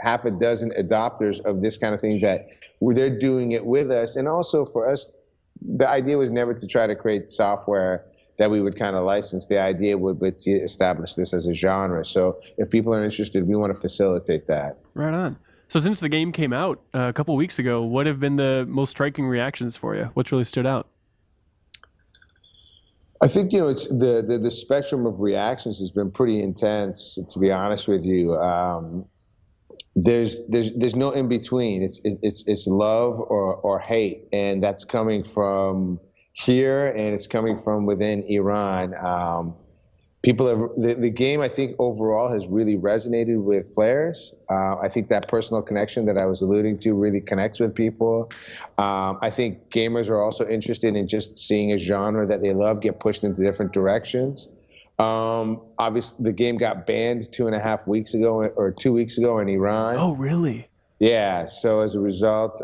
half a dozen adopters of this kind of thing, that they're doing it with us. And also for us, the idea was never to try to create software that we would kind of license. The idea would be to establish this as a genre. So if people are interested, we want to facilitate that. Right on. So since the game came out a couple weeks ago, what have been the most striking reactions for you? What's really stood out? I think, it's the spectrum of reactions has been pretty intense, to be honest with you. There's no in between. It's love or hate, and that's coming from here, and it's coming from within Iran. People have the game, I think, overall has really resonated with players. I think that personal connection that I was alluding to really connects with people. I think gamers are also interested in just seeing a genre that they love get pushed into different directions. Obviously, the game got banned 2.5 weeks ago or 2 weeks ago in Iran. Oh, really? Yeah. So as a result,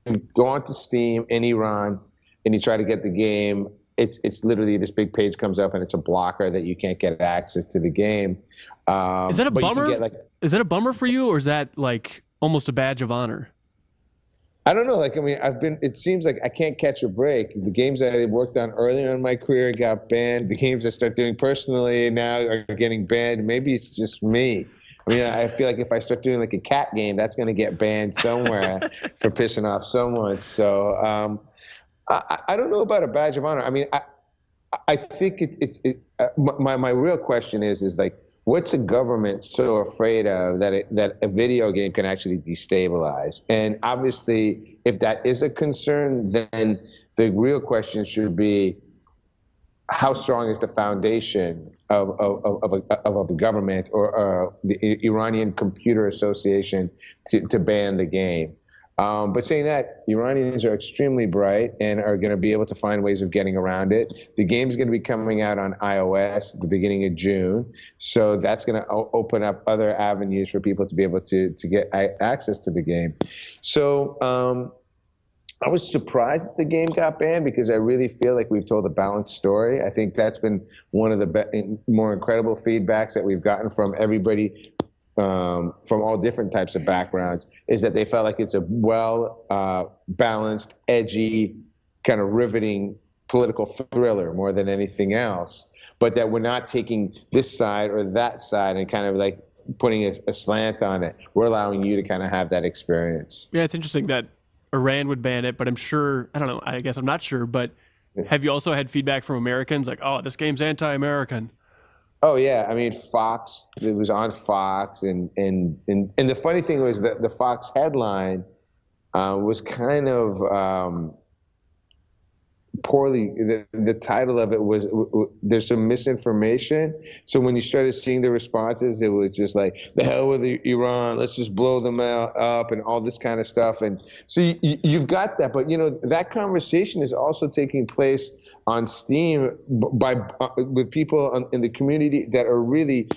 you go onto Steam in Iran and you try to get the game. It's literally this big page comes up and it's a blocker that you can't get access to the game. Is that a bummer? Is that a bummer for you, or is that like almost a badge of honor? I don't know. It seems like I can't catch a break. The games that I worked on earlier in my career got banned. The games I start doing personally now are getting banned. Maybe it's just me. I mean, I feel like if I start doing like a cat game, that's going to get banned somewhere for pissing off someone. So I don't know about a badge of honor. I mean, I think my real question is like, what's a government so afraid of that a video game can actually destabilize? And obviously, if that is a concern, then the real question should be, how strong is the foundation of a government or the Iranian Computer Association to ban the game? But saying that, Iranians are extremely bright and are going to be able to find ways of getting around it. The game's going to be coming out on iOS at the beginning of June. So that's going to open up other avenues for people to be able to get access to the game. So I was surprised that the game got banned because I really feel like we've told a balanced story. I think that's been one of the more incredible feedbacks that we've gotten from everybody from all different types of backgrounds, is that they felt like it's a balanced, edgy, kind of riveting political thriller more than anything else, but that we're not taking this side or that side and kind of like putting a slant on it. We're allowing you to kind of have that experience. Yeah, it's interesting that Iran would ban it, but I'm sure, I don't know, I guess I'm not sure, but have you also had feedback from Americans like, oh, this game's anti-American? Oh yeah, I mean Fox. It was on Fox, and the funny thing was that the Fox headline was kind of poorly. The title of it was there's some misinformation. So when you started seeing the responses, it was just like the hell with Iran. Let's just blow them up and all this kind of stuff. And so you've got that, but that conversation is also taking place on Steam with people in the community that are really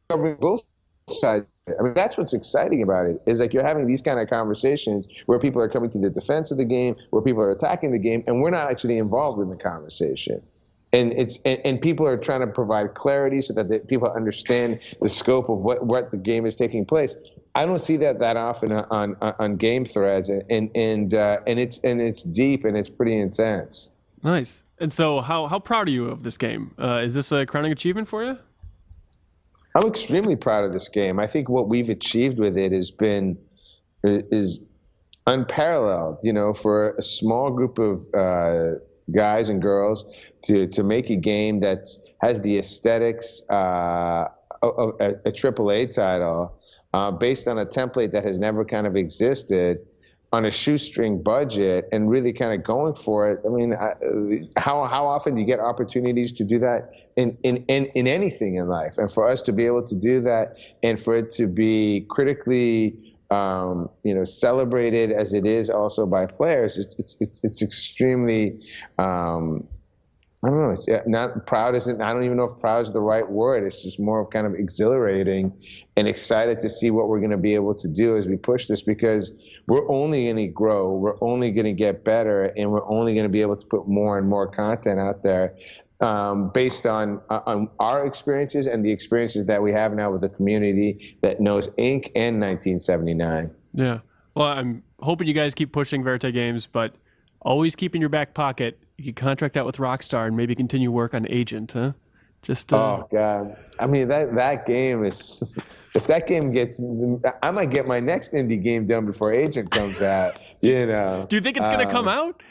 covering both sides. I mean, that's what's exciting about it, is like you're having these kind of conversations where people are coming to the defense of the game, where people are attacking the game, and we're not actually involved in the conversation. And people are trying to provide clarity so that people understand the scope of what the game is taking place. I don't see that often on game threads, and it's deep and it's pretty intense. Nice. And so how proud are you of this game? Is this a crowning achievement for you? I'm extremely proud of this game. I think what we've achieved with it is unparalleled, for a small group of guys and girls to make a game that has the aesthetics of a AAA title based on a template that has never kind of existed, on a shoestring budget, and really kind of going for it. I mean, how often do you get opportunities to do that in anything in life? And for us to be able to do that, and for it to be critically, celebrated as it is also by players, it's extremely. I don't know. It's not proud isn't. I don't even know if proud is the right word. It's just more of kind of exhilarating and excited to see what we're going to be able to do as we push this, because we're only going to grow. We're only going to get better, and we're only going to be able to put more and more content out there based on our experiences and the experiences that we have now with the community that knows Inc. and 1979. Yeah. Well, I'm hoping you guys keep pushing Verte Games, but always keep in your back pocket. You can contract out with Rockstar and maybe continue work on Agent, huh? Oh God! I mean that game is. If that game gets, I might get my next indie game done before Agent comes out. Do you think it's gonna come out?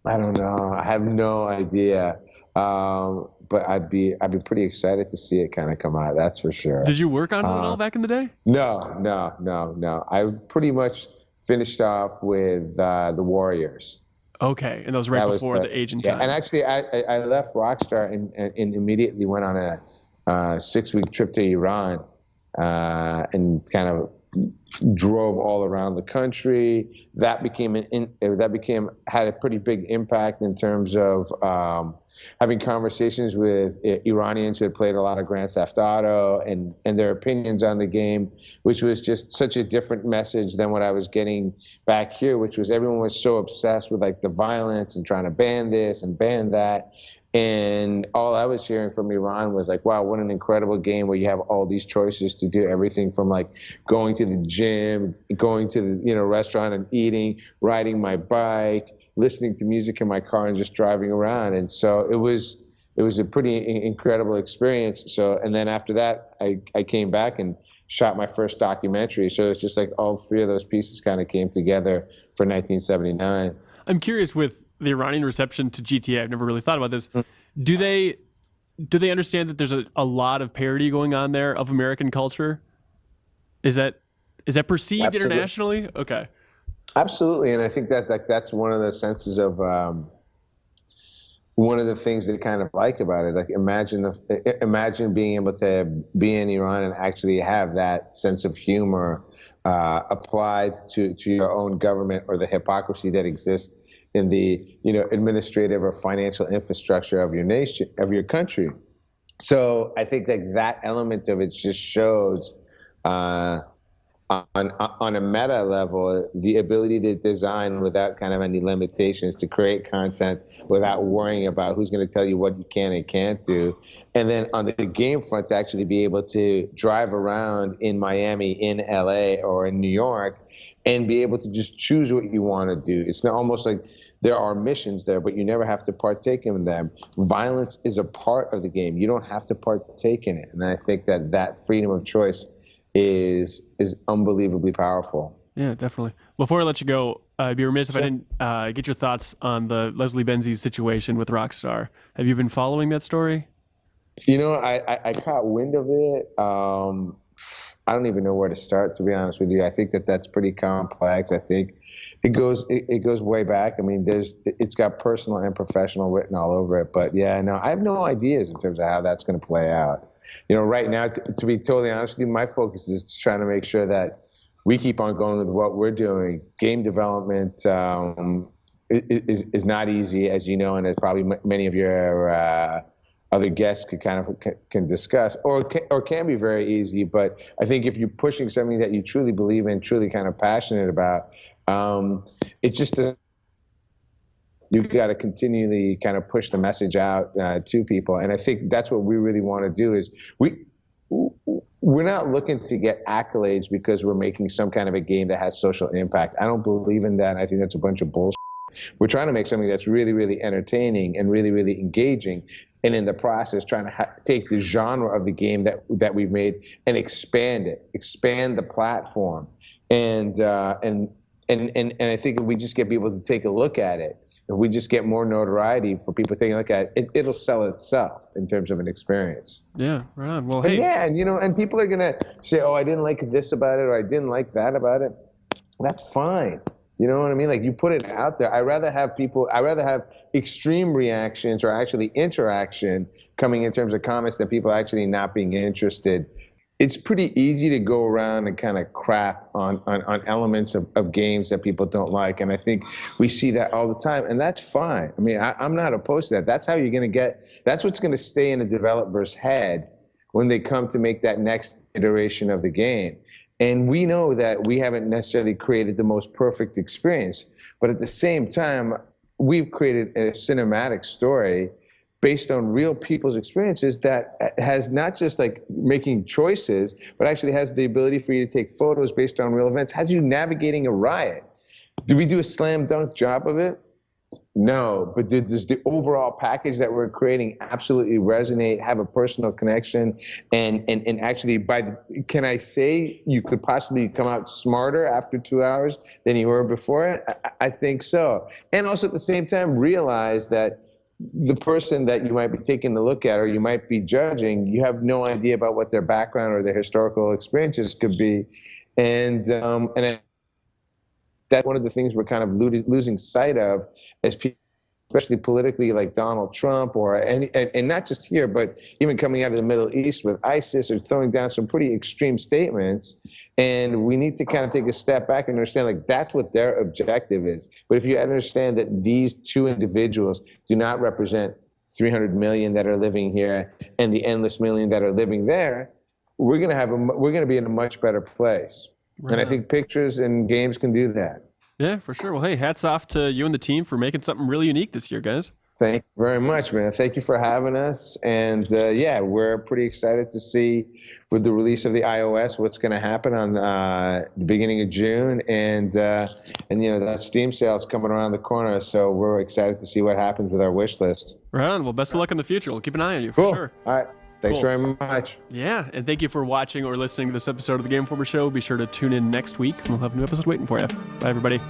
I don't know. I have no idea. But I'd be pretty excited to see it kind of come out. That's for sure. Did you work on it at all back in the day? No. I pretty much finished off with the Warriors. Okay, and that was right before the Agent time. And actually, I left Rockstar and immediately went on a 6-week trip to Iran and kind of drove all around the country. That had a pretty big impact in terms of having conversations with Iranians who had played a lot of Grand Theft Auto and their opinions on the game, which was just such a different message than what I was getting back here, which was everyone was so obsessed with like the violence and trying to ban this and ban that. And all I was hearing from Iran was like, wow, what an incredible game where you have all these choices to do everything from like going to the gym, going to the restaurant and eating, riding my bike, listening to music in my car, and just driving around. And so it was a pretty incredible experience. So, and then after that, I came back and shot my first documentary. So it's just like all three of those pieces kind of came together for 1979. I'm curious with the Iranian reception to GTA. I've never really thought about this. Do they understand that there's a lot of parody going on there of American culture? Is that perceived Absolutely. Internationally? Okay. Absolutely, and I think that's one of the senses of one of the things that I kind of like about it. Like imagine being able to be in Iran and actually have that sense of humor applied to your own government, or the hypocrisy that exists in the administrative or financial infrastructure of your nation, of your country. So I think that element of it just shows on a meta level the ability to design without kind of any limitations, to create content without worrying about who's going to tell you what you can and can't do. And then on the game front, to actually be able to drive around in Miami, in LA, or in New York and be able to just choose what you want to do. It's not almost like there are missions there, but you never have to partake in them. Violence is a part of the game. You don't have to partake in it. And I think that freedom of choice is unbelievably powerful. Yeah, definitely. Before I let you go, I'd be remiss if I didn't get your thoughts on the Leslie Benzies situation with Rockstar. Have you been following that story? I caught wind of it. I don't even know where to start, to be honest with you. I think that's pretty complex. I think it goes way back. I mean, it's got personal and professional written all over it. But yeah, no, I have no ideas in terms of how that's going to play out. Right now, to be totally honest with you, my focus is just trying to make sure that we keep on going with what we're doing. Game development is not easy, as you know, and as probably many of your other guests can discuss, or can be very easy. But I think if you're pushing something that you truly believe in, truly kind of passionate about, it just doesn't. You've got to continually kind of push the message out to people. And I think that's what we really want to do is we're not looking to get accolades because we're making some kind of a game that has social impact. I don't believe in that. I think that's a bunch of bullshit. We're trying to make something that's really, really entertaining and really, really engaging. And in the process, trying to take the genre of the game that we've made and expand the platform. And I think if we just get people to take a look at it, if we just get more notoriety for people taking a look at it, it'll sell itself in terms of an experience. Yeah, right on. Well, hey. Yeah, and people are gonna say, "Oh, I didn't like this about it," or "I didn't like that about it." That's fine. You know what I mean? Like, you put it out there. I'd rather have extreme reactions or actually interaction coming in terms of comments than people actually not being interested. It's pretty easy to go around and kind of crap on elements of games that people don't like. And I think we see that all the time, and that's fine. I mean, I'm not opposed to that. That's how you're going to that's what's going to stay in a developer's head when they come to make that next iteration of the game. And we know that we haven't necessarily created the most perfect experience, but at the same time, we've created a cinematic story based on real people's experiences that has not just like making choices, but actually has the ability for you to take photos based on real events, has you navigating a riot. Do we do a slam dunk job of it? No, but does the overall package that we're creating absolutely resonate, have a personal connection, and actually can I say you could possibly come out smarter after 2 hours than you were before it? I think so. And also at the same time, realize that the person that you might be taking a look at or you might be judging, you have no idea about what their background or their historical experiences could be. And that's one of the things we're kind of losing sight of as people, especially politically, like Donald Trump, and not just here, but even coming out of the Middle East with ISIS, or throwing down some pretty extreme statements. And we need to kind of take a step back and understand, like, that's what their objective is. But if you understand that these two individuals do not represent 300 million that are living here and the endless million that are living there, we're going to be in a much better place. Right. And I think pictures and games can do that. Yeah, for sure. Well, hey, hats off to you and the team for making something really unique this year, guys. Thank you very much, man. Thank you for having us. And yeah, we're pretty excited to see with the release of the iOS what's going to happen on the beginning of June. And that Steam sale's coming around the corner. So we're excited to see what happens with our wish list. Right on. Well, best of luck in the future. We'll keep an eye on you for sure. All right. Thanks very much. Yeah, and thank you for watching or listening to this episode of the Game Informer Show. Be sure to tune in next week. We'll have a new episode waiting for you. Bye, everybody.